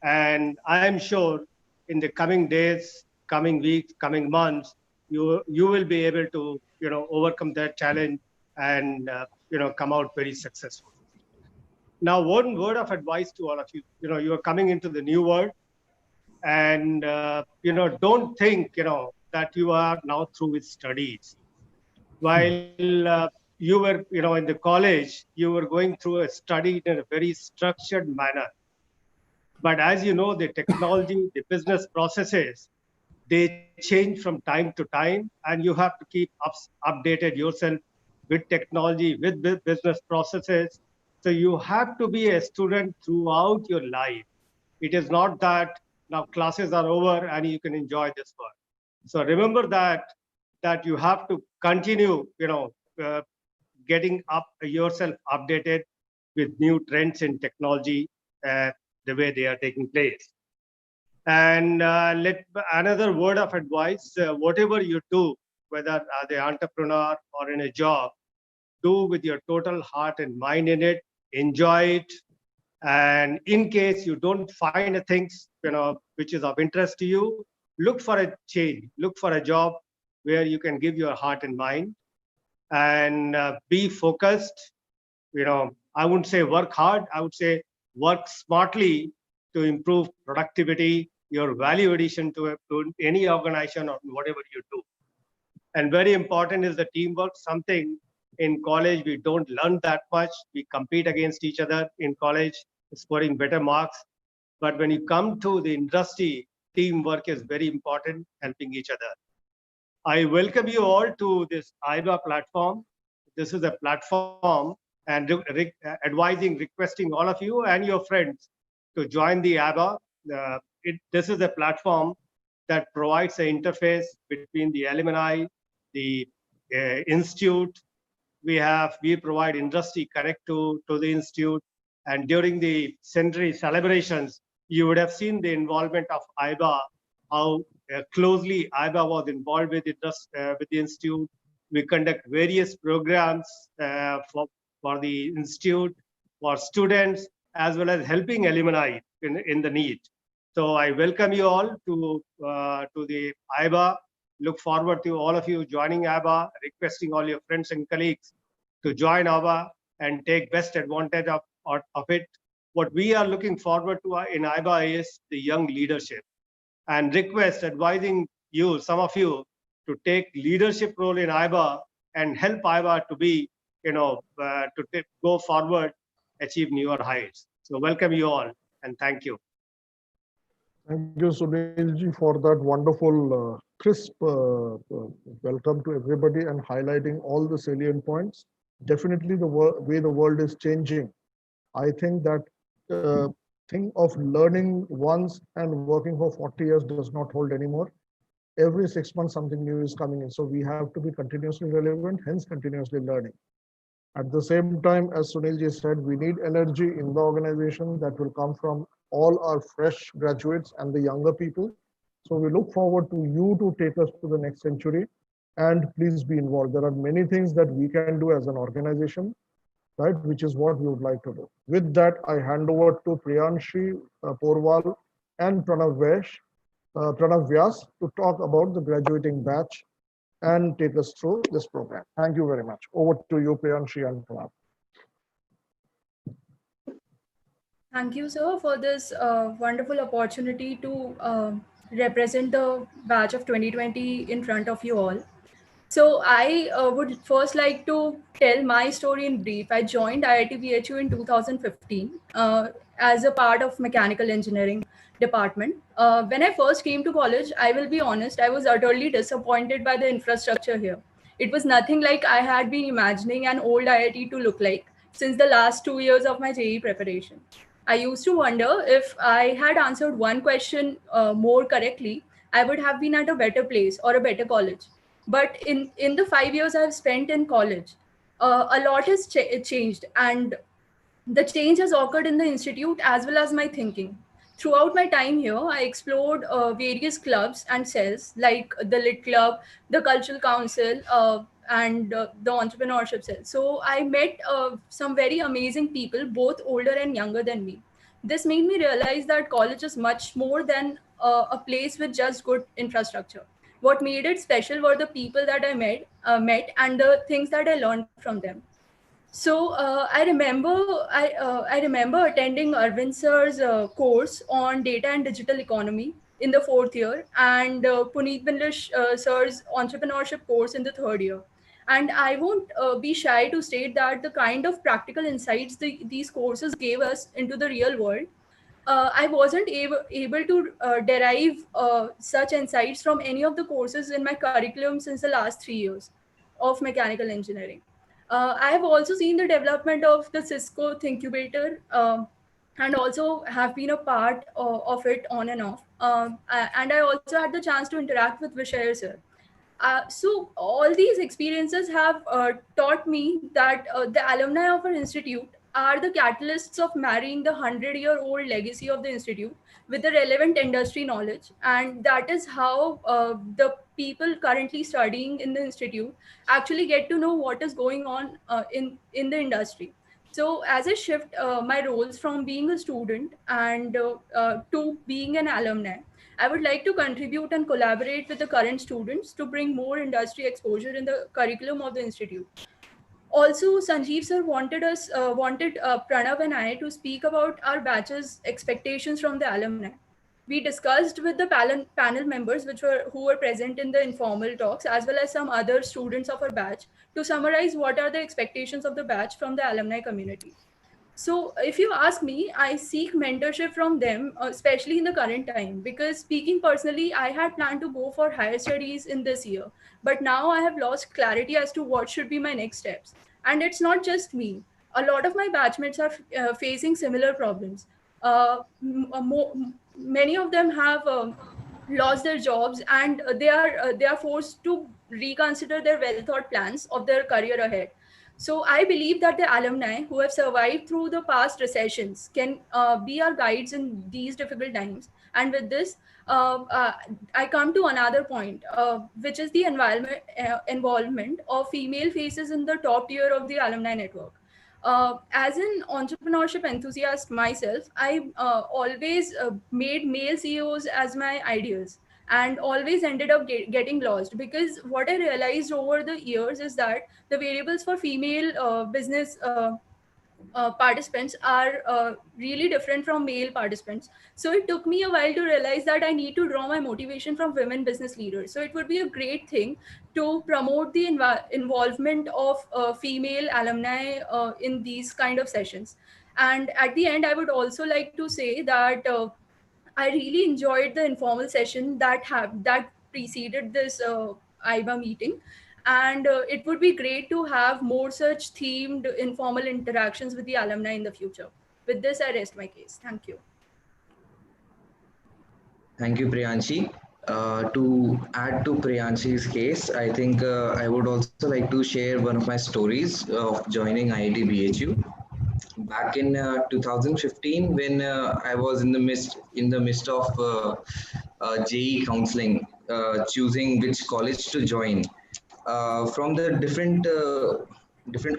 And I am sure in the coming days, coming weeks, coming months, you will be able to, overcome that challenge and, come out very successful. Now, one word of advice to all of you, you are coming into the new world and, don't think, that you are now through with studies. While you were, in the college, you were going through a study in a very structured manner. But as you know, the technology, the business processes, they change from time to time, and you have to keep updated yourself with technology, with business processes. So you have to be a student throughout your life. It is not that now classes are over and you can enjoy this work. So remember that you have to continue, uh, getting up yourself updated with new trends in technology, the way they are taking place. And let another word of advice: whatever you do, whether as an entrepreneur or in a job, do with your total heart and mind in it. Enjoy it, and in case you don't find things which is of interest to you, look for a change. Look for a job where you can give your heart and mind, and be focused. I wouldn't say work hard, I would say work smartly to improve productivity, your value addition to any organization or whatever you do. And very important is the teamwork, something in college we don't learn that much. We compete against each other in college, scoring better marks. But when you come to the industry, teamwork is very important, helping each other. I welcome you all to this AIBA platform. This is a platform and advising, requesting all of you and your friends to join the AIBA. This is a platform that provides an interface between the alumni, the institute. We provide industry connect to the institute. And during the centenary celebrations, you would have seen the involvement of AIBA, how closely AIBA was involved with the institute. We conduct various programs for the institute, for students, as well as helping alumni in the need. So I welcome you all to the AIBA. Look forward to all of you joining AIBA, requesting all your friends and colleagues to join AIBA and take best advantage of it. What we are looking forward to in AIBA is the young leadership, and request advising you, some of you, to take leadership role in AIBA and help AIBA to be, go forward, achieve newer heights. So welcome you all, and thank you. Thank you, Sunilji, for that wonderful, crisp welcome to everybody and highlighting all the salient points. Definitely the way the world is changing. I think that thing of learning once and working for 40 years does not hold anymore. Every 6 months, something new is coming in. So we have to be continuously relevant, hence continuously learning. At the same time, as Sunilji said, we need energy in the organization that will come from all our fresh graduates and the younger people. So we look forward to you to take us to the next century, and please be involved. There are many things that we can do as an organization, right, which is what we would like to do. With that, I hand over to Priyanshi Porwal and Pranav Vyas to talk about the graduating batch and take us through this program. Thank you very much. Over to you, Priyanshi and Pranav. Thank you, sir, for this wonderful opportunity to represent the batch of 2020 in front of you all. So I would first like to tell my story in brief. I joined IIT BHU in 2015 as a part of mechanical engineering department. When I first came to college, I will be honest, I was utterly disappointed by the infrastructure here. It was nothing like I had been imagining an old IIT to look like since the last 2 years of my JEE preparation. I used to wonder if I had answered one question more correctly, I would have been at a better place or a better college. But in the 5 years I've spent in college, a lot has changed, and the change has occurred in the institute as well as my thinking. Throughout my time here, I explored various clubs and cells like the Lit Club, the Cultural Council, and the Entrepreneurship Cell. So I met some very amazing people, both older and younger than me. This made me realize that college is much more than a place with just good infrastructure. What made it special were the people that I met and the things that I learned from them. So I remember attending Arvind sir's course on data and digital economy in the fourth year, and Puneet Binlish sir's entrepreneurship course in the third year. And I won't be shy to state that the kind of practical insights these courses gave us into the real world, I wasn't able to derive such insights from any of the courses in my curriculum since the last 3 years of mechanical engineering. I have also seen the development of the Cisco Thinkubator, and also have been a part of it on and off. And I also had the chance to interact with Vishaya sir. So all these experiences have taught me that the alumni of our institute are the catalysts of marrying the 100-year-old legacy of the institute with the relevant industry knowledge, and that is how the people currently studying in the institute actually get to know what is going on in the industry. So as I shift my roles from being a student and to being an alumni, I would like to contribute and collaborate with the current students to bring more industry exposure in the curriculum of the institute. Also, Sanjeev sir wanted Pranav and I to speak about our batch's expectations from the alumni. We discussed with the panel members who were present in the informal talks, as well as some other students of our batch, to summarize what are the expectations of the batch from the alumni community. So, if you ask me, I seek mentorship from them, especially in the current time, because speaking personally, I had planned to go for higher studies in this year, but now I have lost clarity as to what should be my next steps. And it's not just me. A lot of my batchmates are facing similar problems. Many of them have lost their jobs, and they are forced to reconsider their well thought plans of their career ahead. So I believe that the alumni who have survived through the past recessions can be our guides in these difficult times. And with this, I come to another point, which is the involvement of female faces in the top tier of the alumni network. As an entrepreneurship enthusiast myself, I always made male CEOs as my ideals, and always ended up getting lost, because what I realized over the years is that the variables for female business participants are really different from male participants. So it took me a while to realize that I need to draw my motivation from women business leaders. So it would be a great thing to promote the involvement of female alumni in these kind of sessions. And at the end, I would also like to say that I really enjoyed the informal session that preceded this IIBA meeting, and it would be great to have more such themed informal interactions with the alumni in the future. With this, I rest my case. Thank you. Thank you, Priyanshi. To add to Priyanshi's case, I think I would also like to share one of my stories of joining IIT BHU. Back in 2015, when I was in the midst of JE counseling, choosing which college to join, from the different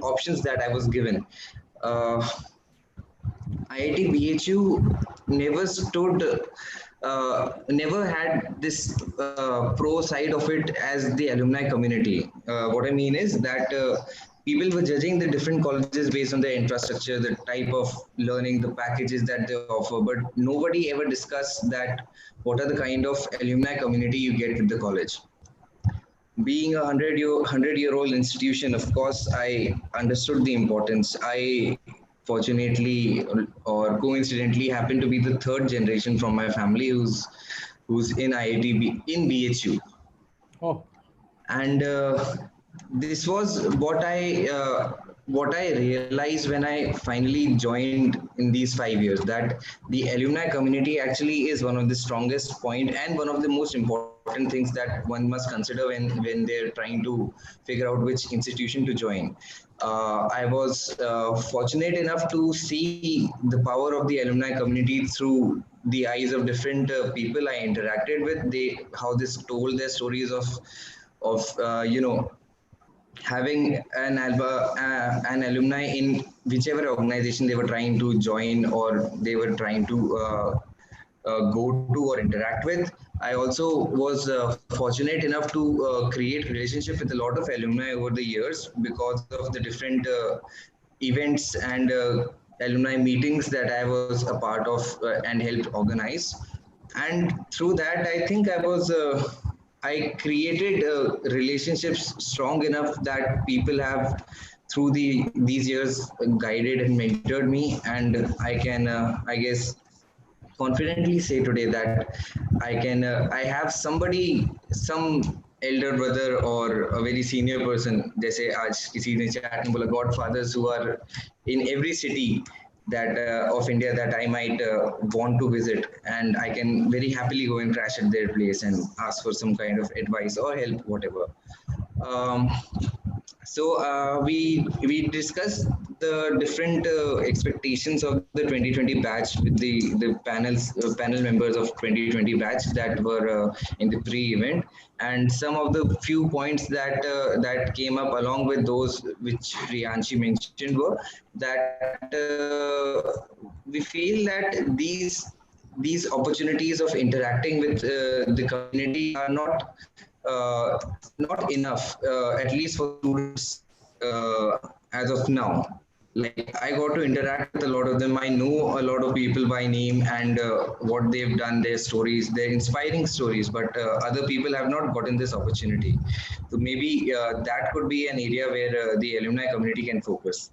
options that I was given, IIT BHU never had this pro side of it as the alumni community. What I mean is that people were judging the different colleges based on their infrastructure, the type of learning, the packages that they offer, but nobody ever discussed that what are the kind of alumni community you get with the college. Being a 100-year-old institution, of course, I understood the importance. I fortunately or coincidentally happened to be the third generation from my family who's in IIT in BHU. Oh. And this was what I realized when I finally joined in these 5 years, that the alumni community actually is one of the strongest point and one of the most important things that one must consider when they're trying to figure out which institution to join. I was fortunate enough to see the power of the alumni community through the eyes of different people I interacted with. How they told their stories of having an alumni in whichever organization they were trying to join or they were trying to go to or interact with. I also was fortunate enough to create relationship with a lot of alumni over the years because of the different events and alumni meetings that I was a part of and helped organize. And through that, I think I created relationships strong enough that people have through these years guided and mentored me, and I can I guess confidently say today that I have somebody, some elder brother or a very senior person, जैसे आज किसी ने chat में बोला godfathers who are in every city that of India that I might want to visit, and I can very happily go and crash at their place and ask for some kind of advice or help, whatever. Um, so we discussed the different expectations of the 2020 batch with the panel members of 2020 batch that were in the pre-event, and some of the few points that came up along with those which Priyanshi mentioned were that we feel that these opportunities of interacting with the community are not enough, at least for students as of now. Like I got to interact with a lot of them. I know a lot of people by name and what they've done, their stories, their inspiring stories, but other people have not gotten this opportunity. So maybe that could be an area where the alumni community can focus.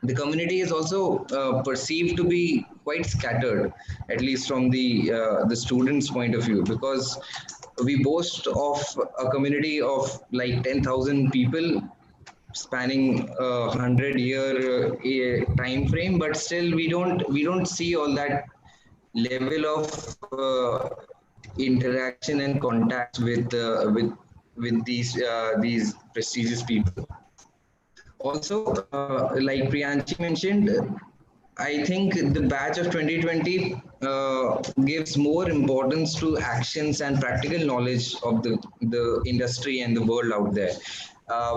The community is also perceived to be quite scattered, at least from the students' point of view, because we boast of a community of like 10,000 people spanning a 100-year time frame, but still we don't see all that level of interaction and contact with these prestigious people. Also, like Priyanshi mentioned, I think the batch of 2020 gives more importance to actions and practical knowledge of the industry and the world out there,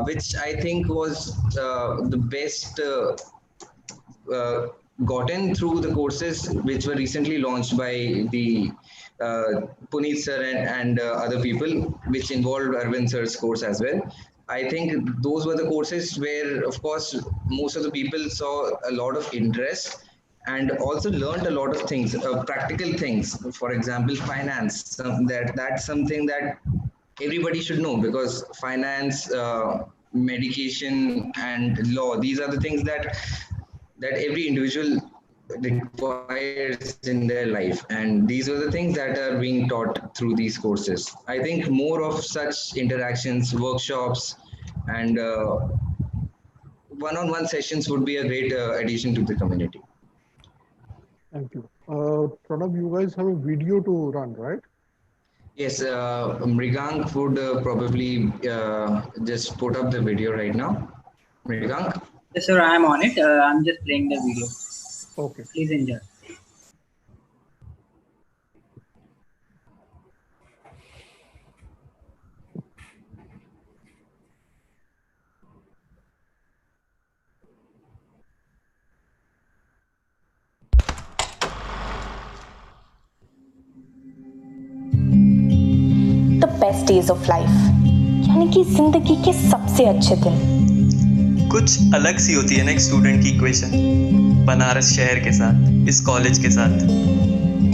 which I think was the best gotten through the courses which were recently launched by the Puneet sir and other people, which involved Arvind sir's course as well. I think those were the courses where, of course, most of the people saw a lot of interest and also learned a lot of things, practical things. For example, finance. That's something that everybody should know, because finance, medication, and law, these are the things that every individual requires in their life, and these are the things that are being taught through these courses. I think more of such interactions, workshops, and one-on-one sessions would be a great addition to the community. Thank you. Pranav, you guys have a video to run, right? Yes, Mrigank would probably just put up the video right now. Mrigank? Yes, sir, I am on it. I'm just playing the video. Okay. Please enjoy. The best days of life, यानी कि जिंदगी के सबसे अच्छे दिन। कुछ अलग सी होती है ना एक स्टूडेंट की इक्वेशन, बनारस शहर के साथ, इस कॉलेज के साथ।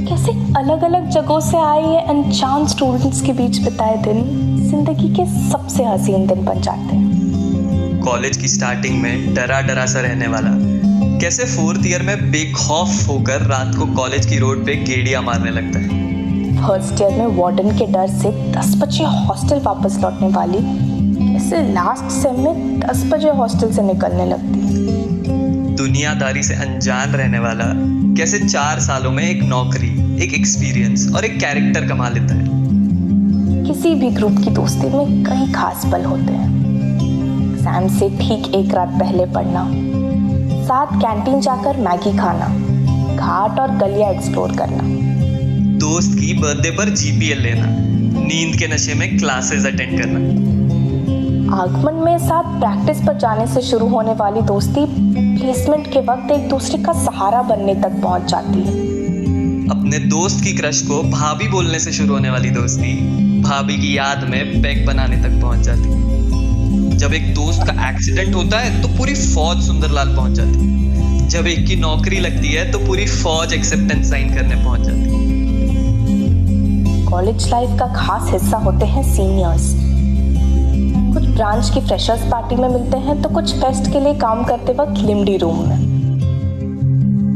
कैसे अलग अलग जगहों से आए ये अनजान स्टूडेंट्स के बीच बिताए दिन जिंदगी के सबसे हसीन दिन बन जाते हैं। कॉलेज की स्टार्टिंग में डरा डरा सा रहने वाला, कैसे 4th ईयर में बेखौफ होकर रात को कॉलेज की रोड पे गेड़ियां मारने लगता है। फर्स्ट ईयर में वार्डन के डर से 10 बजे हॉस्टल वापस लौटने वाली, कैसे लास्ट सेम में 10 बजे हॉस्टल से निकलने लगती। दुनियादारी से अनजान रहने वाला कैसे 4 सालों में एक नौकरी, एक एक्सपीरियंस और एक कैरेक्टर कमा लेता है। किसी भी ग्रुप की दोस्ती में कई खास पल होते हैं। एग्जाम से ठीक एक रात पहले पढ़ना, साथ कैंटीन जाकर मैगी खाना, घाट और गलियां एक्सप्लोर करना, दोस्त की बर्थडे पर जीपीएल लेना, नींद के नशे में क्लासेस अटेंड करना। आगमन में साथ प्रैक्टिस पर जाने से शुरू होने वाली दोस्ती प्लेसमेंट के वक्त एक दूसरे का सहारा बनने तक पहुंच जाती है। अपने दोस्त की क्रश को भाभी बोलने से शुरू होने वाली दोस्ती भाभी की याद में पैक बनाने तक पहुंच जाती है। जब एक दोस्त का एक्सीडेंट होता है तो पूरी फौज सुंदरलाल पहुंच जाती है। जब एक की नौकरी लगती है तो पूरी फौज एक्सेप्टेंस साइन करने पहुंच जाती है। कॉलेज लाइफ का खास हिस्सा होते हैं सीनियर्स। कुछ ब्रांच की फ्रेशर्स पार्टी में मिलते हैं तो कुछ फेस्ट के लिए काम करते वक्त लिमडी रूम में।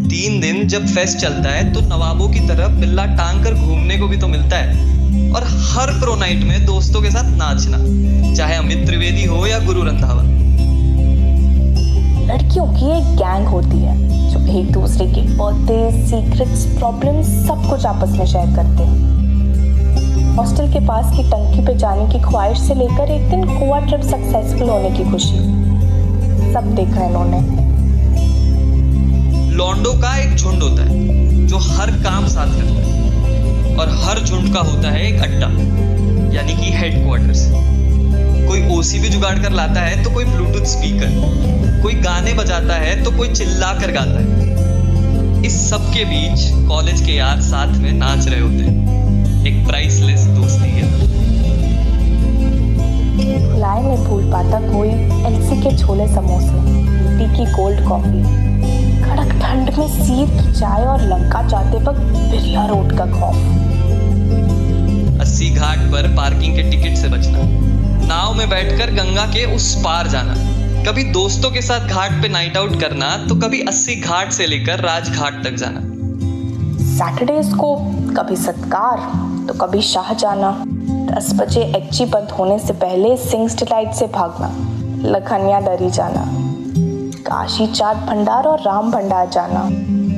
3 दिन जब फेस्ट चलता है तो नवाबों की तरह बिल्ला टांग कर घूमने को भी तो मिलता है, और हर प्रो नाइट में दोस्तों के साथ नाचना, चाहे अमित त्रिवेदी हो या गुरु रंधावा। लड़कियों की एक गैंग होती है जो एक दूसरे के बर्थडे, सीक्रेट्स, प्रॉब्लम्स सब कुछ आपस में शेयर करते हैं। हॉस्टल के पास की टंकी पे जाने की ख्वाहिश से लेकर एक दिन गोवा ट्रिप सक्सेसफुल होने की खुशी, सब देखा इन्होंने। लॉन्डो का एक झुंड होता है जो हर काम साथ करता है, और हर झुंड का होता है एक अड्डा, यानी कि हेडक्वार्टर्स। कोई ओसी भी जुगाड़ कर लाता है तो कोई ब्लूटूथ स्पीकर, कोई गाने बजाता है तो कोई चिल्ला कर गाता है। इस सब के बीच कॉलेज के यार साथ में नाच रहे होते हैं। एक प्राइसलेस दोस्ती है। भुलाए नहीं भूल पाता कोई एलसी के छोले समोसे, टी की कोल्ड कॉफी, कड़क ठंड में सीप की चाय और लंका जाते वक्त बिरला रोड का खौफ। 80 घाट पर पार्किंग के टिकट से बचना, नाव में बैठकर गंगा के उस पार जाना, कभी दोस्तों के साथ घाट पे नाइट आउट करना तो कभी 80 घाट से लेकर राजघाट तक जाना। सैटरडेज को कभी सत्कार तो कभी शाह जाना, 10 बजे एक्ची बंद होने से पहले सिंग्स डिलाइट से भागना, लखनिया दरी जाना, काशी चाट भंडार और राम भंडार जाना,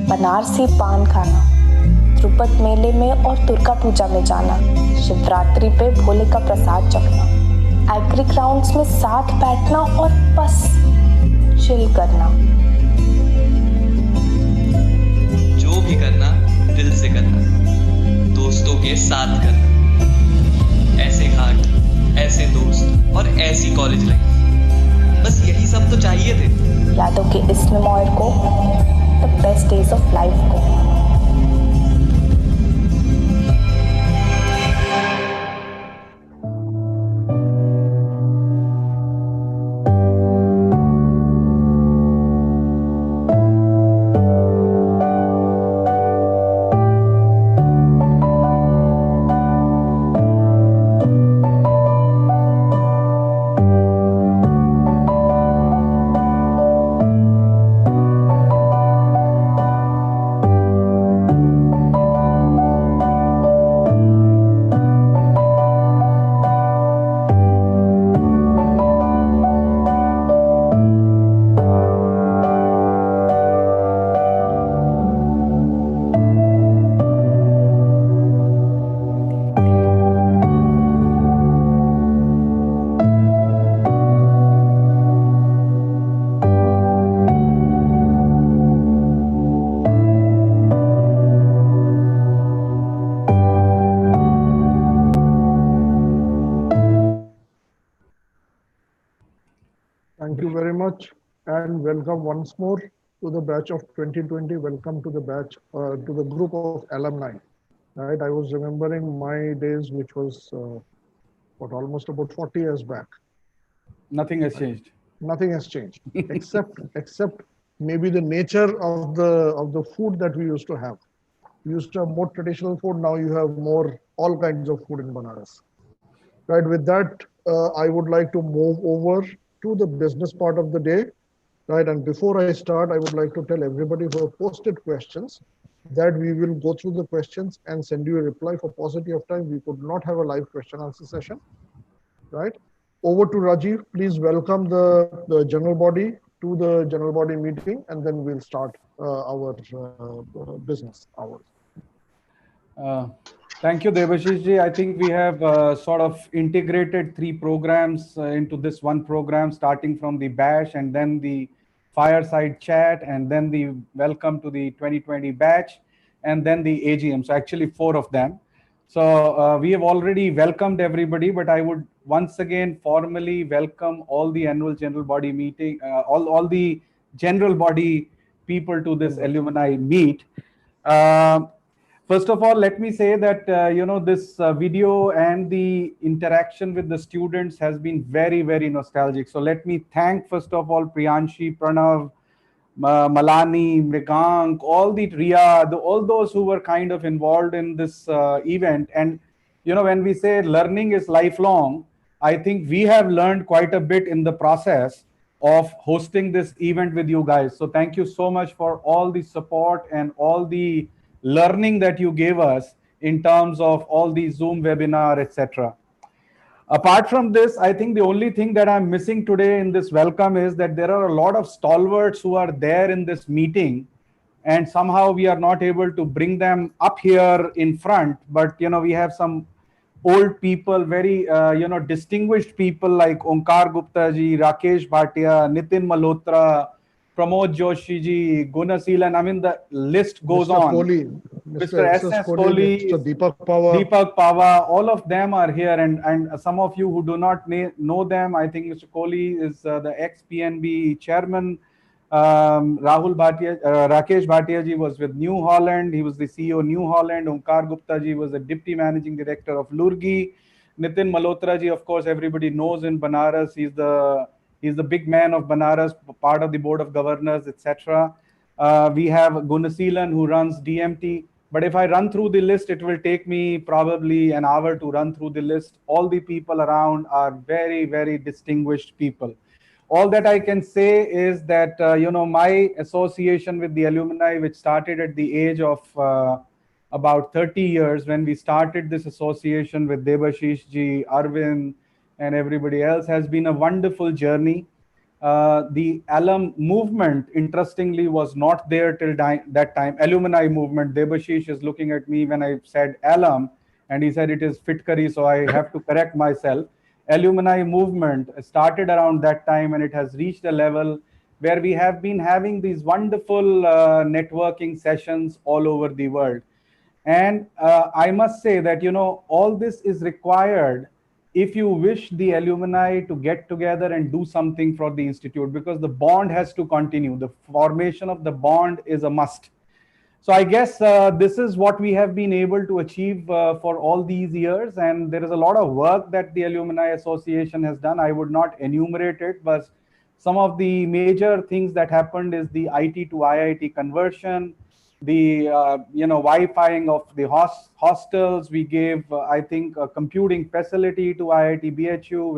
बनारसी पान खाना, ध्रुपद मेले में और दुर्गा पूजा में जाना, शिवरात्रि पे भोले का प्रसाद चखना, एग्री ग्राउंड्स में साथ बैठना और बस चिल करना। जो भी करना दिल से करना, दोस्तों के साथ करना। ऐसे घाट, ऐसे दोस्त और ऐसी कॉलेज लाइफ, बस यही सब तो चाहिए थे। यादों के इस मेमोयर को, the best days of life को। Thank you very much and welcome once more to the batch of 2020. Welcome to the batch, to the group of alumni. Right, I was remembering my days, which was almost about 40 years back. Nothing has changed. Nothing has changed, except maybe the nature of the food that we used to have. We used to have more traditional food. Now you have all kinds of food in Banaras. Right. With that, I would like to move over to the business part of the day. Right. And before I start, I would like to tell everybody who have posted questions that we will go through the questions and send you a reply. For paucity of time, we could not have a live question answer session. Right. Over to Rajiv. Please welcome the general body to the general body meeting, and then we'll start our business hours. Thank you, Debashish ji. I think we have sort of integrated 3 programs into this one program, starting from the bash and then the fireside chat and then the welcome to the 2020 batch and then the AGM. So actually 4 of them. So we have already welcomed everybody, but I would once again formally welcome all the annual general body meeting, all the general body people to this alumni meet. First of all, let me say that, this video and the interaction with the students has been very, very nostalgic. So let me thank, first of all, Priyanshi, Pranav, Malani, Mrigank, all the Riya, all those who were kind of involved in this event. And when we say learning is lifelong, I think we have learned quite a bit in the process of hosting this event with you guys. So thank you so much for all the support and all the learning that you gave us in terms of all the Zoom webinar, etc. Apart from this, I think the only thing that I'm missing today in this welcome is that there are a lot of stalwarts who are there in this meeting, and somehow we are not able to bring them up here in front. But we have some old people, very distinguished people like Onkar Gupta ji, Rakesh Bhatia, Nitin Malhotra, Pramod Joshi ji, Gunaseelan. I mean, the list goes Mr. on. Kohli, Mr. S.S. Kohli, Mr. Deepak Pawar. Deepak Pava, all of them are here, and some of you who do not know them, I think Mr. Kohli is the ex-PNB chairman. Rahul Bhatia, Rakesh Bhatia ji was with New Holland. He was the CEO New Holland. Onkar Gupta ji was the deputy managing director of Lurgi. Nitin Malhotra ji, of course, everybody knows in Banaras. He's the big man of Banaras, part of the board of governors, etc. We have Gunaseelan who runs DMT. But if I run through the list, it will take me probably an hour to run through the list. All the people around are very, very distinguished people. All that I can say is that, my association with the alumni, which started at the age of about 30 years, when we started this association with Debashish ji, Arvind, and everybody else, has been a wonderful journey. The Alum movement, interestingly, was not there till that time. Alumni movement. Debashish is looking at me when I said Alum, and he said it is Fitkari, so I have to correct myself. Alumni movement started around that time, and it has reached a level where we have been having these wonderful networking sessions all over the world. And I must say that, all this is required if you wish the alumni to get together and do something for the institute, because the bond has to continue. The formation of the bond is a must. So I guess this is what we have been able to achieve for all these years. And there is a lot of work that the Alumni Association has done. I would not enumerate it, but some of the major things that happened is the IT to IIT conversion, the Wi-Fiing of the hostels. We gave, I think, a computing facility to IIT BHU,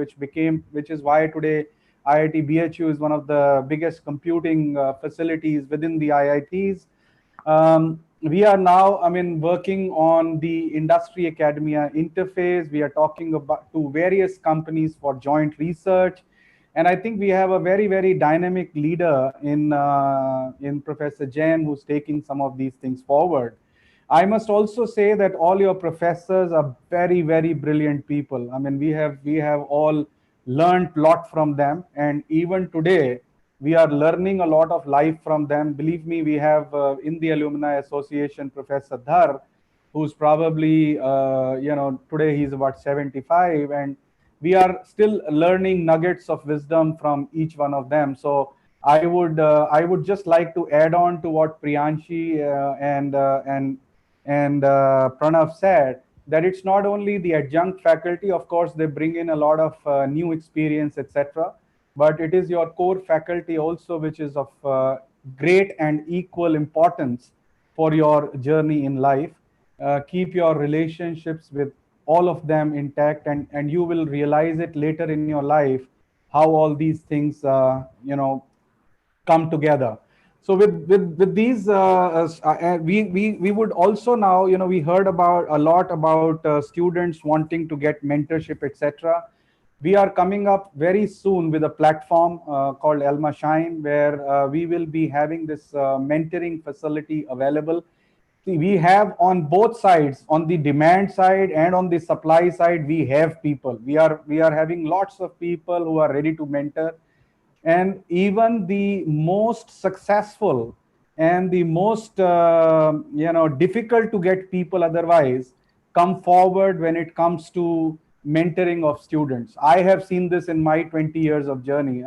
which is why today IIT BHU is one of the biggest computing facilities within the IITs. We are now, working on the industry academia interface. We are talking about to various companies for joint research. And I think we have a very, very dynamic leader in Professor Jain, who's taking some of these things forward. I must also say that all your professors are very, very brilliant people. We have all learned a lot from them. And even today, we are learning a lot of life from them. Believe me, we have in the Alumni Association, Professor Dhar, who's probably, today he's about 75, and we are still learning nuggets of wisdom from each one of them. So I would just like to add on to what Priyanshi and Pranav said, that it's not only the adjunct faculty. Of course, they bring in a lot of new experience, etc. But it is your core faculty also, which is of great and equal importance for your journey in life. Keep your relationships with all of them intact, and you will realize it later in your life how all these things come together. So with these we would also now, we heard about a lot about students wanting to get mentorship, etc. We are coming up very soon with a platform called Elma Shine, where we will be having this mentoring facility available. See, we have on both sides, on the demand side and on the supply side, we have people. We are having lots of people who are ready to mentor. And even the most successful and the most difficult to get people otherwise come forward when it comes to mentoring of students. I have seen this in my 20 years of journey.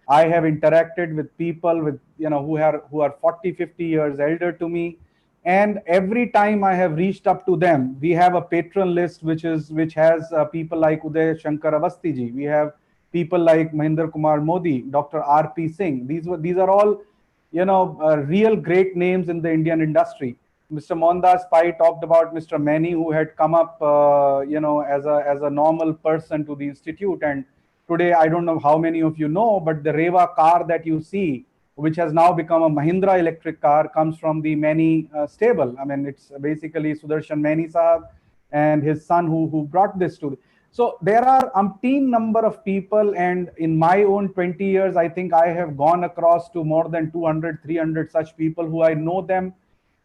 I have interacted with people with who are 40, 50 years elder to me, and every time I have reached up to them, we have a patron list which has people like Uday Shankar Avasthi ji. We have people like Mahinder Kumar Modi, Dr. R.P. Singh. These are all real great names in the Indian industry. Mr. Mohandas Pai talked about Mr. Mani, who had come up, as a normal person to the institute. And today, I don't know how many of you know, but the Reva car that you see, which has now become a Mahindra electric car, comes from the Mani stable. I mean, it's basically Sudarshan Mani Sahab and his son who brought this to. So there are umpteen number of people, and in my own 20 years, I think I have gone across to more than 200, 300 such people who I know them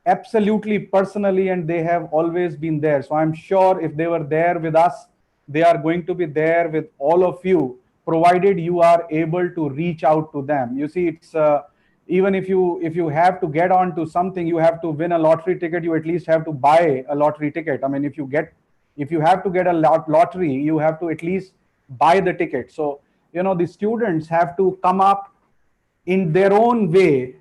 absolutely personally, and they have always been there. So I'm sure if they were there with us, they are going to be there with all of you, provided you are able to reach out to them. You see, it's even if you have to get on to something, you have to win a lottery ticket, you at least have to buy a lottery ticket. I mean, if you have to get a lottery, you have to at least buy the ticket. So the students have to come up in their own way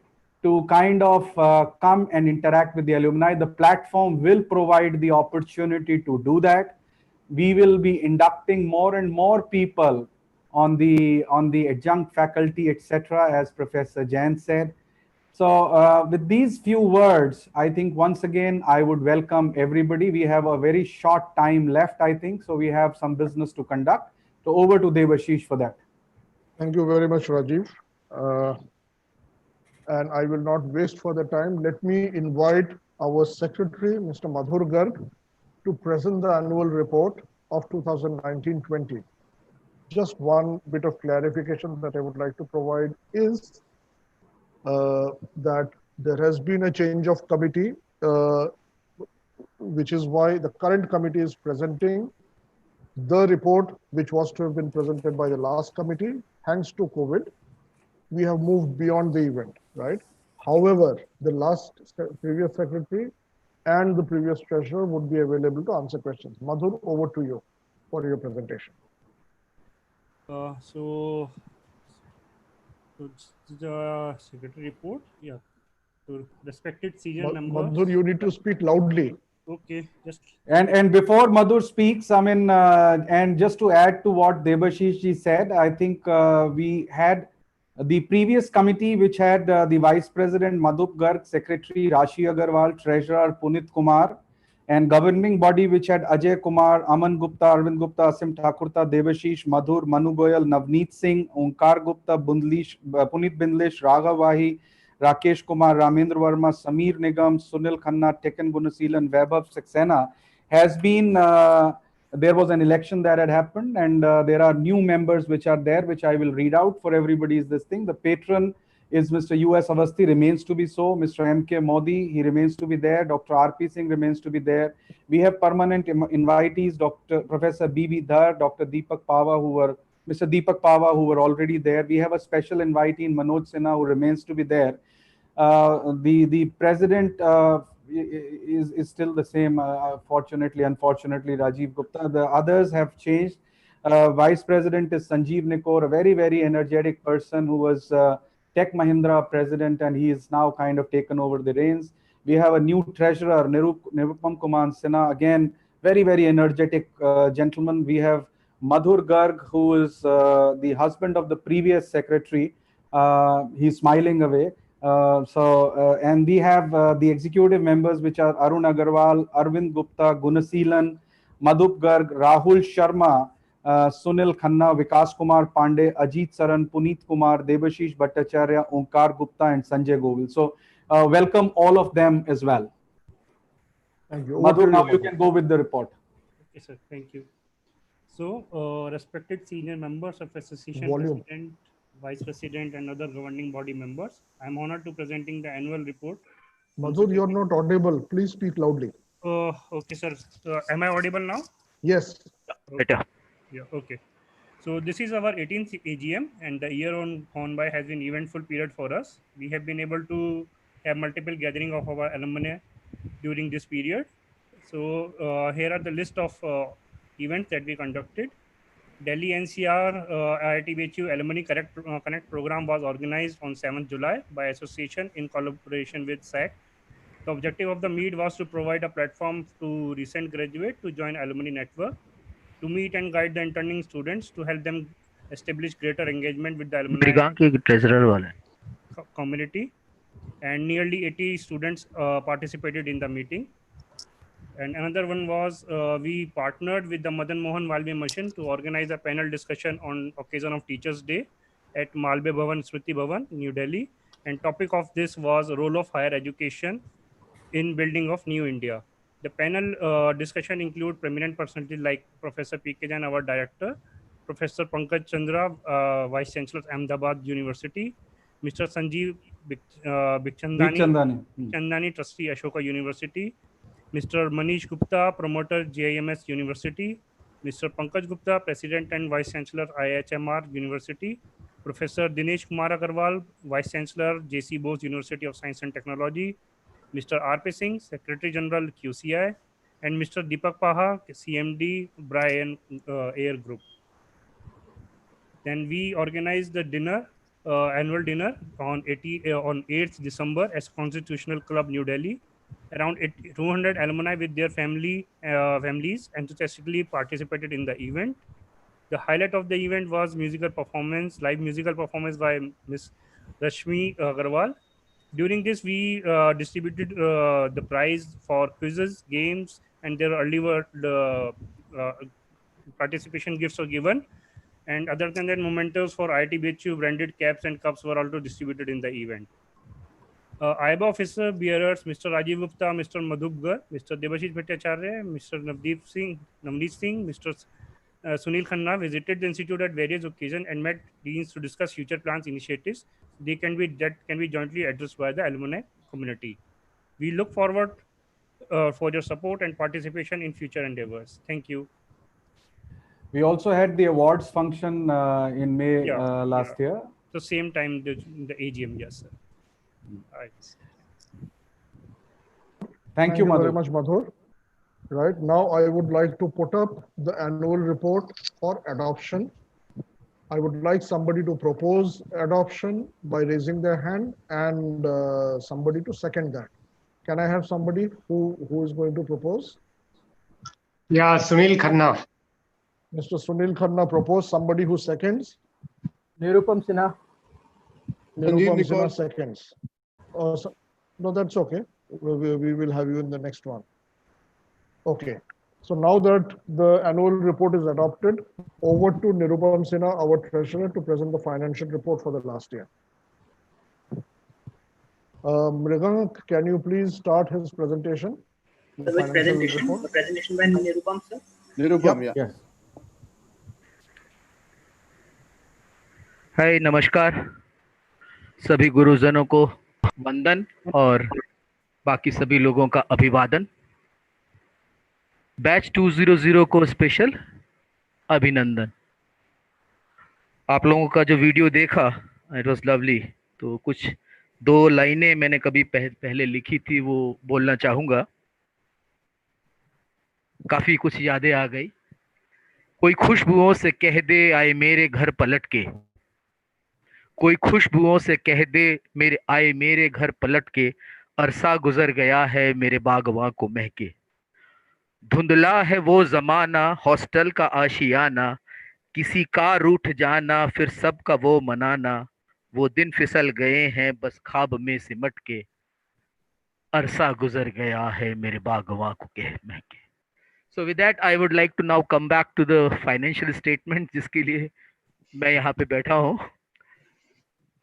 to kind of come and interact with the alumni. The platform will provide the opportunity to do that. We will be inducting more and more people on the adjunct faculty, etc., as Professor Jain said. So with these few words, I think once again, I would welcome everybody. We have a very short time left, I think, so we have some business to conduct. So over to Devashish for that. Thank you very much, Rajiv. And I will not waste further time. Let me invite our secretary, Mr. Madhur Garg, to present the annual report of 2019-20. Just one bit of clarification that I would like to provide is that there has been a change of committee, which is why the current committee is presenting the report which was to have been presented by the last committee. Thanks to COVID, we have moved beyond the event, right? However, the previous secretary and the previous treasurer would be available to answer questions. Madhur, over to you for your presentation. So the secretary report, yeah. So respected senior members. Madhur, you need to speak loudly. Okay, just. And before Madhur speaks, I mean, and just to add to what Debashish ji said, I think we had the previous committee, which had the Vice President Madhup Garg, Secretary Rashi Agarwal, Treasurer Punit Kumar, and governing body, which had Ajay Kumar, Aman Gupta, Arvind Gupta, Asim Thakurta, Devashish, Madhur, Manu Goyal, Navneet Singh, Onkar Gupta, Punit Bindlesh, Raghav Vahi, Rakesh Kumar, Ramendra Verma, Samir Nigam, Sunil Khanna, Tekken Gunasilan, Vaibhav Saxena has been, there was an election that had happened, and there are new members which are there, which I will read out for everybody is this thing. The patron is Mr. U.S. Avasthi, remains to be so. Mr. M.K. Modi, he remains to be there. Dr. R.P. Singh remains to be there. We have permanent invitees, Dr. Professor B.B. Dhar, Dr. Deepak Pava, Mr. Deepak Pava, who were already there. We have a special invitee in Manoj Sinha, who remains to be there. The president is still the same, fortunately, unfortunately, Rajiv Gupta. The others have changed. Vice President is Sanjeev Nikor, a very, very energetic person who was Tech Mahindra president, and he is now kind of taken over the reins. We have a new treasurer, Nirupam Kumar Sinha, again, very, very energetic gentleman. We have Madhur Garg, who is the husband of the previous secretary. He's smiling away. And we have the executive members, which are Arun Agarwal, Arvind Gupta, Gunasilan, Madhup Garg, Rahul Sharma, Sunil Khanna, Vikas Kumar Pandey, Ajit Saran, Puneet Kumar, Debashish Bhattacharya, Onkar Gupta, and Sanjay Govil. So welcome all of them as well. Thank you. Madhur, now you can go with the report. Okay, sir. Thank you. So, respected senior members of association, president, vice president, and other governing body members, I am honored to presenting the annual report. Madhur, you are not audible. Please speak loudly. Okay, sir. Am I audible now? Yes. Better. Yeah. Okay. So this is our 18th AGM, and the year on by has been eventful period for us. We have been able to have multiple gathering of our alumni during this period. So here are the list of events that we conducted. Delhi NCR IIT BHU Alumni Connect program was organized on 7th July by association in collaboration with SAC. The objective of the meet was to provide a platform to recent graduate to join alumni network, to meet and guide the interning students to help them establish greater engagement with the alumni community. and nearly 80 students participated in the meeting. And another one was we partnered with the Madan Mohan Malviya Mission to organize a panel discussion on occasion of Teachers' Day at Malviya Bhavan, Smriti Bhavan, New Delhi. And topic of this was role of higher education in building of new India. The panel discussion include prominent personalities like Professor P.K. Jain, our director, Professor Pankaj Chandra, Vice Chancellor, Ahmedabad University, Mr. Sanjeev Big Bikhchandani, Chandani. Chandani, Trustee, Ashoka University, Mr. Manish Gupta, Promoter, JIMS University, Mr. Pankaj Gupta, President and Vice Chancellor, IHMR University, Professor Dinesh Kumar Agarwal, Vice Chancellor, JC Bose University of Science and Technology, Mr. R.P. Singh, Secretary General, QCI, and Mr. Deepak Paha, CMD, Brian Air Group. Then we organized the dinner, annual dinner on 8th December as Constitutional Club, New Delhi. Around 200 alumni with their families enthusiastically participated in the event. The highlight of the event was live musical performance by Miss Rashmi Agarwal. During this, we distributed the prize for quizzes, games, and their early uh, participation gifts were given. And other than that, mementos for IIT BHU branded caps and cups were also distributed in the event. AIBA officer bearers Mr. Rajiv Gupta, Mr. Madhubgar, Mr. Debashish Bhattacharya, Mr. Navneet Singh, Mr. Sunil Khanna visited the institute at various occasions and met deans to discuss future plans initiatives that can be jointly addressed by the alumni community. We look forward for your support and participation in future endeavors. Thank you. We also had the awards function in May last year. So same time the AGM, yes, sir. All right. Thank you, very much, Madhur. Right now, I would like to put up the annual report for adoption. I would like somebody to propose adoption by raising their hand and somebody to second that. Can I have somebody who is going to propose? Yeah, Sunil Khanna. Mr. Sunil Khanna propose. Somebody who seconds? Nirupam Sinha. Nirupam Sinha seconds. No, that's okay. We will have you in the next one. Okay. So now that the annual report is adopted, over to Nirupam Sinha, our treasurer, to present the financial report for the last year. Mrigank, can you please start his presentation? So which presentation? The presentation by Nirupam, sir? Nirupam, yeah. Yes. हाय नमस्कार सभी गुरुजनों को वंदन और बाकी सभी लोगों का अभिवादन। बैच 200 को स्पेशल अभिनंदन। आप लोगों का जो वीडियो देखा इट वाज लवली। तो कुछ 2 लाइनें मैंने कभी पहले लिखी थी वो बोलना चाहूँगा। काफ़ी कुछ यादें आ गई। कोई खुशबुओं से कह दे आए मेरे घर पलट के, कोई खुशबुओं से कह दे मेरे घर पलट के, अरसा गुजर गया है मेरे बागवां को महके। धुंधला है वो जमाना हॉस्टल का आशियाना, किसी का रूठ जाना फिर सबका वो मनाना, वो दिन फिसल गए हैं बस ख्वाब में सिमट के, अरसा गुजर गया है मेरे बागवां को महके। So with that I would like to now come back to the financial statement जिसके लिए मैं यहाँ पे बैठा हूँ।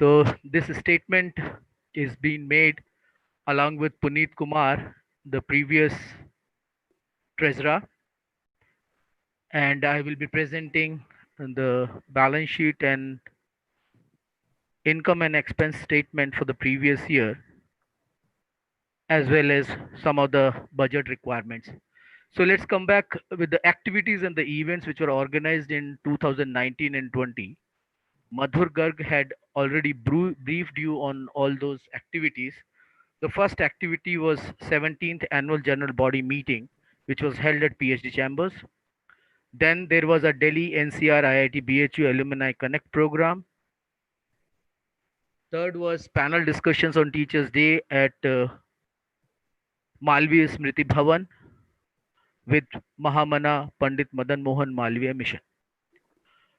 So this statement is being made along with Puneet Kumar, the previous treasurer, and I will be presenting the balance sheet and income and expense statement for the previous year, as well as some of the budget requirements. So let's come back with the activities and the events which were organized in 2019 and 20. Madhur Garg had already briefed you on all those activities. The first activity was 17th annual general body meeting, which was held at PhD chambers. Then there was a Delhi NCR IIT BHU Alumni Connect program. Third was panel discussions on Teachers' Day at Malviya Smriti Bhavan with Mahamana Pandit Madan Mohan Malviya Mission.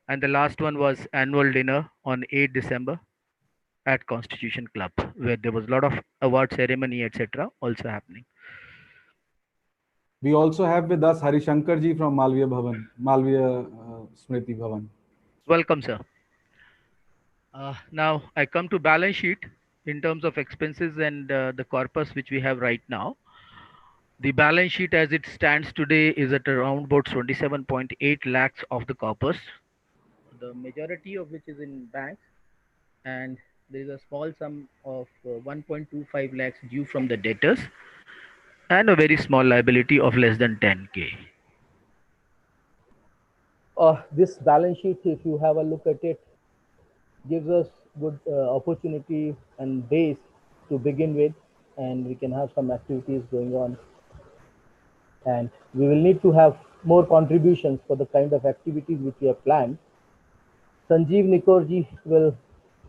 And the last one was annual dinner on 8 December. at Constitution Club, where there was a lot of award ceremony, etc., also happening. We also have with us Harishankar ji from Malviya Smriti Bhavan. Welcome, sir. Now I come to balance sheet in terms of expenses and the corpus which we have right now. The balance sheet as it stands today is at around about 27.8 lakhs of the corpus, the majority of which is in banks, and there is a small sum of 1.25 lakhs due from the debtors, and a very small liability of less than 10k. This balance sheet, if you have a look at it, gives us good opportunity and base to begin with, and we can have some activities going on. And we will need to have more contributions for the kind of activities which we have planned. Sanjeev Nikorji will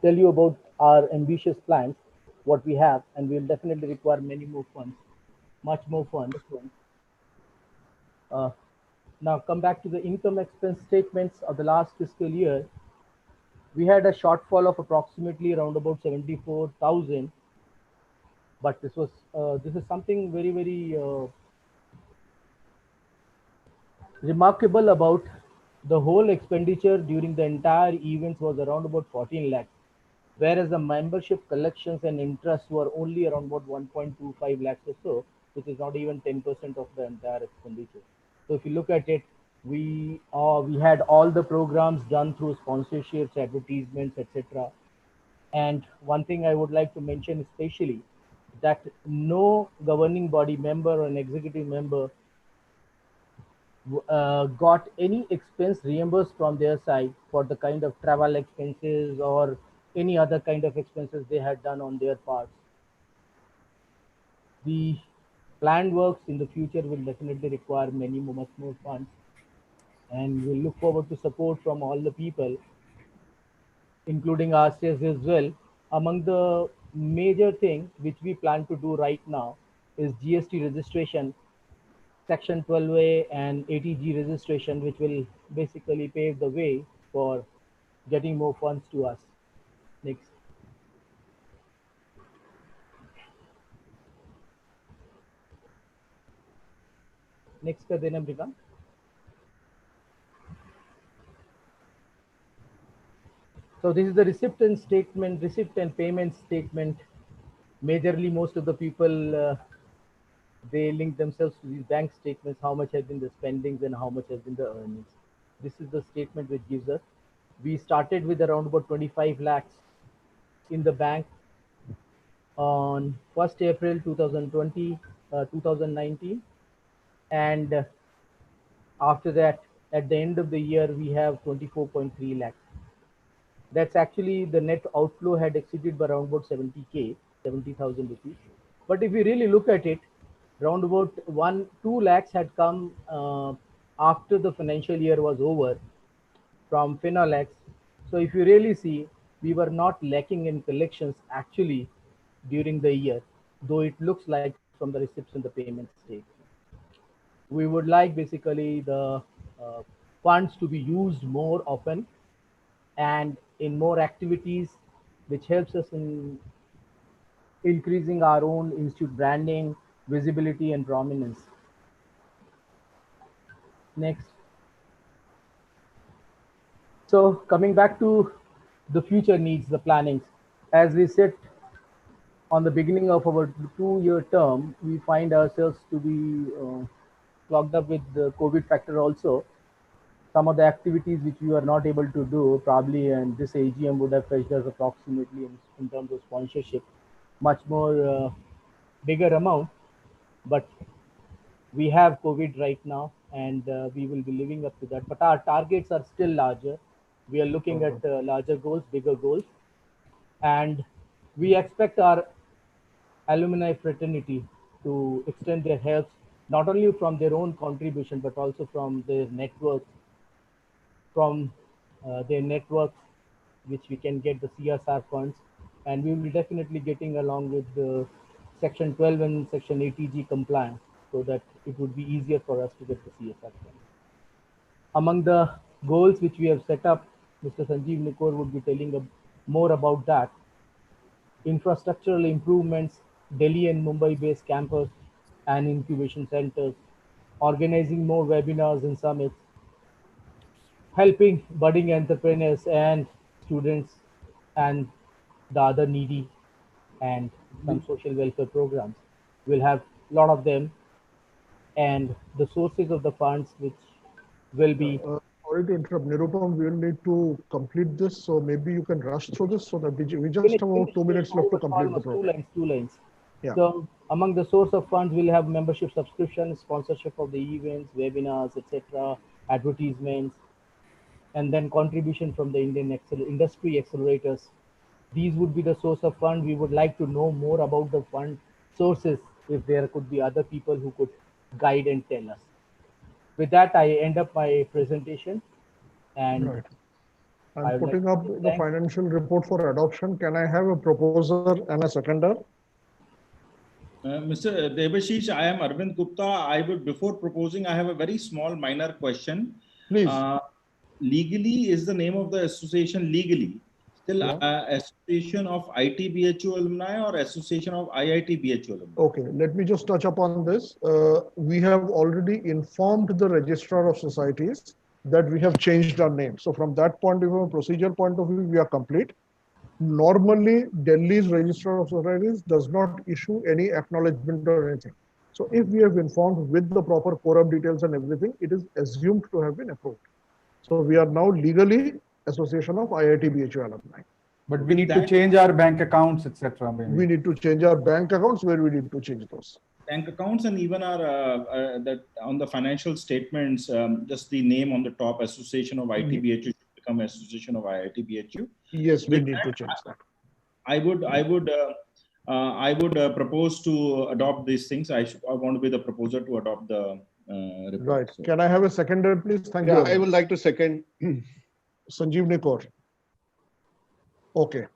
tell you about our ambitious plans, what we have, and we will definitely require many more funds, much more funds. Now come back to the income expense statements of the last fiscal year. We had a shortfall of approximately around about 74,000, but this is something very remarkable about the whole expenditure during the entire events was around about 14 lakhs, whereas the membership collections and interest were only around about 1.25 lakhs or so, which is not even 10% of the entire expenditure. So if you look at it, we had all the programs done through sponsorships, advertisements, etc. And one thing I would like to mention especially, that no governing body member or an executive member got any expense reimbursed from their side for the kind of travel expenses or any other kind of expenses they had done on their part. The planned works in the future will definitely require much more funds, and we'll look forward to support from all the people, including ourselves as well. Among the major thing which we plan to do right now is GST registration, Section 12A and ATG registration, which will basically pave the way for getting more funds to us. Next. Next, Kadena. So this is the receipt and payment statement. Majorly, most of the people they link themselves to these bank statements, how much has been the spendings and how much has been the earnings. This is the statement which gives us. We started with around about 25 lakhs in the bank on 1st April 2019, and after that, at the end of the year, we have 24.3 lakhs. That's actually the net outflow had exceeded by around about 70,000 rupees. But if you really look at it, around about 2 lakhs had come after the financial year was over from Finalex. So if you really see, we were not lacking in collections actually during the year, though it looks like from the receipts and the payment statement. We would like basically the funds to be used more often and in more activities, which helps us in increasing our own institute branding, visibility, and prominence. Next. So coming back to the future needs, the plannings. As we sit on the beginning of our 2-year term, we find ourselves to be clogged up with the COVID factor also. Some of the activities which we were not able to do probably, and this AGM would have fetched us approximately in terms of sponsorship, much more bigger amount, but we have COVID right now, and we will be living up to that. But our targets are still larger. We are looking at larger goals, bigger goals, and we expect our alumni fraternity to extend their helps, not only from their own contribution, but also from their network, which we can get the CSR funds, and we will be definitely getting along with the Section 12 and Section 80G compliance, so that it would be easier for us to get the CSR funds. Among the goals which we have set up, Mr. Sanjeev Nikor would be telling more about that. infrastructural improvements, Delhi and Mumbai-based campus and incubation centers, organizing more webinars and summits, helping budding entrepreneurs and students and the other needy, and some social welfare programs. We'll have a lot of them, and the sources of the funds which will be. Sorry to interrupt, Nirupam, we will need to complete this, so maybe you can rush through this so that we just Finish, have about 2 minutes left to complete the almost program. two lines. Yeah. So among the source of funds, we'll have membership subscriptions, sponsorship of the events, webinars, etc., advertisements, and then contribution from the Indian industry accelerators. These would be the source of fund. We would like to know more about the fund sources, if there could be other people who could guide and tell us. With that, I end up my presentation, and right. I'm putting up the thank financial report for adoption. Can I have a proposer and a seconder? Mr. Debashish, I am Arvind Gupta. I would, before proposing, I have a very small minor question. Please. Legally, is the name of the association legally still Association of IT BHU Alumni or Association of IIT BHU Alumni? Okay, let me just touch upon this. We have already informed the Registrar of Societies that we have changed our name. So from that point of view, procedure point of view, we are complete. Normally, Delhi's Registrar of Societies does not issue any acknowledgement or anything. So if we have informed with the proper quorum details and everything, it is assumed to have been approved. So we are now legally Association of IIT BHU Alumni. But we need to change our bank accounts, etc. We need to change our bank accounts where we need to change those. Bank accounts and even our that on the financial statements, just the name on the top, Association of IT BHU, should become Association of IIT BHU. Yes, we need to change that. I would propose to adopt these things. I want to be the proposer to adopt the report. Right. So. Can I have a seconder, please? Thank you. I would like to second. Sanjeev Nikor. Okay.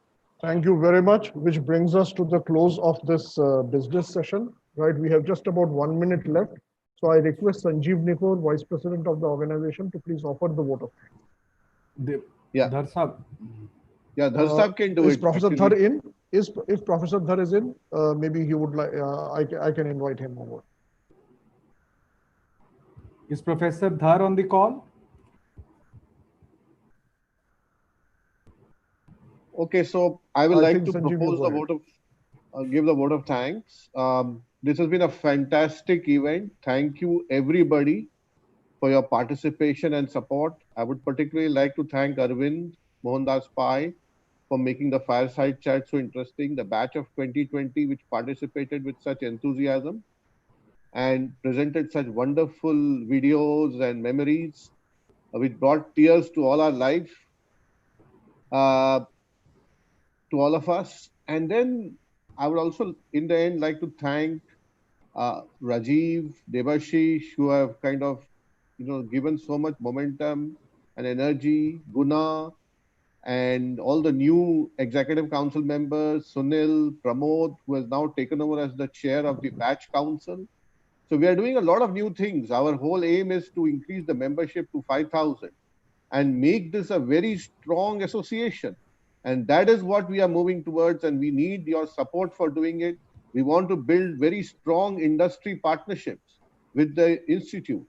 Thank you very much, which brings us to the close of this business session. Right. We have just about 1 minute left. So I request Sanjeev Nikor, Vice President of the organization, to please offer the vote of thanks. Dhar Sahab. Yeah, Dhar Sahab can do is it. Professor Dhar in? If Professor Dhar is in, maybe he would like. I can invite him over. Is Professor Dhar on the call? Okay, so I would like to propose the vote of, give the vote of thanks. This has been a fantastic event. Thank you, everybody, for your participation and support. I would particularly like to thank Arvind, Mohandas Pai, for making the Fireside Chat so interesting, the batch of 2020, which participated with such enthusiasm and presented such wonderful videos and memories, which brought tears to all our life, to all of us. And then I would also, in the end, like to thank Rajiv, Debashish, who have kind of, given so much momentum and energy, Guna, and all the new executive council members, Sunil, Pramod, who has now taken over as the chair of the batch council. So we are doing a lot of new things. Our whole aim is to increase the membership to 5,000 and make this a very strong association. And that is what we are moving towards, and we need your support for doing it. We want to build very strong industry partnerships with the institute.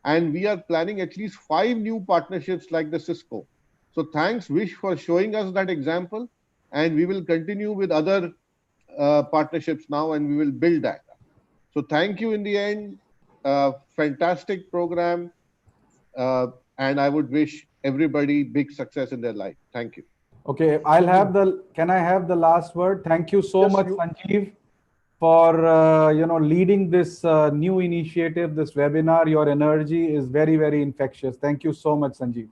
And we are planning at least 5 new partnerships like the Cisco. So thanks, Vish, for showing us that example. And we will continue with other partnerships now, and we will build that. So thank you in the end. Fantastic program. And I would wish everybody big success in their life. Thank you. Okay, can I have the last word? Thank you so much, Sanjeev, for leading this new initiative, this webinar. Your energy is very, very infectious. Thank you so much, Sanjeev.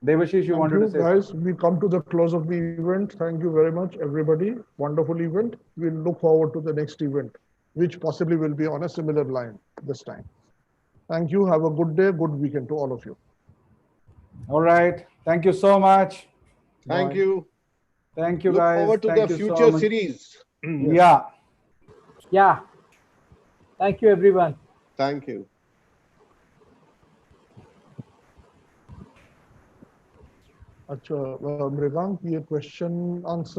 Devashish, you wanted to say guys, we come to the close of the event. Thank you very much, everybody. Wonderful event. We'll look forward to the next event, which possibly will be on a similar line this time. Thank you. Have a good day, good weekend to all of you. All right. Thank you so much. Thank you. Thank you, Look guys. Look forward to Thank the you future so series. Yeah. Yeah. Thank you, everyone. Thank you. अच्छा मृगांक ये question answer